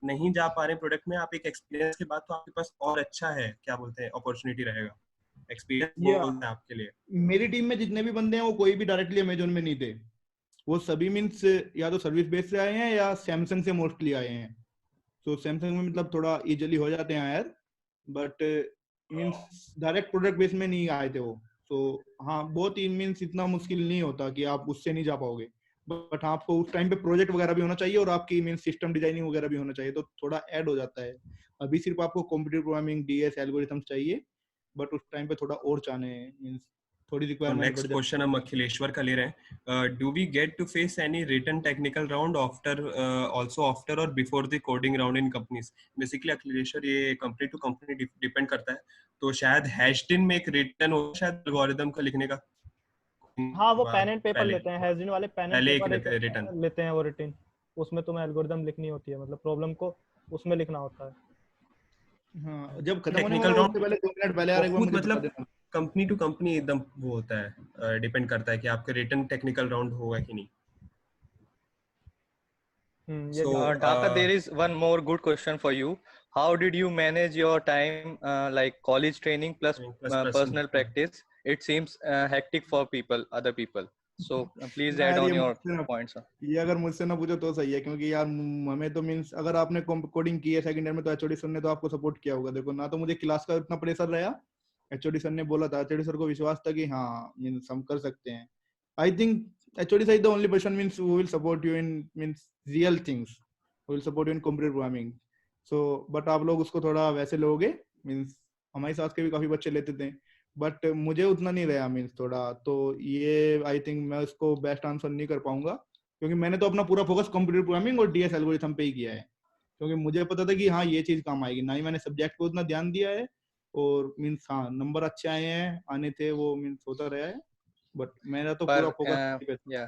Speaker 3: नहीं जा पा रहे प्रोडक्ट में, आप एक एक्सपीरियंस के बाद, तो आपके पास और अच्छा है, क्या बोलते हैं, अपॉर्चुनिटी रहेगा, एक्सपीरियंस
Speaker 2: या
Speaker 3: बोलते हैं आपके लिए।
Speaker 2: मेरी टीम में जितने भी बंदे हैं वो कोई भी डायरेक्टली अमेजोन में नहीं थे। वो सभी मीन्स या तो सर्विस बेस से आए हैं या सैमसंग से मोस्टली आए हैं। तो सैमसंग में मतलब थोड़ा इजीली हो जाते हैं यार, but means direct product base में नहीं आए थे वो। तो हाँ, बहुत ही मीन्स इतना मुश्किल नहीं होता कि आप उससे नहीं जा पाओगे, बट आपको उस टाइम पे प्रोजेक्ट वगैरह भी होना चाहिए और आपकी मीन्स सिस्टम डिजाइनिंग वगैरह भी होना चाहिए, तो थोड़ा ऐड हो जाता है। अभी सिर्फ आपको कंप्यूटर प्रोग्रामिंग डीएस एल्गोरिथम्स चाहिए, बट उस टाइम पे थोड़ा और चाहने मीन्स थोड़ी
Speaker 3: तो
Speaker 2: रिक्वायरमेंट बढ़
Speaker 3: नेक्स्ट
Speaker 2: जाती
Speaker 3: क्वेश्चन हम अखिलेश्वर का ले रहे हैं। Do we get to face any written technical round after also after और before the coding round in companies? Basically Akhileshwar, ये कंपनी टू कंपनी डिपेंड करता है, तो शायद हैशडिन में एक रिटन हो, शायद एल्गोरिदम का लिखने का
Speaker 4: हाँ वो पेन
Speaker 3: बाद
Speaker 4: एंड पेपर
Speaker 3: पहले
Speaker 4: लेते हैं, हैजइन वाले पेन एंड
Speaker 3: पहले एक
Speaker 4: पेपर एक
Speaker 3: लेते हैं रिटन।
Speaker 4: लेते हैं वो रिटन। उसमें तुम्हें एल्गोरिदम लिखनी होती है, मतलब प्रॉब्लम को उसमें लिखना होता है।
Speaker 2: हाँ, जब खत्म होने
Speaker 3: टेक्निकल
Speaker 2: वाला हो उससे
Speaker 3: राउंड
Speaker 2: पहले 2 मिनट पहले यार एक बार
Speaker 3: बहुत
Speaker 2: मुझे बता
Speaker 3: मतलब
Speaker 2: देना।
Speaker 3: कंपनी टू कंपनी एकदम वो होता है, डिपेंड करता है कि आपका रिटन टेक्निकल राउंड होगा कि नहीं।
Speaker 4: ये
Speaker 3: सो
Speaker 5: Dhaka, there is one more good question for you. How did you manage your time, like college training plus
Speaker 3: plus person
Speaker 5: personal practice? It seems hectic for people, other people. So please
Speaker 2: ना
Speaker 5: add
Speaker 2: यार,
Speaker 5: on your points.
Speaker 2: ये अगर मुझसे ना पूछो तो सही है, क्योंकि यार हमें तो मीन्स अगर आपने कोडिंग की है सेकंड ईयर में तो एचओडी सर ने तो आपको सपोर्ट किया होगा। देखो ना, तो मुझे क्लास का इतना प्रेशर रहा, एचओडी सर ने बोला था, एचओडी सर को विश्वास था कि हाँ मीन्स हम कर सकते हैं। I think HOD sir is the only person means who will support you in means real things, who will support you in computer programming. So but आप लोग उसको थोड़ा वैसे लोगे, मीन्स हमारे साथ के भी काफी बच्चे लेते थे, बट मुझे उतना नहीं रहा मीन्स थोड़ा। तो ये आई थिंक मैं उसको बेस्ट आंसर नहीं कर पाऊंगा, क्योंकि मैंने तो अपना पूरा फोकस कंप्यूटर प्रोग्रामिंग और डीएस एल्गोरिथम पे ही किया है, क्योंकि मुझे पता था कि हाँ ये चीज काम आएगी। ना ही मैंने सब्जेक्ट को उतना ध्यान दिया है, और मीन्स हाँ नंबर अच्छे आए हैं, आने थे, वो मीन्स होता रहा है, बट मेरा तो पूरा फोकस।
Speaker 5: या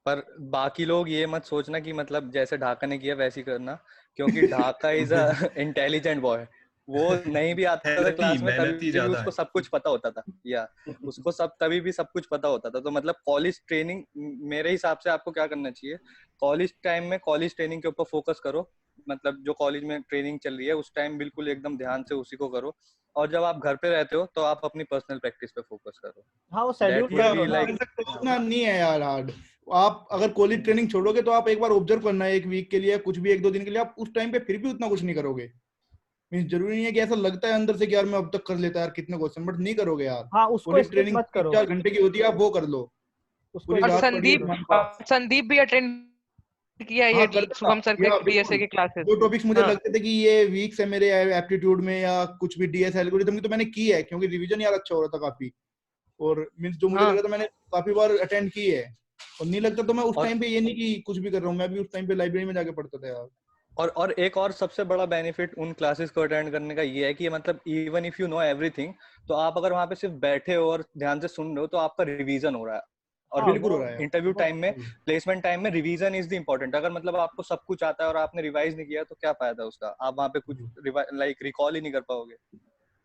Speaker 5: पर बाकी लोग ये मत सोचना कि मतलब जैसे ढाका ने किया वैसे ही करना, क्योंकि Dhaka is a intelligent boy. वो नहीं भी आता था क्लास में
Speaker 3: मेहनती
Speaker 5: तभी भी
Speaker 3: ज्यादा
Speaker 5: उसको
Speaker 3: है।
Speaker 5: सब कुछ पता होता था, या उसको तभी भी सब कुछ पता होता था। तो मतलब कॉलेज ट्रेनिंग, मेरे हिसाब से आपको क्या करना चाहिए, कॉलेज टाइम में कॉलेज ट्रेनिंग के ऊपर फोकस करो। मतलब जो कॉलेज में ट्रेनिंग चल रही है उस टाइम बिल्कुल एकदम ध्यान से उसी को करो, और जब आप घर पे रहते हो तो आप अपनी पर्सनल प्रैक्टिस पे फोकस करो।
Speaker 4: हाँ वो शेड्यूल
Speaker 5: That will be
Speaker 4: करो
Speaker 5: like,
Speaker 4: ना।
Speaker 2: उतना नहीं है यार हार्ड। आप अगर कॉलेज ट्रेनिंग छोड़ोगे तो आप एक बार ऑब्जर्व करना है, एक वीक के लिए, कुछ भी 1-2 दिन के लिए, आप उस टाइम पे फिर भी उतना कुछ नहीं करोगे। मींस जरूरी नहीं है कि ऐसा लगता है अंदर से कि यार मैं अब तक कर लेता यार कितने क्वेश्चन, बट नहीं करोगे यार।
Speaker 4: हाँ उसको
Speaker 2: कॉलेज
Speaker 4: स्किप
Speaker 2: ट्रेनिंग
Speaker 4: मत करो,
Speaker 2: 3-4 घंटे की होती है, आप वो कर लो,
Speaker 4: उसको
Speaker 2: पूरी
Speaker 1: और
Speaker 2: रात
Speaker 4: स्किप मत
Speaker 2: पढ़िए
Speaker 4: करो।
Speaker 1: संदीप भी अटेंड किया है
Speaker 2: हाँ
Speaker 1: ये
Speaker 2: करता था
Speaker 1: शुभम सर के
Speaker 2: या
Speaker 1: डीएसए
Speaker 2: बिल्कुल।
Speaker 1: के क्लासेस।
Speaker 2: जो टॉपिक्स मुझे
Speaker 1: हाँ
Speaker 2: लगते थे कि ये वीक्स है मेरे एप्टीट्यूड में या कुछ भी डीएस एल्गोरिथम की, तो मैंने की है, क्योंकि रिवीजन यार अच्छा हो रहा था काफी, और मींस जो मुझे
Speaker 1: हाँ
Speaker 2: लगा था मैंने काफी बार अटेंड की है, और नहीं लगता तो मैं उस
Speaker 5: और
Speaker 2: टाइम पे ये नहीं कि कुछ भी कर रहा हूँ, मैं भी उस टाइम पे लाइब्रेरी में जाके पढ़ता था यार।
Speaker 5: और एक और सबसे बड़ा बेनिफिट उन क्लासेस को अटेंड करने का ये है कि मतलब even if you know everything, तो आप अगर वहां पे सिर्फ बैठे हो और ध्यान से सुन रहे हो तो आपका रिवीजन हो रहा है। और
Speaker 4: हाँ
Speaker 2: बिल्कुल
Speaker 4: वो
Speaker 2: हो रहा है।
Speaker 5: इंटरव्यू
Speaker 4: वो
Speaker 5: टाइम में, प्लेसमेंट टाइम में रिवीजन इज द इम्पोर्टेंट। अगर मतलब आपको सब कुछ आता है और आपने रिवाइज नहीं किया तो क्या फायदा उसका, आप वहां पे कुछ लाइक रिकॉल ही नहीं कर पाओगे।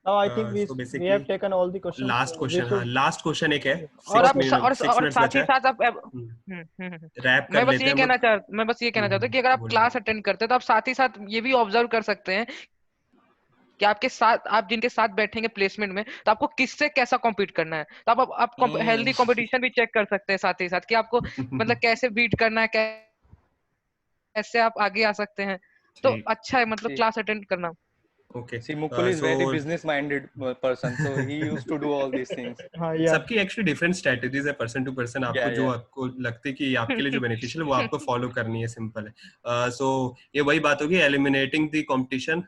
Speaker 4: now I think
Speaker 3: so
Speaker 4: we have
Speaker 3: basically
Speaker 4: taken all the questions.
Speaker 3: Last
Speaker 4: We
Speaker 3: question, हाँ
Speaker 4: should
Speaker 3: लास्ट क्वेश्चन एक है,
Speaker 1: और
Speaker 3: 6
Speaker 1: अब
Speaker 3: मिनट 6
Speaker 1: और
Speaker 3: मिनट्स
Speaker 1: साथ
Speaker 3: बचा
Speaker 1: ही
Speaker 3: है,
Speaker 1: साथ आप
Speaker 3: रैप कर
Speaker 1: मैं बस
Speaker 3: लेते
Speaker 1: ये
Speaker 3: हैं हम
Speaker 1: कहना
Speaker 3: लोग।
Speaker 1: चाहता हूँ कि अगर आप
Speaker 3: बोलिए।
Speaker 1: क्लास अटेंड करते हैं तो आप साथ ही साथ ये भी ऑब्जर्व कर सकते हैं कि आपके साथ आप जिनके साथ बैठेंगे प्लेसमेंट में तो आपको किससे कैसा कॉम्पीट करना है। तो आप हेल्दी कंपटीशन भी चेक कर सकते हैं साथ ही साथ कि आपको मतलब कैसे बीट करना है, कैसे आप आगे आ सकते हैं। तो
Speaker 3: ठीक,
Speaker 1: अच्छा है मतलब क्लास अटेंड करना।
Speaker 3: Okay.
Speaker 5: See, Mukul is
Speaker 3: so
Speaker 5: very business minded person, so he used to do all these things.
Speaker 4: हाँ या
Speaker 3: सबकी एक्चुअली डिफरेंट स्ट्रेटजीज है, पर्सन टू पर्सन, आपको
Speaker 5: Yeah,
Speaker 3: जो
Speaker 5: yeah.
Speaker 3: आपको लगता है कि आपके लिए जो बेनिफिशियल है वो आपको फॉलो करनी है, सिंपल है। सो ये वही बात होगी, एलिमिनेटिंग द कंपटीशन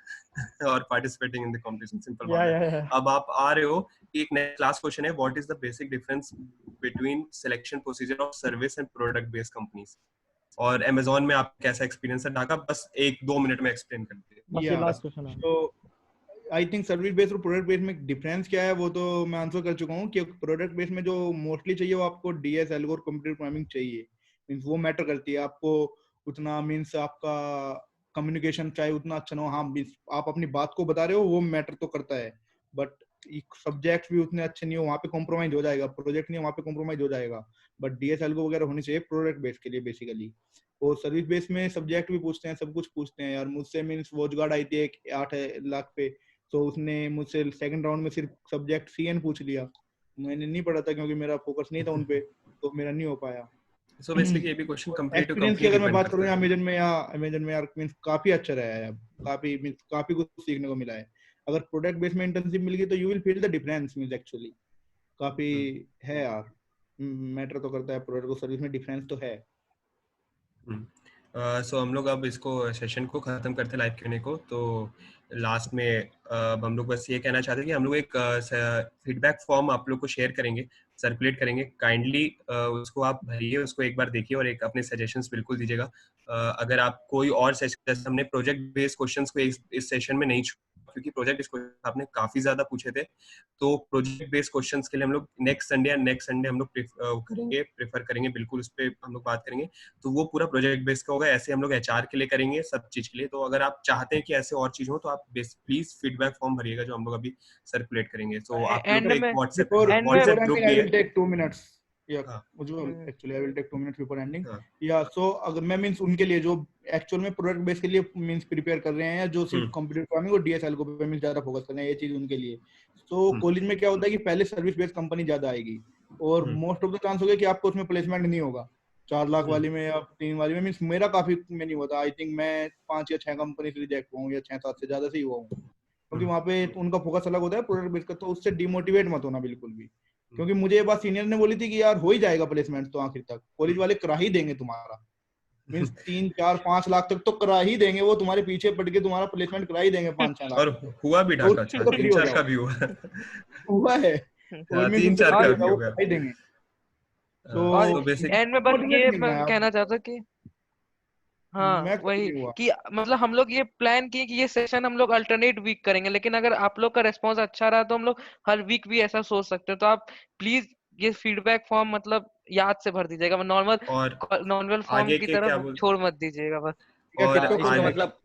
Speaker 3: और participating in the competition, simple बात है।
Speaker 4: या
Speaker 3: अब आप आ रहे हो कि एक नेक्स्ट क्लास क्वेश्चन है, what is the basic difference between selection procedure of service and product based companies? और अमेजोन में आप कैसा एक्सपीरियंस है ढाका, बस 1-2 मिनट में एक्सप्लेन कर दीजिए।
Speaker 4: बस ये लास्ट क्वेश्चन है।
Speaker 2: तो आई थिंक सर्विस बेस्ड और प्रोडक्ट बेस्ड में डिफरेंस क्या है वो तो मैं आंसर कर चुका हूँ कि प्रोडक्ट बेस्ड में जो मोस्टली चाहिए वो आपको डीएस एल्गो और कंप्यूटर प्रोग्रामिंग चाहिए, मींस वो मैटर करती है आपको उतना, मींस आपका कम्युनिकेशन चाहे उतना अच्छा ना हो, हाँ मींस आप अपनी बात को बता रहे हो वो मैटर तो करता है, बट सब्जेक्ट भी उतने अच्छे नहीं हो वहाँ पे कॉम्प्रोमाइज हो जाएगा, प्रोजेक्ट नहीं हो वहाँ पे कॉम्प्रोमाइज हो जाएगा, बट डीएस एल्गो वगैरह होनी चाहिए प्रोडक्ट बेस के लिए बेसिकली। और सर्विस बेस में सब्जेक्ट भी पूछते हैं, सब कुछ पूछते हैं यार। मुझसे मींस वॉच गार्ड आई थी एक 8 लाख पे, तो उसने मुझसे सेकंड राउंड में सिर्फ सब्जेक्ट सीएन पूछ लिया, मैंने नहीं पढ़ा था क्योंकि मेरा फोकस नहीं था उन पे, तो मेरा नहीं हो पाया।
Speaker 3: सो बेसिकली ये भी क्वेश्चन कंप्लीट टू
Speaker 2: एक्सपीरियंस की
Speaker 3: कंपनी
Speaker 2: अगर मैं
Speaker 3: डिपेंड
Speaker 2: बात करूँ
Speaker 3: करता है।
Speaker 2: अमेजन में यार मींस काफी अच्छा रहा है, काफी मींस काफी कुछ सीखने को मिला है। अगर प्रोडक्ट बेस में इंटर्नशिप मिल गई तो you will feel the difference, means actually काफी है यार, मैटर तो करता है, प्रोडक्ट और सर्विस में डिफरेंस तो है।
Speaker 3: सो हम लोग अब इसको सेशन को खत्म करते हैं, लाइव क्यूएनए को। तो लास्ट में हम लोग बस ये कहना चाहते हैं कि हम लोग एक फीडबैक फॉर्म आप लोग को शेयर करेंगे, सर्कुलेट करेंगे, काइंडली उसको आप भरिए, उसको एक बार देखिए और एक अपने सजेशंस बिल्कुल दीजिएगा। अगर आप कोई और सेशन, जैसे हमने प्रोजेक्ट बेस्ड क्वेश्चंस को इस सेशन में नहीं छुआ क्योंकि प्रोजेक्ट बेस्ड क्वेश्चन आपने काफी ज्यादा पूछे थे, तो प्रोजेक्ट बेस्ड क्वेश्चंस के लिए हम लोग नेक्स्ट संडे हम लोग प्रेफर करेंगे, बिल्कुल उस पर हम लोग बात करेंगे। तो वो पूरा प्रोजेक्ट बेस्ड का होगा, ऐसे हम लोग एचआर के लिए करेंगे, सब चीज के लिए। तो अगर आप चाहते हैं कि ऐसे और चीज हो तो आप प्लीज फीडबैक फॉर्म भरिएगा जो हम लोग अभी सर्कुलेट करेंगे। तो आप लोग
Speaker 1: एंड
Speaker 3: को एक
Speaker 1: में
Speaker 3: व्हाट्सएप ग्रुप
Speaker 2: ending I
Speaker 3: भी है।
Speaker 2: will take 2 minutes. Yeah,
Speaker 3: हाँ
Speaker 2: Ujjwal, actually I will take 2 minutes before ending.
Speaker 3: हाँ
Speaker 2: Yeah, so अगर मैं मींस उनके लिए जो एक्चुअल में प्रोडक्ट बेस के लिए मींस प्रिपेयर कर रहे हैं या जो सिर्फ कंप्यूटर प्रोग्रामिंग और डीएसएल को पे मींस ज्यादा फोकस कर रहे हैं, ये चीज उनके लिए। तो कॉलेज में क्या होता है कि पहले सर्विस बेस्ड कंपनी ज्यादा आएगी और मोस्ट ऑफ द चांस हो गया कि आपको उसमें प्लेसमेंट नहीं होगा 4 लाख वाली में या 3 वाली में, मींस मेरा काफी में नहीं होता। आई थिंक मैं 5 या 6 कंपनी से रिजेक्ट हुआ हूँ या 6-7 से ज्यादा से ही हुआ हूँ, क्योंकि वहाँ पे उनका फोकस अलग होता है प्रोडक्ट बेस का। तो उससे डिमोटिवेट मत होना बिल्कुल भी, क्योंकि मुझे ये बात सीनियर ने बोली थी कि यार हो ही जाएगा प्लेसमेंट तो आखिर तक, कॉलेज वाले करा ही देंगे तुम्हारा, मींस 3-4-5 लाख तक तो करा ही देंगे, वो तुम्हारे पीछे पड़ के तुम्हारा प्लेसमेंट करा ही देंगे 5-6 लाख
Speaker 3: और
Speaker 2: तक।
Speaker 3: हुआ भी
Speaker 2: तो
Speaker 3: ढाका,
Speaker 2: उससे
Speaker 3: अच्छा
Speaker 2: तो फ्री हो
Speaker 3: 3-4
Speaker 2: जाओ,
Speaker 3: का भी हुआ।
Speaker 2: हुआ है और मींस उनसे
Speaker 3: 3-4
Speaker 2: फ्री
Speaker 3: का
Speaker 2: हो
Speaker 3: भी
Speaker 2: जाओ, वो
Speaker 3: होगा।
Speaker 2: करा ही देंगे। तो
Speaker 1: और
Speaker 3: तो बेसिक
Speaker 1: एंड में बस
Speaker 2: मोटिवेट
Speaker 1: ये
Speaker 2: नहीं
Speaker 1: मैं
Speaker 2: होना है,
Speaker 1: कहना चाहता कि हाँ
Speaker 2: मैं कभी
Speaker 1: वही
Speaker 2: नहीं हुआ।
Speaker 1: कि मतलब हम लोग ये प्लान किए कि ये सेशन हम लोग अल्टरनेट वीक करेंगे, लेकिन अगर आप लोग का रिस्पांस अच्छा रहा तो हम लोग हर वीक भी ऐसा सोच सकते हैं। तो आप प्लीज ये फीडबैक फॉर्म मतलब याद से भर दीजिएगा,
Speaker 3: और
Speaker 1: नॉर्मल फॉर्म
Speaker 3: आगे
Speaker 1: की
Speaker 3: के क्या
Speaker 1: तरफ
Speaker 3: बोल
Speaker 1: छोड़ मत दीजिएगा बस।
Speaker 2: ठीक है,
Speaker 3: और
Speaker 2: टिकटॉक
Speaker 5: इसमें
Speaker 2: पे
Speaker 5: मतलब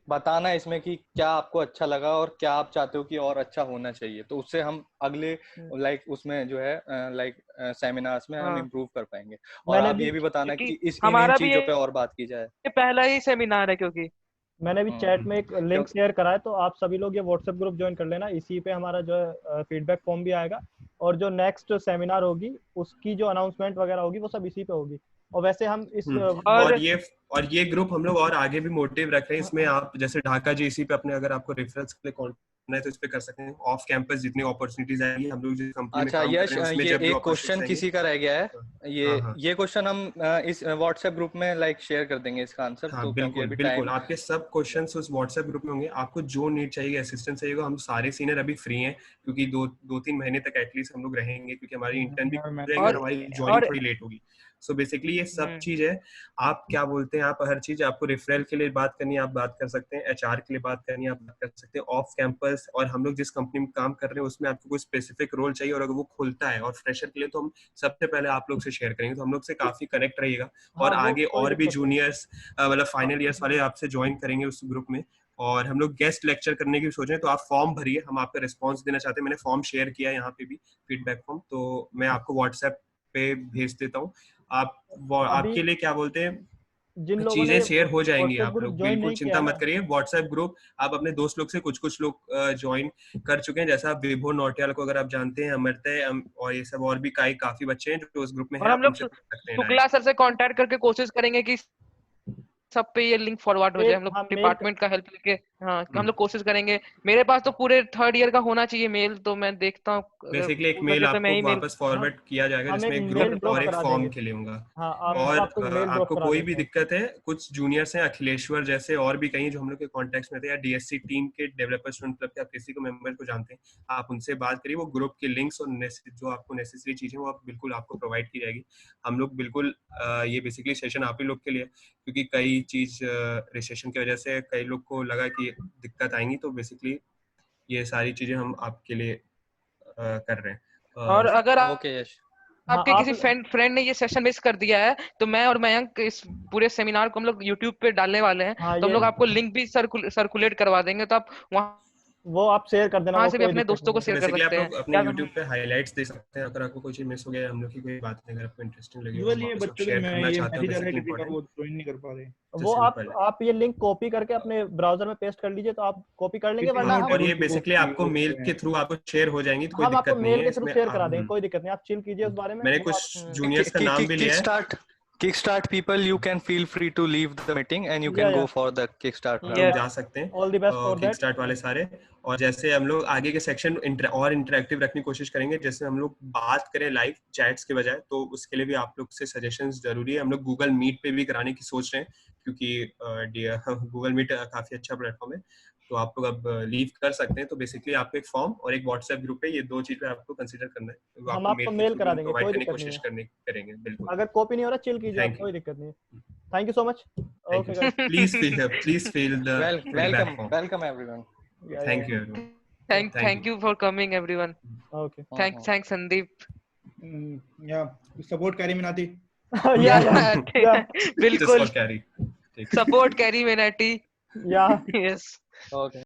Speaker 5: बताना है इसमें कि क्या आपको अच्छा लगा और क्या आप चाहते हो कि और अच्छा होना चाहिए, तो उससे हम अगले लाइक उसमें जो है लाइक सेमिनार्स में हम
Speaker 1: हाँ
Speaker 5: इम्प्रूव कर पाएंगे। और
Speaker 4: मैंने
Speaker 5: आप
Speaker 4: भी
Speaker 5: ये भी बताना
Speaker 1: क्योंकि
Speaker 5: कि इन इन
Speaker 1: हमारा भी
Speaker 5: चीजों पे और बात की जाए।
Speaker 1: ये पहला ही सेमिनार है क्योंकि
Speaker 4: मैंने भी चैट में एक लिंक
Speaker 5: क्योंकि
Speaker 4: शेयर करा है, तो आप सभी लोग ये व्हाट्सएप ग्रुप ज्वाइन कर लेना, इसी पे हमारा जो है फीडबैक फॉर्म भी आएगा और जो नेक्स्ट सेमिनार होगी उसकी जो अनाउंसमेंट वगैरह होगी वो सब इसी पे होगी। और वैसे हम इस
Speaker 1: और
Speaker 3: और ये ग्रुप हम लोग और आगे भी मोटिव रख रहे हैं इसमें। आप जैसे ढाका जी इसी पे अपने, अगर आपको रेफरेंस के लिए कॉन्टेक्ट करना है तो इस पे कर सकते हैं। ऑफ कैंपस जितनी अपॉर्चुनिटीज आएंगी, हम लोग जिस कंपनी में
Speaker 5: अच्छा
Speaker 3: काम कर
Speaker 5: यश,
Speaker 3: रहे हैं उसमें
Speaker 5: ये
Speaker 3: जब भी
Speaker 5: एक
Speaker 3: अपॉर्चुनिटीज
Speaker 5: क्वेश्चन
Speaker 3: आएंगी।
Speaker 5: किसी का रह गया है,
Speaker 3: हाँ हाँ
Speaker 5: ये क्वेश्चन हम इस व्हाट्सएप ग्रुप में लाइक शेयर कर देंगे इसका आंसर,
Speaker 3: हाँ,
Speaker 5: तो क्योंकि
Speaker 3: बिल्कुल
Speaker 5: अभी
Speaker 3: बिल्कुल,
Speaker 5: टाइम।
Speaker 3: आपके सब क्वेश्चंस उस व्हाट्सएप ग्रुप में होंगे। आपको जो नीड चाहिए, असिस्टेंस चाहिएगा, हम सारे सीनियर अभी फ्री हैं क्योंकि 2-3 महीने तक एटलीस्ट हम लोग रहेंगे, क्योंकि हमारी इंटर्न भी रहेगी और
Speaker 1: और
Speaker 3: हमारी ज्वाइनिंग
Speaker 1: और
Speaker 3: थोड़ी लेट होगी। सो बेसिकली ये सब चीज है। आप क्या बोलते हैं, आप हर चीज, आपको रेफरल के लिए बात करनी है आप बात कर सकते हैं, एचआर के लिए बात करनी है आप बात कर सकते हैं, ऑफ कैंपस, और हम लोग जिस कंपनी में काम कर रहे हैं उसमें आपको कोई स्पेसिफिक रोल चाहिए और अगर वो खुलता है और फ्रेशर के लिए, तो हम सबसे पहले आप लोग से शेयर करेंगे, तो हम लोग से काफी कनेक्ट रहिएगा।
Speaker 4: हाँ
Speaker 3: और
Speaker 4: वो
Speaker 3: आगे
Speaker 4: कोई
Speaker 3: और भी
Speaker 4: दिक्कत नहीं।
Speaker 3: जूनियर्स मतलब फाइनल ईयर्स वाले आपसे ज्वाइन करेंगे उस ग्रुप में, और हम लोग गेस्ट लेक्चर करने की सोच रहे हैं। तो आप फॉर्म भरिए, हम आपका रिस्पांस देना चाहते हैं। मैंने फॉर्म शेयर किया है यहाँ पे भी, फीडबैक फॉर्म, तो मैं आपको व्हाट्सएप पे भेज देता हूँ। आप
Speaker 4: अभी
Speaker 3: आपके लिए क्या बोलते हैं,
Speaker 4: जिन लोगों ने
Speaker 3: चीजें शेयर हो जाएंगी,
Speaker 4: व्हाट्सएप
Speaker 3: आप
Speaker 4: ग्रुप
Speaker 3: लोग
Speaker 4: ज्वाइन
Speaker 3: बिल्कुल
Speaker 4: नहीं किया
Speaker 3: चिंता
Speaker 4: है
Speaker 3: मत
Speaker 4: ना,
Speaker 3: करिए। व्हाट्सएप ग्रुप आप अपने दोस्त लोग से कुछ लोग ज्वाइन कर चुके हैं, जैसा आप विभो नौटियाल को अगर आप जानते हैं, अमरतय और ये सब और भी काफी बच्चे हैं जो उस ग्रुप में हैं,
Speaker 1: और हम
Speaker 3: आप
Speaker 1: लोग
Speaker 3: उनसे पूछ सकते हैं
Speaker 1: शुक्ला सर से कांटेक्ट करके कोशिश करेंगे कि सब पे ये लिंक फॉरवर्ड हो जाए, हम लोग
Speaker 4: हाँ, mail
Speaker 1: डिपार्टमेंट का हेल्प लेके हाँ हम लोग कोशिश करेंगे। मेरे पास तो पूरे 3rd ईयर का होना चाहिए मेल, तो मैं देखता हूँ अगर
Speaker 3: बेसिकली एक
Speaker 1: हो
Speaker 3: मेल
Speaker 1: सके तो मैं
Speaker 3: आपको
Speaker 1: ही मेल
Speaker 3: वापस फॉरवर्ड किया जाएगा
Speaker 4: हम
Speaker 3: जिसमें
Speaker 4: एक
Speaker 3: एक
Speaker 4: मेल
Speaker 3: ग्रुप
Speaker 4: ड्रॉप
Speaker 3: और एक
Speaker 4: करा
Speaker 3: फॉर्म
Speaker 4: देंगे।
Speaker 3: के लिए होगा।
Speaker 4: हाँ
Speaker 3: और
Speaker 4: आपको मेल ड्रॉप
Speaker 3: आपको
Speaker 4: करा
Speaker 3: कोई
Speaker 4: देते
Speaker 3: भी
Speaker 4: हैं।
Speaker 3: दिक्कत है, कुछ जूनियर्स हैं, अखिलेश्वर जैसे और भी कई जो हम लोग के कॉन्टेक्ट में थे, या डीएससी टीम के डेवलपर स्टूडेंट क्लब के आप किसी को मेंबर को जानते हैं, आप उनसे बात करिए। वो ग्रुप के लिंक्स और जो आपको नेसेसरी चीजें वो आप बिल्कुल आपको प्रोवाइड की जाएगी। हम लोग बिल्कुल ये बेसिकली सेशन आप ही लोग के लिए, क्योंकि कई चीज रिसेशन की वजह से कई लोग को लगा कि दिक्कत आएंगी, तो बेसिकली ये सारी चीजें हम आपके लिए कर रहे हैं।
Speaker 1: और अगर
Speaker 5: ओके यश।
Speaker 4: हाँ
Speaker 1: आपके किसी फ्रेंड ने ये सेशन मिस कर दिया है तो मैं और मयंक इस पूरे सेमिनार को हम लोग यूट्यूब पे डालने वाले हैं,
Speaker 4: हाँ
Speaker 1: तो हम
Speaker 4: ये
Speaker 1: लोग आपको लिंक भी सर्कुलेट करवा देंगे, तो आप
Speaker 4: वो आप शेयर कर देना,
Speaker 1: वहां
Speaker 4: वो
Speaker 1: से भी
Speaker 4: कोई
Speaker 1: अपने
Speaker 4: दिक्कत
Speaker 1: दोस्तों को
Speaker 4: नहीं है।
Speaker 1: शेयर कर
Speaker 3: बेसिकली आप
Speaker 1: सकते हैं।
Speaker 3: लोग अपने
Speaker 1: क्या
Speaker 3: YouTube पे हाइलाइट्स दे सकते हैं, अगर आपको कोई चीज मिस हो गया, हम लोग की कोई बात नहीं, अगर आपको इंटरेस्टिंग लगी हो,
Speaker 2: यूजुअली ये
Speaker 3: वापस आप
Speaker 2: बच्चों के
Speaker 3: शेयर करना
Speaker 2: ये
Speaker 3: चाहते हो,
Speaker 2: मैसेज आ रहा है
Speaker 3: बेसिकली
Speaker 2: किसी का, वो
Speaker 3: इंपॉर्टेंट
Speaker 2: ज्वाइन नहीं कर पा रहे।
Speaker 4: वो
Speaker 3: सिंपल है।
Speaker 4: आप ये लिंक कॉपी करके अपने ब्राउजर में पेस्ट कर लीजिए, तो आप कॉपी कर लेंगे, वरना
Speaker 3: हाँ,
Speaker 4: हम
Speaker 3: और ये बेसिकली आपको मेल के थ्रू आपको शेयर हो जाएंगी, तो कोई
Speaker 4: हम आपको
Speaker 3: दिक्कत नहीं
Speaker 4: मेल
Speaker 3: है
Speaker 4: के थ्रू
Speaker 3: इसमें।
Speaker 4: शेयर करा देंगे, कोई दिक्कत नहीं, आप चिल कीजिए उस बारे में।
Speaker 3: मैंने
Speaker 4: वो
Speaker 3: कुछ जूनियर्स का नाम भी लिया है।
Speaker 5: Kickstart people, you can feel free to leave the meeting and you
Speaker 4: Yeah,
Speaker 5: can go
Speaker 4: yeah.
Speaker 5: for the Kickstart
Speaker 3: हम
Speaker 5: round.
Speaker 3: लोग
Speaker 1: Yes.
Speaker 3: जा सकते हैं
Speaker 4: all the best for
Speaker 3: kick
Speaker 4: that.
Speaker 3: Start वाले सारे। और जैसे हम लोग आगे के सेक्शन और इंटरेक्टिव रखने की कोशिश करेंगे, जैसे हम लोग बात करें लाइव चैट्स के बजाय, तो उसके लिए भी आप लोग से सजेशंस जरूरी है। हम लोग गूगल मीट पे भी कराने की सोच रहे हैं, क्योंकि गूगल मीट काफी अच्छा प्लेटफॉर्म है, तो आप लोग अब लीव कर सकते हैं। तो बेसिकली आपको एक फॉर्म और एक व्हाट्सएप ग्रुप है, ये 2 चीजें आपको कंसीडर करना है, तो
Speaker 4: हम
Speaker 3: आपको
Speaker 4: आपको
Speaker 3: मेल के
Speaker 4: मेल
Speaker 3: थ्रू
Speaker 4: करा
Speaker 3: भी
Speaker 4: देंगे,
Speaker 3: प्रोवाइड
Speaker 4: कोई
Speaker 3: करने की
Speaker 4: दिक्कत नहीं
Speaker 3: कोशिश
Speaker 4: है।
Speaker 3: करेंगे बिल्कुल।
Speaker 4: अगर कॉपी नहीं हो रहा, चिल कीजिए आप,
Speaker 3: Thank you.
Speaker 4: कोई दिक्कत नहीं है। Thank you so much. Okay guys,
Speaker 3: Please fill the feedback form.
Speaker 5: Welcome everyone.
Speaker 3: Thank you everyone.
Speaker 1: Thank you for coming everyone.
Speaker 4: Okay.
Speaker 1: Thanks Sandeep.
Speaker 2: Yeah support Carry Minati.
Speaker 4: Yeah
Speaker 3: Just
Speaker 1: बिल्कुल
Speaker 3: for carry. ठीक है।
Speaker 1: Support Carry Minati.
Speaker 4: Yeah
Speaker 1: Yes.
Speaker 5: Okay.